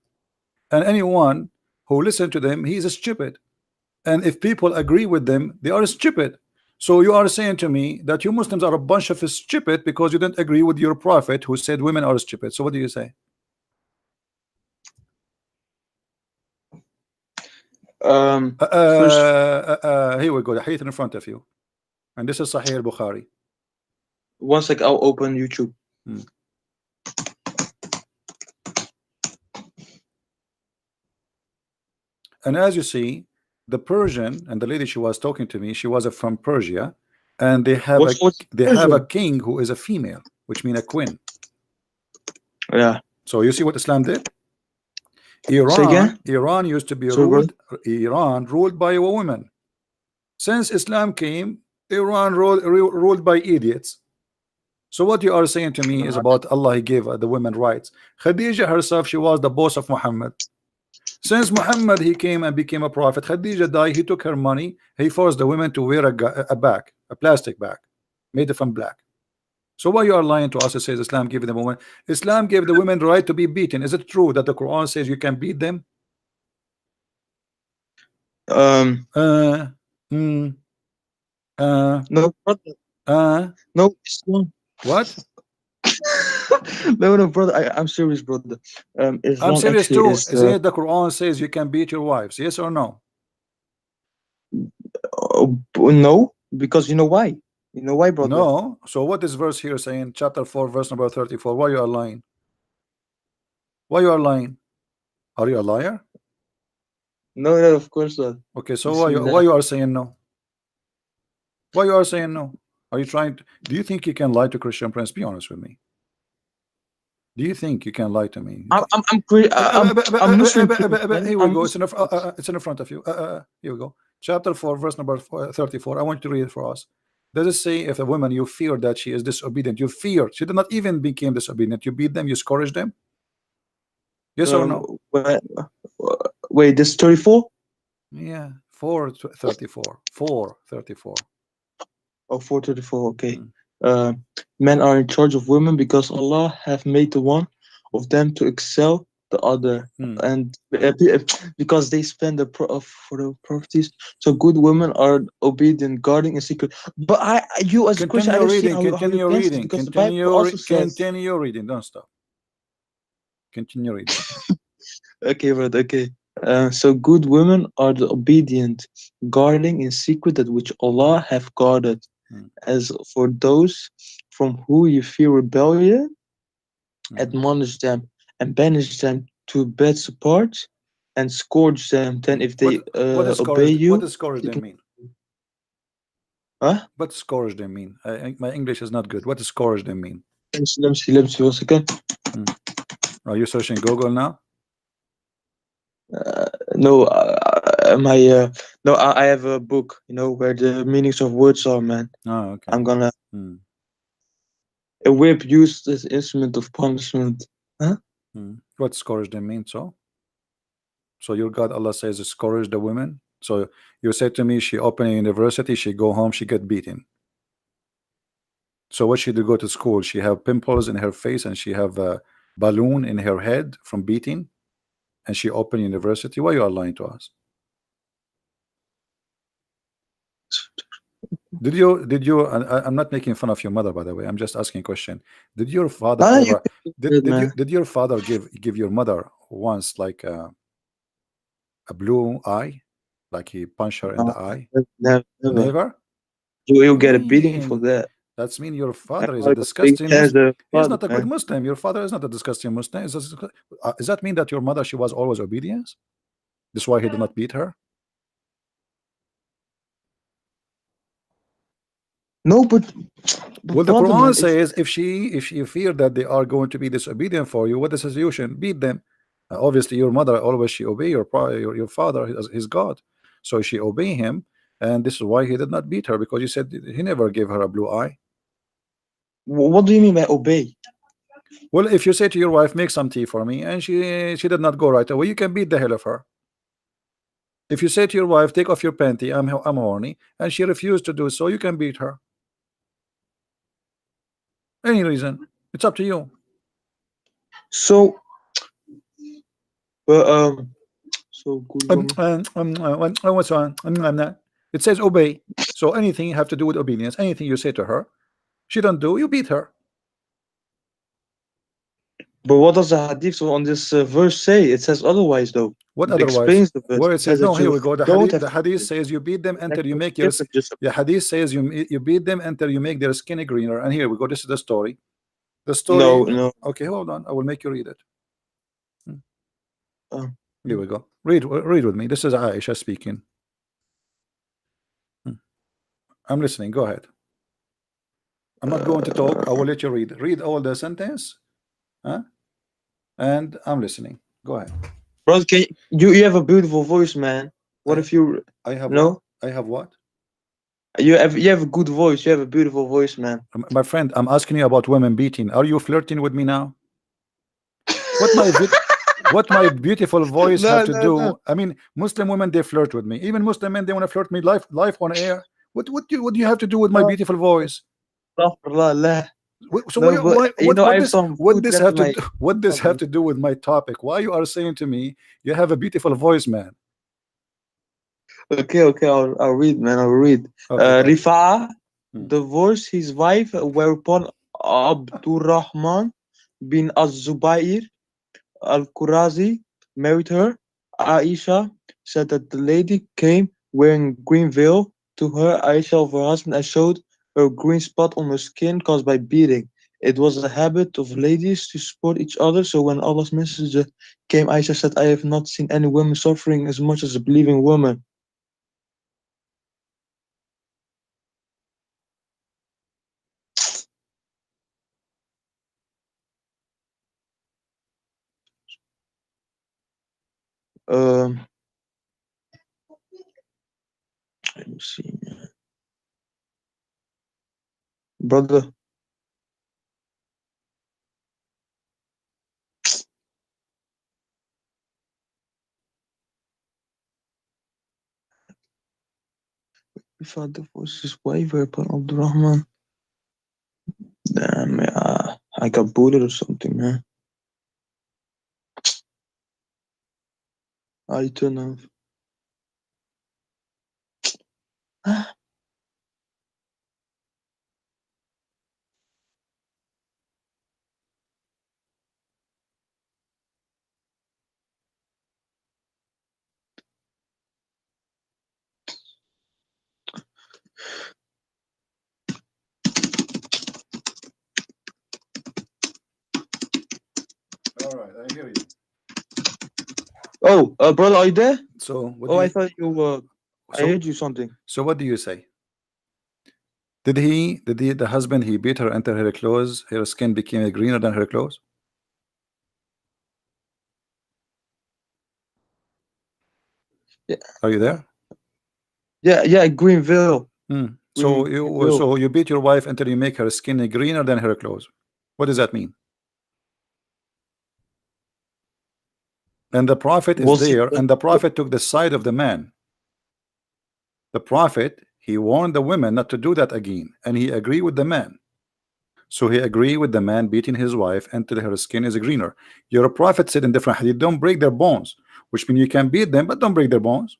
and anyone who listen to them, he is stupid. And if people agree with them, they are stupid. So you are saying to me that you Muslims are a bunch of stupid because you didn't agree with your prophet who said women are stupid. So what do you say? Here we go. The hadith in front of you, and this is Sahih al-Bukhari. One sec, I'll open YouTube. And as you see, the Persian and the lady she was talking to me, she was from Persia, and they have a king who is a female, which means a queen. Yeah. So you see what Islam did? Iran used to be ruled by a woman. Since Islam came, Iran ruled by idiots. So what you are saying to me is about Allah, he gave the women rights. Khadija herself, she was the boss of Muhammad. Since Muhammad he came and became a prophet, Khadija died, he took her money, he forced the women to wear a bag, a plastic bag made from black. So why you are lying to us? It says Islam gave the women, Islam gave the women the right to be beaten. Is it true that the Quran says you can beat them? No, brother. No, Islam. What? No, brother. I'm serious, brother. Islam I'm serious too. Isn't it the Quran says you can beat your wives? Yes or no? No, because you know why? You know why, brother? No. So what is verse here saying? Chapter 4, verse number 34. Why you are lying? Why you are lying? Are you a liar? No, no, of course not. Okay, so Bismillah. why you are saying no? Why you are saying no? Are you trying to, do you think you can lie to Christian Prince? Be honest with me. Do you think you can lie to me? I'm Muslim too, man. Here we I'm go. Muslim. It's in the front of you. Here we go. Chapter 4, verse number 34. I want you to read it for us. Does it say if a woman you fear that she is disobedient, you fear she did not even became disobedient, you beat them, you scourge them? Yes or no? Wait, wait, this 34? Yeah, 4:34. 4:34. Oh, 434, okay. Mm. Men are in charge of women because Allah have made the one of them to excel the other, Mm. and because they spend for the properties. So good women are obedient, guarding in secret. But you as a Christian, I Continue don't see reading, how you continue against it reading, because the Bible also says. continue reading. Don't stop. Continue reading. Okay, but okay. So good women are the obedient, guarding in secret that which Allah have guarded. Mm. As for those from who you fear rebellion, Mm. admonish them and banish them to beds apart, and scourge them. Then, Mm. if they obey What you, does scourge keep them them. mean? Huh? What scourge them mean? My English is not good. What does scourge them mean? Let me see 1 second. Mm. Are you searching Google now? No, no, I have a book, where the meanings of words are, man. Oh, okay. I'm gonna. Mm. A whip used as instrument of punishment. Huh? Mm. What scourge them mean? So your God Allah says scourge the women. So you say to me she open a university, she go home, she get beaten. So what she do go to school? She have pimples in her face and she have a balloon in her head from beating, and she open university. Why you are lying to us? Did you I'm not making fun of your mother, by the way. I'm just asking a question. Did your father No, you ever can do it, man. did your father give your mother once like a blue eye, like he punched her in No, the eye? never, never. Never. You'll get a beating for Man, that. that's mean your I father is a gotta go big disgusting as Muslim. a He is father, not a good man. Muslim. Your father is not a disgusting Muslim. Does that mean that your mother she was always obedience? That's why he did not beat her. No, but Well, the brother, Quran man, if says if you fear that they are going to be disobedient for you, what is the solution? Beat them. Obviously, your mother always she obey your father, his God, so she obey him, and this is why he did not beat her because he said he never gave her a blue eye. what do you mean by obey? Well, if you say to your wife, make some tea for me, and she did not go right away, you can beat the hell of her. If you say to your wife, take off your panty, I'm horny, and she refused to do so, you can beat her. Any reason, it's up to you. So, but so good woman. What's on? I'm not. It says obey. So anything you have to do with obedience, anything you say to her, she don't do, you beat her. But what does the hadith on this verse say? It says otherwise, though. What It otherwise? explains the verse. Where it It says says no, that here you we go. don't have The to hadith says you beat them until you make your different just the hadith says you beat them until you make their skin greener. And here we go. This is the story. The story. no, no. Okay, hold on. I will make you read it. Hmm. Uh, Here we go. Read with me. This is Aisha speaking. Hmm. I'm listening. Go ahead. I'm not going to talk. I will let you read. Read all the sentence. Huh? And I'm listening. Go ahead. brother, you have a beautiful voice, man. What I if you I have what? no? I have what? You have a good voice. You have a beautiful voice, man. My friend, I'm asking you about women beating. Are you flirting with me now? What my what my beautiful voice have No, to no, no. do? I mean, Muslim women they flirt with me. Even Muslim men they want to flirt me live on air. What do you have to do with my No, beautiful voice? astaghfirullah, la. So No, but I what have this some food have left in to my do what this have stomach. to do with my topic? Why you are saying to me you have a beautiful voice, man? Okay, okay, I'll read, man. I'll read. Okay, go ahead. Rifa'a Hmm. divorced his wife, whereupon Abdurrahman bin Az-Zubayr al-Qurazi married her. Aisha said that the lady came wearing green veil to her, Aisha, of her husband, and showed her green spot on her skin caused by beating. it was a habit of ladies to support each other. So when Allah's messenger came, Aisha said, I have not seen any woman suffering as much as a believing woman. Um, let me see, brother. If I divorced his wife, whereupon Abdurrahman, damn, I got bullied or something, man. I turn off. All right, I hear you. Oh, brother, are you there? So what Oh, do I you, thought you were. I so heard you something. so what do you say? Did the husband he beat her until her clothes, her skin became greener than her clothes? Yeah, Are you there? yeah, Greenville. So Greenville. you beat your wife until you make her skin greener than her clothes. What does that mean? And the prophet is Was he? there, and the prophet took the side of the man. The prophet, he warned the women not to do that again, and he agreed with the man. So he agreed with the man beating his wife until her skin is greener. Your prophet said in different hadith, don't break their bones, which means you can beat them, but don't break their bones.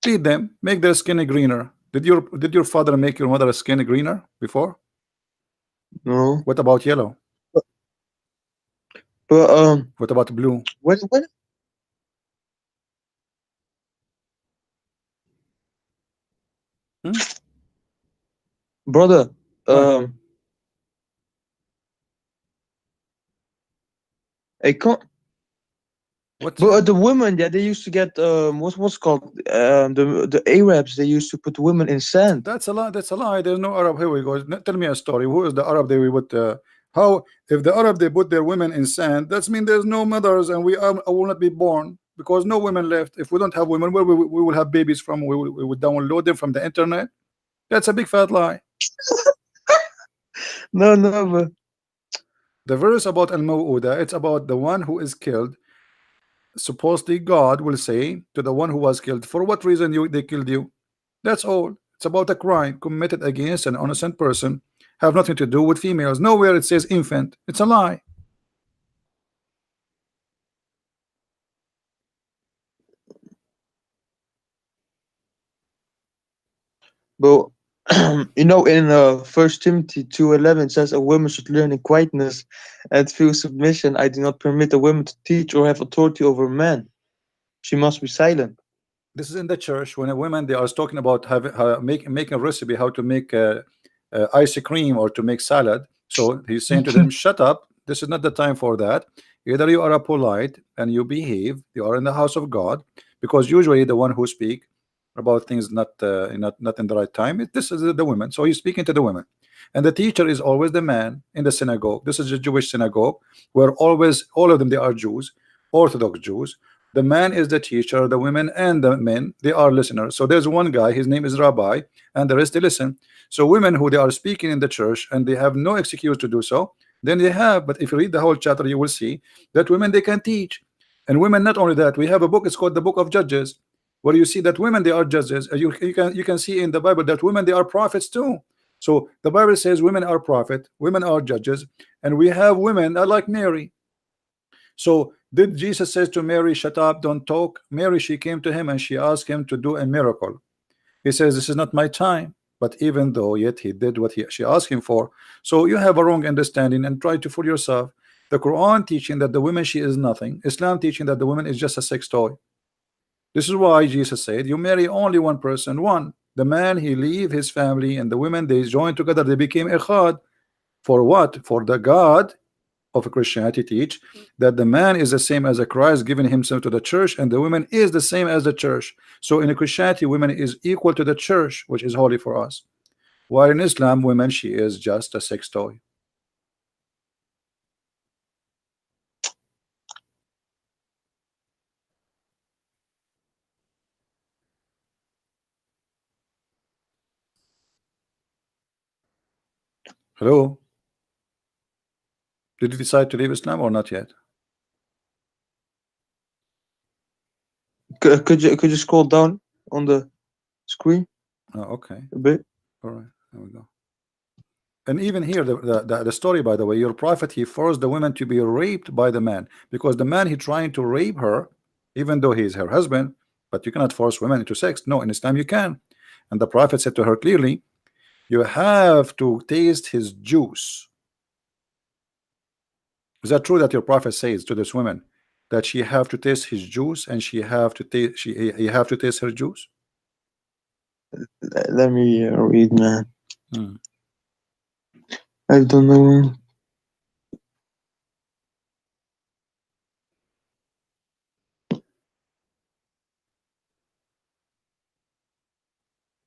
Beat them, make their skin greener. Did your father make your mother's skin greener before? No. What about yellow? But What about blue? when Hmm? brother, What? I can't. What's But wrong? the women, yeah, they used to get what's called the Arabs. They used to put women in sand. That's a lie. That's a lie. There's no Arab. Here we go. Tell me a story. Who is the Arab they would? How if the Arab they put their women in sand? That's mean there's no mothers, and will not be born because no women left. If we don't have women, where we will have babies from? We will download them from the internet. That's a big fat lie. No, no, but The verse about Al Mawuda, it's about the one who is killed. Supposedly, God will say to the one who was killed, "For what reason they killed you?" That's all. It's about a crime committed against an innocent person. Have nothing to do with females. Nowhere it says infant. It's a lie. but in First Timothy 2:11 says a woman should learn in quietness and feel submission. I do not permit a woman to teach or have authority over a man. She must be silent. This is in the church when a woman they are talking about having making a recipe how to make ice cream or to make salad. So he's saying to them, "Shut up. This is not the time for that. Either you are a polite and you behave. You are in the house of God, because usually the one who speak about things not in the right time. This is the women. So he's speaking to the women, and the teacher is always the man in the synagogue. This is a Jewish synagogue where always all of them they are Jews, Orthodox Jews. The man is the teacher, the women and the men they are listeners. So there's one guy, his name is Rabbi, and the rest they listen. So women who they are speaking in the church and they have no excuse to do so, then they have. But if you read the whole chapter, you will see that women they can teach. And women, not only that, we have a book, it's called the Book of Judges, where you see that women they are judges. You can see in the Bible that women they are prophets too. So the Bible says women are prophet, women are judges, and we have women like Mary. So did Jesus says to Mary, "Shut up, don't talk"? Mary, she came to him and she asked him to do a miracle. He says, "This is not my time." But even though yet he did what she asked him for. So you have a wrong understanding and try to fool yourself. The Quran teaching that the woman she is nothing. Islam teaching that the woman is just a sex toy. This is why Jesus said, "You marry only one person, one." The man, he leave his family, and the women, they join together, they became echad. For what? For the God of Christianity teach that the man is the same as a Christ, giving himself to the church, and the woman is the same as the church. So in Christianity, women is equal to the church, which is holy for us. While in Islam, women, she is just a sex toy. Hello? Did you decide to leave Islam or not yet? Could you scroll down on the screen Oh, okay. a bit? All right. There we go. And even here, the story, by the way, your prophet, he forced the woman to be raped by the man, because the man, he trying to rape her, even though he is her husband. But you cannot force women into sex. No, in Islam you can. And the prophet said to her clearly, you have to taste his juice. Is that true that your prophet says to this woman that she have to taste his juice, and she have to taste, he have to taste her juice? Let me read, man. Hmm. I don't know.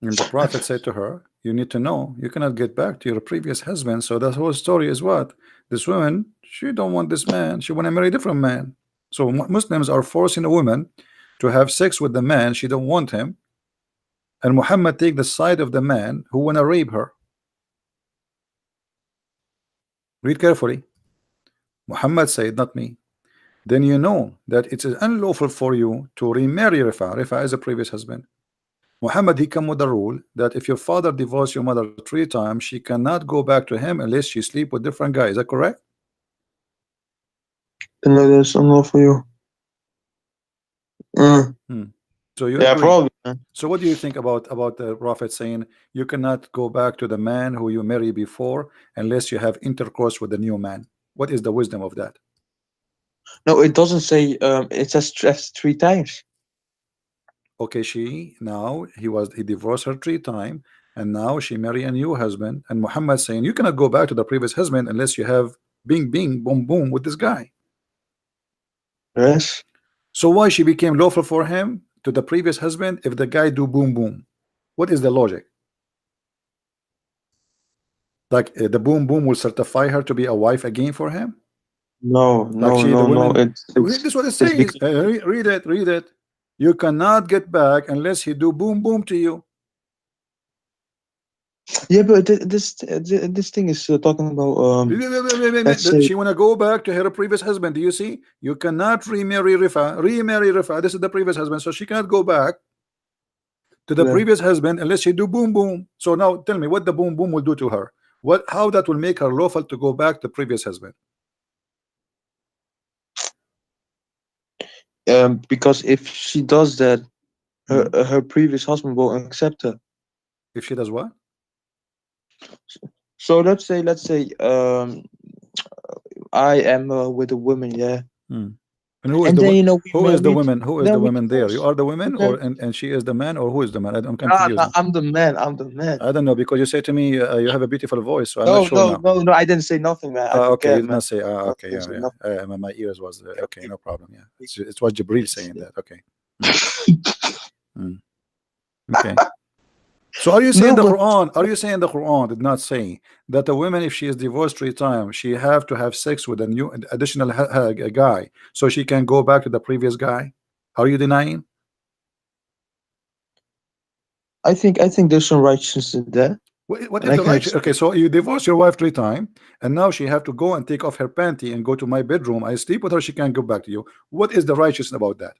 And the prophet said to her, you need to know you cannot get back to your previous husband. So that whole story is what? This woman, she don't want this man, she want to marry a different man. So Muslims are forcing a woman to have sex with the man she don't want him, and Muhammad take the side of the man who want to rape her. Read carefully. Muhammad said, not me. Then you know that it is unlawful for you to remarry Rifa. Rifa is a previous husband. Muhammad, he come with the rule that if your father divorced your mother 3 times, she cannot go back to him unless she sleep with different guys. Is that correct? No, that's unlawful for you. So you Yeah, agree. probably. Man. So what do you think about the prophet saying you cannot go back to the man who you married before unless you have intercourse with the new man? What is the wisdom of that? No, it doesn't say. It says 3 times. Okay, he divorced her 3 times, and now she marry a new husband, and Muhammad saying you cannot go back to the previous husband unless you have bing bing boom boom with this guy. Yes. So why she became lawful for him to the previous husband if the guy do boom boom? What is the logic? Like the boom boom will certify her to be a wife again for him? No, Like no, no, no. this is what it says. Because, Read it, read it. You cannot get back unless he do boom boom to you. yeah, but this thing is talking about let's say, She wanna go back to her previous husband. Do you see? You cannot remarry Rifa. This is the previous husband, so she cannot go back to the yeah. previous husband unless she do boom boom. So now tell me what the boom boom will do to her. How that will make her lawful to go back to previous husband? Because if she does that, her previous husband will accept her. If she does what? So let's say I am with a woman, yeah. And who is And the then who is the woman? Who is then the we woman there? You divorce. are the woman, Okay. and she is the man, or who is the man? I'm Nah, confused. I'm the man. I'm the man. I don't know, because you say to me you have a beautiful voice, so I'm not No, sure no, now. no, no. I didn't say nothing, man. I Okay, you forget, did man. not say. I Okay, didn't say yeah. nothing. My ears was okay, no problem. Yeah, it was Jibril saying that. Okay. Okay. So are you saying No, the but Quran? Are you saying the Quran did not say that a woman, if she is divorced 3 times, she have to have sex with a new additional guy so she can go back to the previous guy? Are you denying? I think there's some righteousness in that, What and is I the can right? accept. Okay, so you divorce your wife 3 times, and now she have to go and take off her panty and go to my bedroom. I sleep with her. She can't go back to you. What is the righteousness about that?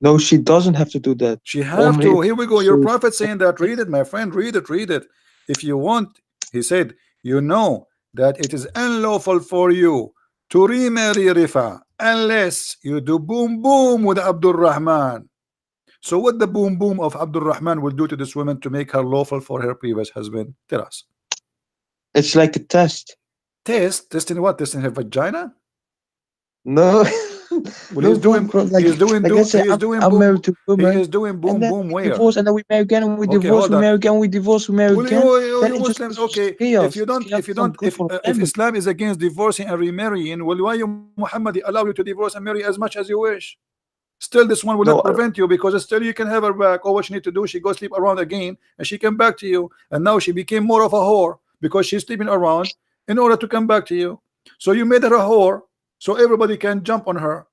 No, she doesn't have to do that. She have Only to. if Here we go. Your she prophet saying that. Read it, my friend. Read it. Read it. If you want, he said, you know that it is unlawful for you to remarry Rifa unless you do boom boom with Abdul Rahman. So what the boom boom of Abdul Rahman will do to this woman to make her lawful for her previous husband? Tell us. It's like a test. Testing what? Testing her vagina? No. Well, No, bro, he is doing like I said, he is doing I'm boom, married to a he woman, is doing and boom then boom we where? divorce, and then we marry again, and we Okay, divorce, hold we on. marry again, we divorce, we marry Well, again. Then you it Muslims, it's just okay, chaos. It's chaos. if you It's not don't, good for the if family. Islam is against divorcing and remarrying, well, why you Muhammad allow you to divorce and marry as much as you wish? Still, this one will No, not prevent you, because still you can have her back. All what she need to do, she go sleep around again, and she come back to you. And now she became more of a whore because she's sleeping around in order to come back to you. So you made her a whore, so everybody can jump on her.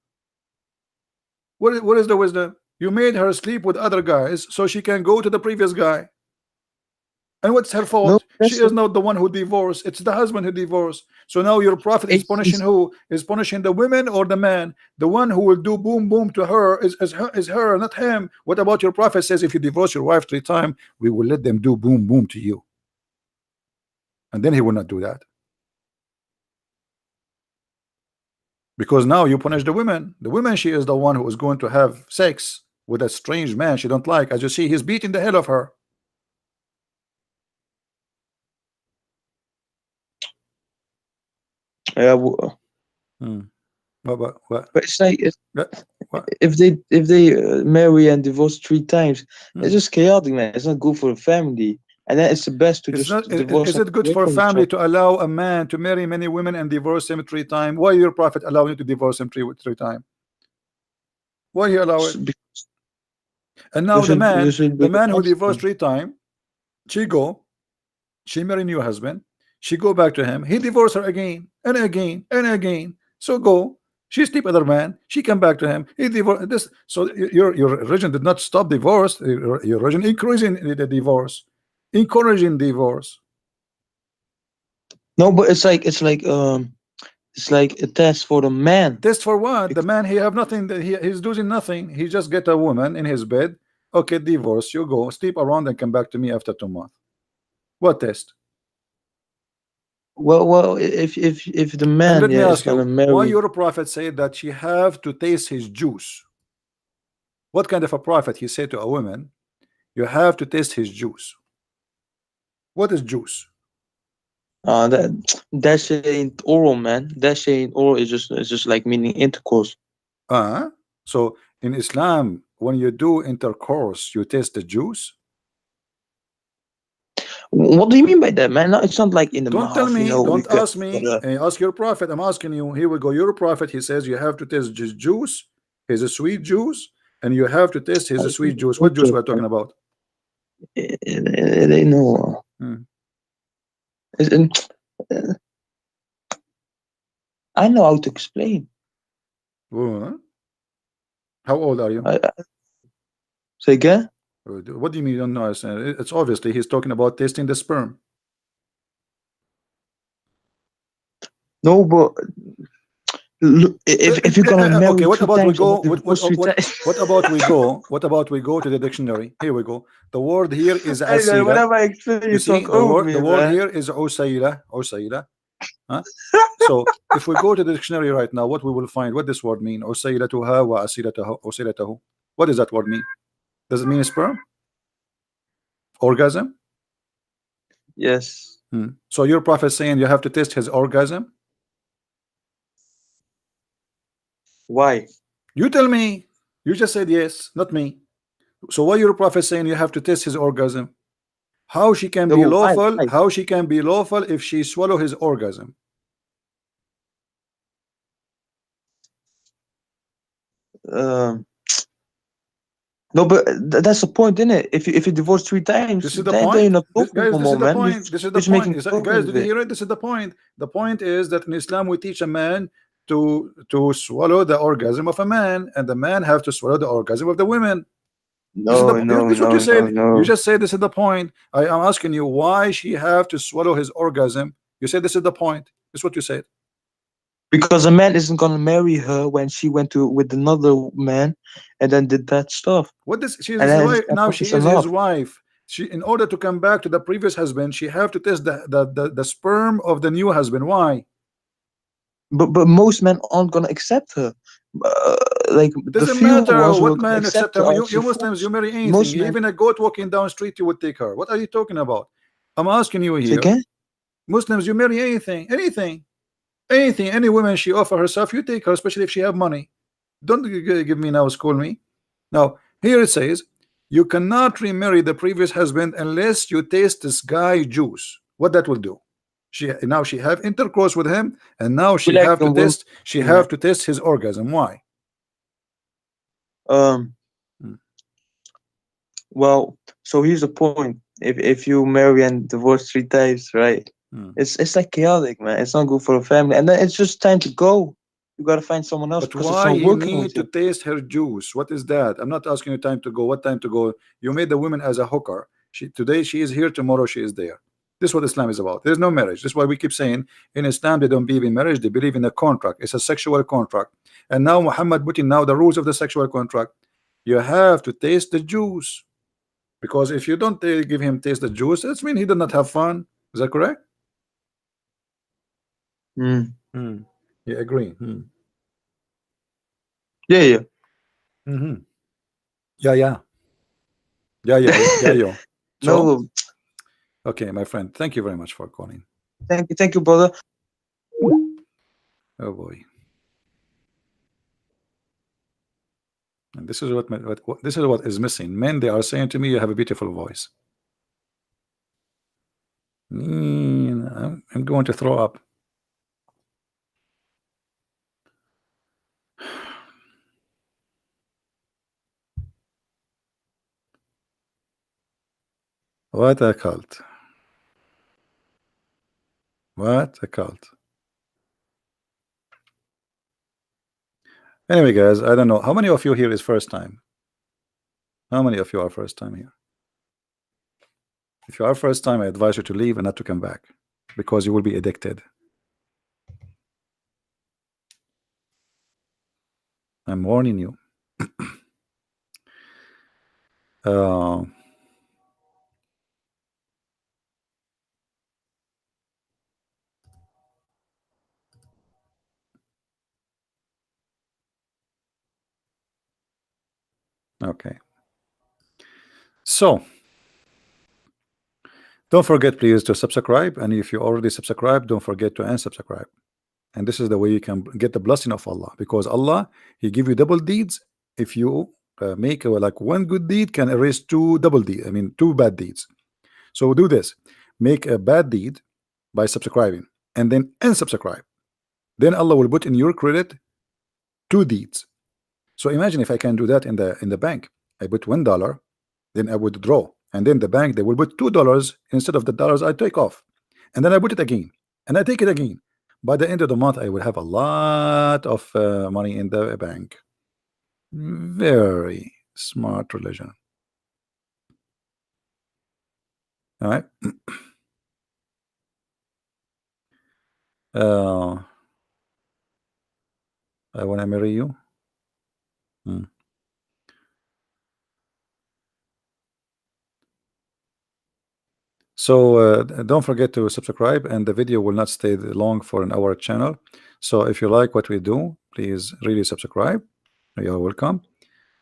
What is the wisdom? You made her sleep with other guys so she can go to the previous guy. And what's her no, fault? She is not the one who divorced. It's the husband who divorced. So now your prophet is punishing he's who? Is punishing the women or the man? The one who will do boom boom to her is her, not him. What about your prophet says if you divorce your wife 3 times, we will let them do boom boom to you. And then he will not do that. Because now you punish the women. The women, she is the one who is going to have sex with a strange man she don't like. As you see, he's beating the hell of her. yeah. Hmm. What? But it's like What? if they marry and divorce 3 times, it's Hmm. just chaotic, man. It's not good for the family. And then it's the best to It's just not. divorce Is and it good away for a from each family other. to allow a man to marry many women and divorce him 3 times? Why your prophet allow you to divorce him three times? Why he allow it? And now You should the be man who divorced constant. 3 times, she go, she marry new husband, she go back to him, he divorce her again and again and again. So go, she sleep with other man, she come back to him, he divorce this. So your religion did not stop divorce. Your religion increasing the divorce, encouraging divorce. No, but it's like a test for the man. Test for what? The Because, man, he have nothing. He's doing nothing. He just get a woman in his bed. Okay, divorce. You go sleep around and come back to me after 2 months. What test? well, if the And man, let me yeah, is ask gonna you, why marry. your prophet said that she have to taste his juice? What kind of a prophet he said to a woman, you have to taste his juice? What is juice? That shit ain't oral, man. That shit ain't oral. It's just like meaning intercourse. So in Islam, when you do intercourse, you taste the juice. What do you mean by that, man? No, it's not like in the Don't tell mouth, you me, know. don't ask me. Ask your prophet. I'm asking you. Here we go. Your prophet, he says you have to taste his juice, his sweet juice, and you have to taste his sweet juice. What juice we're talking about? They know. Hmm. Uh, I know how to explain. Huh? How old are you? Say again? What do you mean you don't know? It's obviously he's talking about tasting the sperm. No, but look, if you're gonna Okay, marry what three about we times and go? then divorce three times, What about we go? What about we go to the dictionary? Here we go. The word here is hey man, asila. whenever I explain, You you see, talk over the me, word man. here is usayla, usayla. Huh? So if we go to the dictionary right now, what we will find? What this word mean? Usaylatuha wa asilatahu, usaylatahu. What does that word mean? Does it mean sperm? Orgasm? Yes. So your prophet saying you have to test his orgasm? Why? You tell me. You just said yes, not me. So why your prophet saying you have to test his orgasm? How she can be No, why? lawful? Why? How she can be lawful if she swallow his orgasm? Um, no, but that's the point, isn't it? If you divorce three times, This is the then you're point. not talking Guys, no this more, is the man. point. This is You're the just making point. a story Guys, of did you it. hear it? This is the point. The point is that in Islam we teach a man to swallow the orgasm of a man, and the man have to swallow the orgasm of the women. This is the No, no, this is what you no, no, said. You no. just said this is the point. I am asking you why she have to swallow his orgasm. You said this is the point. This is what you said. Because a man isn't gonna marry her when she went to with another man, and then did that stuff, What does she is and his then wife now? She it's is his enough. wife. She, in order to come back to the previous husband, she have to test the sperm of the new husband. Why? But most men aren't gonna accept her. Uh, like It the doesn't few matter ones who what are gonna man accept accept her her. are You actually Muslims, you fools. marry anything. Most men. Even a goat walking down street, you would take her. What are you talking about? I'm asking you Say here. again? Muslims, you marry anything, anything, anything. Any woman she offer herself, you take her, especially if she have money. Don't give me now, school me. Now, here it says, you cannot remarry the previous husband unless you taste this guy juice. What that will do? She have intercourse with him, and now We like women. she Yeah. have to test his orgasm. Why? Um. Hmm. Well, so here's the point. If you marry and divorce 3 times, right? Hmm. It's like chaotic, man. It's not good for a family, and then it's just time to go. You gotta find someone else But because it's why not he working with need to you. taste her juice? What is that? I'm not asking you time to go. What time to go? You made the woman as a hooker. Today she is here, tomorrow she is there. This is what Islam is about. There's no marriage. This is why we keep saying in Islam they don't believe in marriage, they believe in a contract. It's a sexual contract. And now Muhammad put in now the rules of the sexual contract. You have to taste the juice. Because if you don't give him taste the juice, that's mean he did not have fun. Is that correct? Hmm. Hmm. You agree? Yeah, yeah. Mm-hmm. Yeah, yeah. Yeah, yo. So, No, okay, my friend, thank you very much for calling. thank you, brother. Oh boy. And this is what this is what is missing. Men, they are saying to me, you have a beautiful voice. I'm going to throw up. What a cult. What a cult. Anyway, guys, I don't know. How many of you here is first time? How many of you are first time here? If you are first time, I advise you to leave and not to come back because you will be addicted. I'm warning you. Uh, okay. So, don't forget, please, to subscribe. And if you already subscribed, don't forget to unsubscribe. And this is the way you can get the blessing of Allah, because Allah, He give you double deeds. If you make like one good deed can erase two double deed, I mean two bad deeds. So do this: make a bad deed by subscribing, and then unsubscribe. Then Allah will put in your credit two deeds. So imagine if I can do that in the bank. I put $1, then I would draw, and then the bank they will put $2 instead of the dollars I take off, and then I put it again, and I take it again. By the end of the month, I will have a lot of money in the bank. Very smart religion. All right. Uh, I want to marry you. Hmm. So don't forget to subscribe, and the video will not stay long for an hour channel. So if you like what we do, please really subscribe. You are welcome.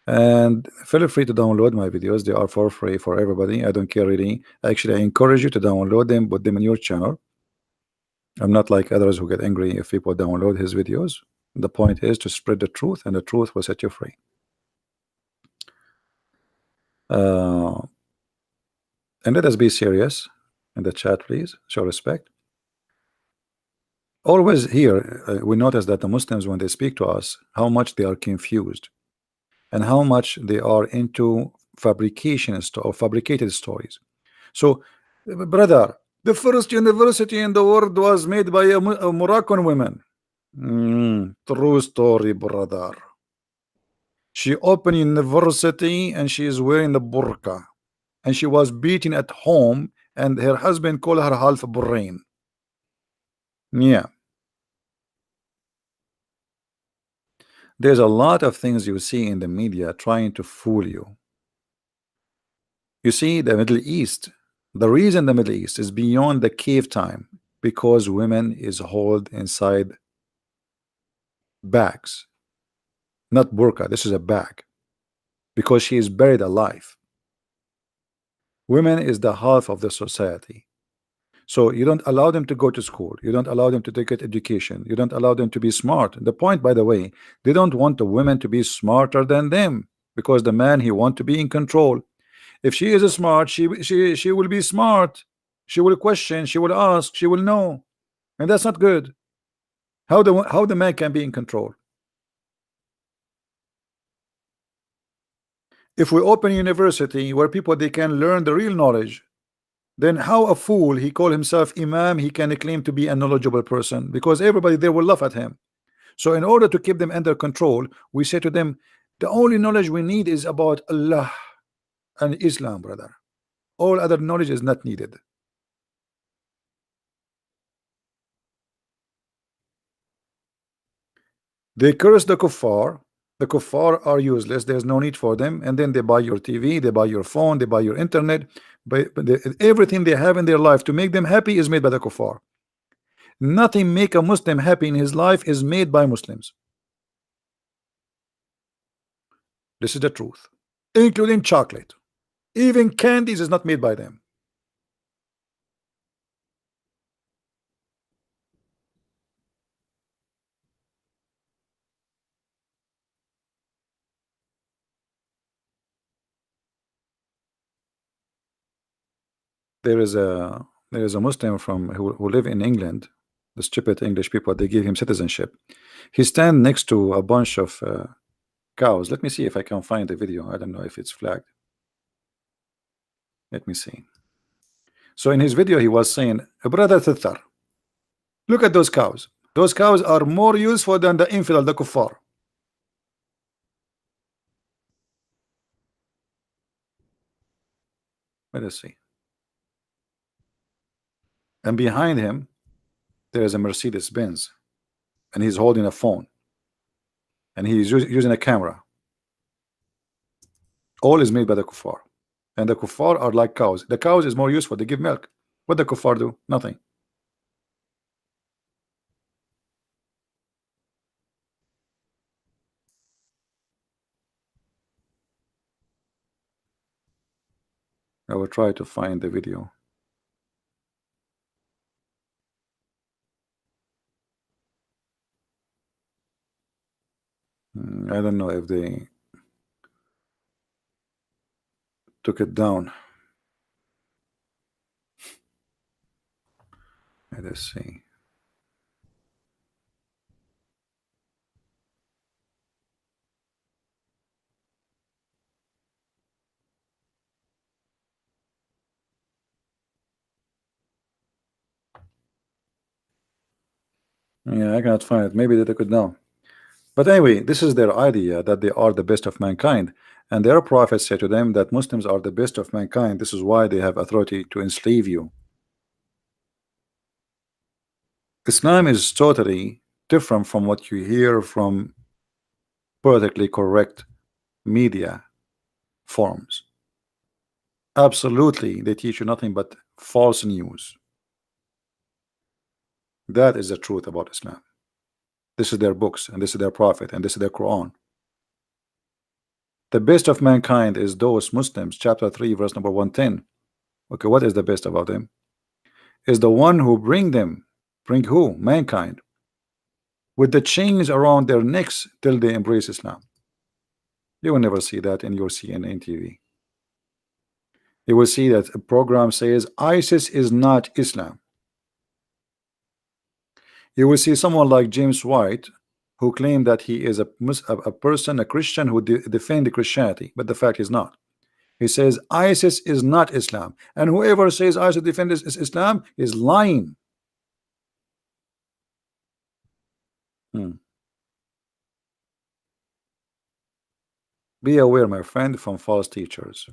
And feel free to download my videos. They are for free for everybody. I don't care really. Actually, I encourage you to download them, put them in your channel. I'm not like others who get angry if people download his videos. The point is to spread the truth, and the truth will set you free. Uh, and let us be serious in the chat, please. Show respect. Always here, we notice that the Muslims, when they speak to us, how much they are confused and how much they are into or fabricated stories. So, brother, the first university in the world was made by a Moroccan woman. True story, brother. She opened university and she is wearing the burqa, and she was beaten at home, and her husband called her half brain. Yeah, there's a lot of things you see in the media trying to fool you. You see, the Middle East, the reason the Middle East is beyond the cave time because women is held inside bags, not burqa. This is a bag because she is buried alive. Women is the half of the society. So you don't allow them to go to school. You don't allow them to take an education. You don't allow them to be smart. The point, by the way, they don't want the women to be smarter than them, because the man, he want to be in control. If she is smart, she will be smart. She will question. She will ask. She will know, and that's not good. How the man can be in control? If we open university where people they can learn the real knowledge, then how a fool he call himself imam, he can claim to be a knowledgeable person, because everybody there will laugh at him. So in order to keep them under control, we say to them, the only knowledge we need is about Allah and Islam, brother. All other knowledge is not needed. They curse the kuffar. The kuffar are useless. There's no need for them. And then they buy your TV, they buy your phone, they buy your internet. But everything they have in their life to make them happy is made by the kuffar. Nothing make a Muslim happy in his life is made by Muslims. This is the truth, including chocolate. Even candies is not made by them. There is a Muslim from who live in England. The stupid English people, they give him citizenship. He stand next to a bunch of cows. Let me see if I can find the video. I don't know if it's flagged. Let me see. So in his video he was saying, brother Thithar, look at those cows. Those cows are more useful than the infidel, the kuffar. Let us see. And behind him there is a Mercedes Benz, and he's holding a phone, and he's using a camera. All is made by the kuffar, and the kuffar are like cows. The cows is more useful. They give milk. What the kuffar do? Nothing. I will try to find the video. I don't know if they took it down. Let us see. Yeah, I cannot find it. Maybe they took it down. But anyway, this is their idea that they are the best of mankind, and their prophets say to them that Muslims are the best of mankind. This is why they have authority to enslave you. Islam is totally different from what you hear from politically correct media forms. Absolutely, they teach you nothing but false news. That is the truth about Islam. This is their books, and this is their prophet, and this is their Quran. The best of mankind is those Muslims, chapter 3, verse number 110. Okay, what is the best about them? Is the one who bring who? Mankind, with the chains around their necks till they embrace Islam. You will never see that in your CNN TV. You will see that a program says ISIS is not Islam. You will see someone like James White who claimed that he is a person, a Christian who defend Christianity, but the fact is not. He says ISIS is not Islam, and whoever says ISIS defends Islam is lying. Be aware, my friend, from false teachers.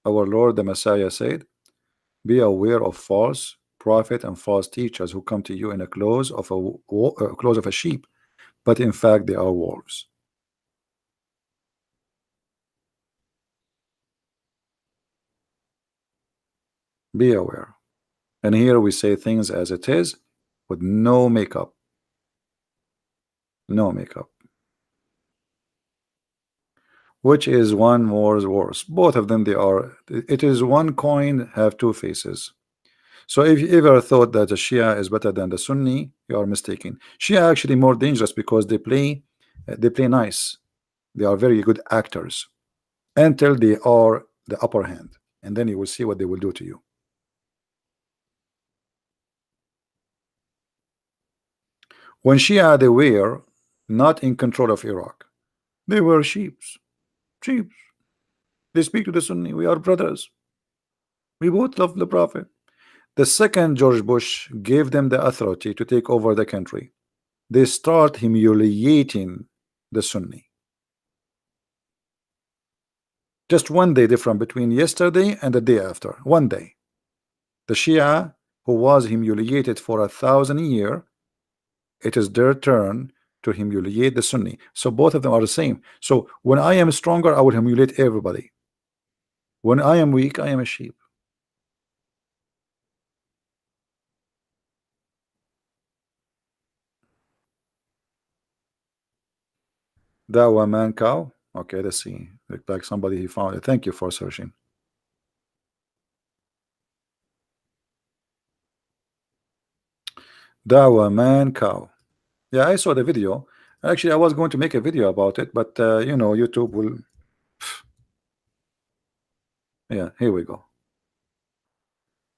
Our Lord the Messiah said, be aware of false prophet and false teachers who come to you in a clothes of a sheep, but in fact they are wolves. Be aware. And here we say things as it is, with no makeup. No makeup. Which is one more worse? Both of them, they are. It is one coin have two faces. So if you ever thought that the Shia is better than the Sunni, you are mistaken. Shia actually more dangerous because they play nice. They are very good actors until they are the upper hand, and then you will see what they will do to you. When Shia, they were not in control of Iraq. They were sheep. They speak to the Sunni. We are brothers. We both love the Prophet. The second George Bush gave them the authority to take over the country, they start humiliating the Sunni. Just one day different between yesterday and the day after. One day. The Shia, who was humiliated for 1,000 years, it is their turn to humiliate the Sunni. So both of them are the same. So when I am stronger, I will humiliate everybody. When I am weak, I am a sheep. Dawa man cow. Okay, let's see. Look like somebody he found it. Thank you for searching. Dawa man cow. Yeah, I saw the video. Actually, I was going to make a video about it, but you know, YouTube will. Yeah, here we go.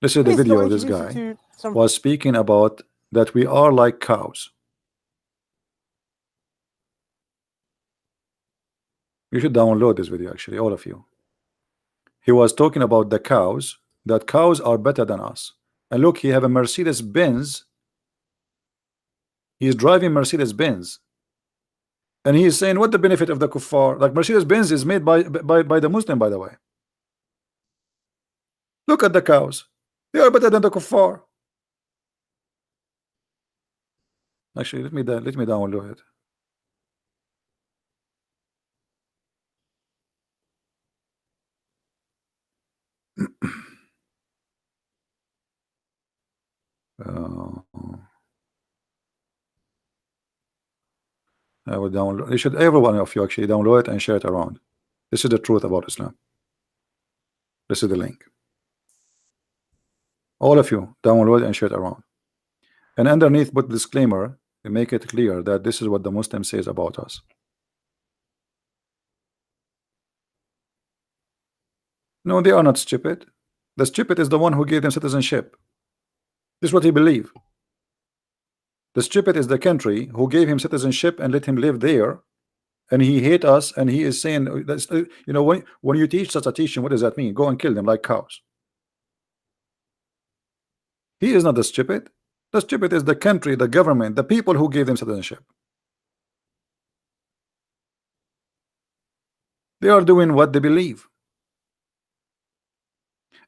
This is the video of this guy was speaking about that we are like cows. You should download this video, actually, all of you. He was talking about the cows, that cows are better than us. And look, he have a Mercedes Benz. He's driving Mercedes Benz. And he is saying, what the benefit of the kuffar? Like Mercedes Benz is made by the Muslim, by the way. Look at the cows. They are better than the kuffar. Actually, let me download it. I will download. You should, every one of you, actually download it and share it around. This is the truth about Islam. This is the link. All of you download and share it around. And underneath, put disclaimer to make it clear that this is what the Muslim says about us. No, they are not stupid. The stupid is the one who gave them citizenship. This is what he believes. The stupid is the country who gave him citizenship and let him live there, and he hate us, and he is saying that's, you know, when you teach such a teaching, what does that mean? Go and kill them like cows. He is not the stupid. The stupid is the country, the government, the people who gave them citizenship. They are doing what they believe.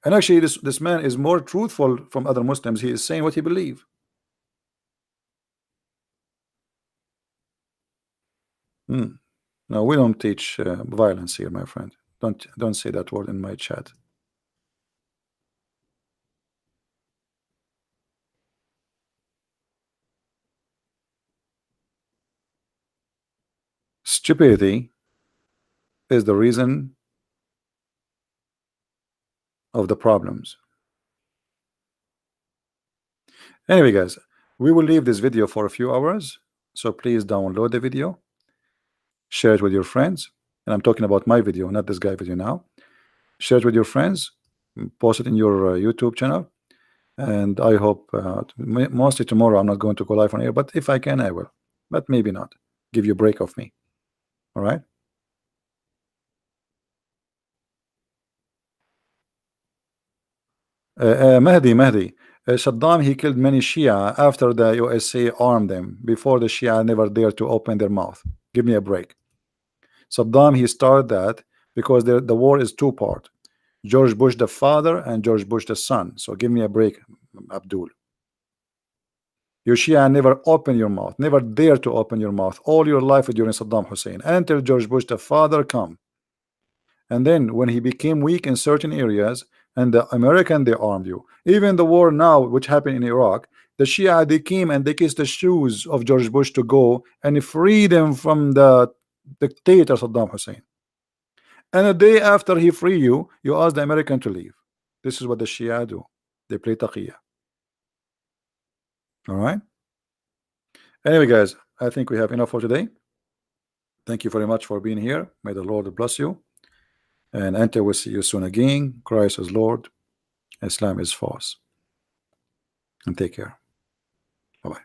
And actually, this man is more truthful from other Muslims. He is saying what he believes. No, we don't teach violence here, my friend. Don't say that word in my chat. Stupidity is the reason of the problems. Anyway, guys, we will leave this video for a few hours, so please download the video, share it with your friends, and I'm talking about my video, not this guy video now. Share it with your friends, post it in your YouTube channel, and I hope mostly tomorrow I'm not going to go live on air, but if I can, I will, but maybe not. Give you a break of me. All right. Mahdi, Saddam, he killed many Shia after the USA armed them. Before, the Shia never dared to open their mouth. Give me a break. Saddam, he started that because the war is two-part. George Bush the father and George Bush the son. So give me a break, Abdul. You Shia never open your mouth, never dare to open your mouth all your life during Saddam Hussein until George Bush the father come. And then when he became weak in certain areas, and the American, they armed you. Even the war now, which happened in Iraq, the Shia, they came and they kissed the shoes of George Bush to go and free them from the dictator Saddam Hussein. And a day after he free you, you ask the American to leave. This is what the Shia do. They play taqiyya. All right. Anyway, guys, I think we have enough for today. Thank you very much for being here. May the Lord bless you. And until we see you soon again, Christ is Lord, Islam is false. And take care. Bye bye.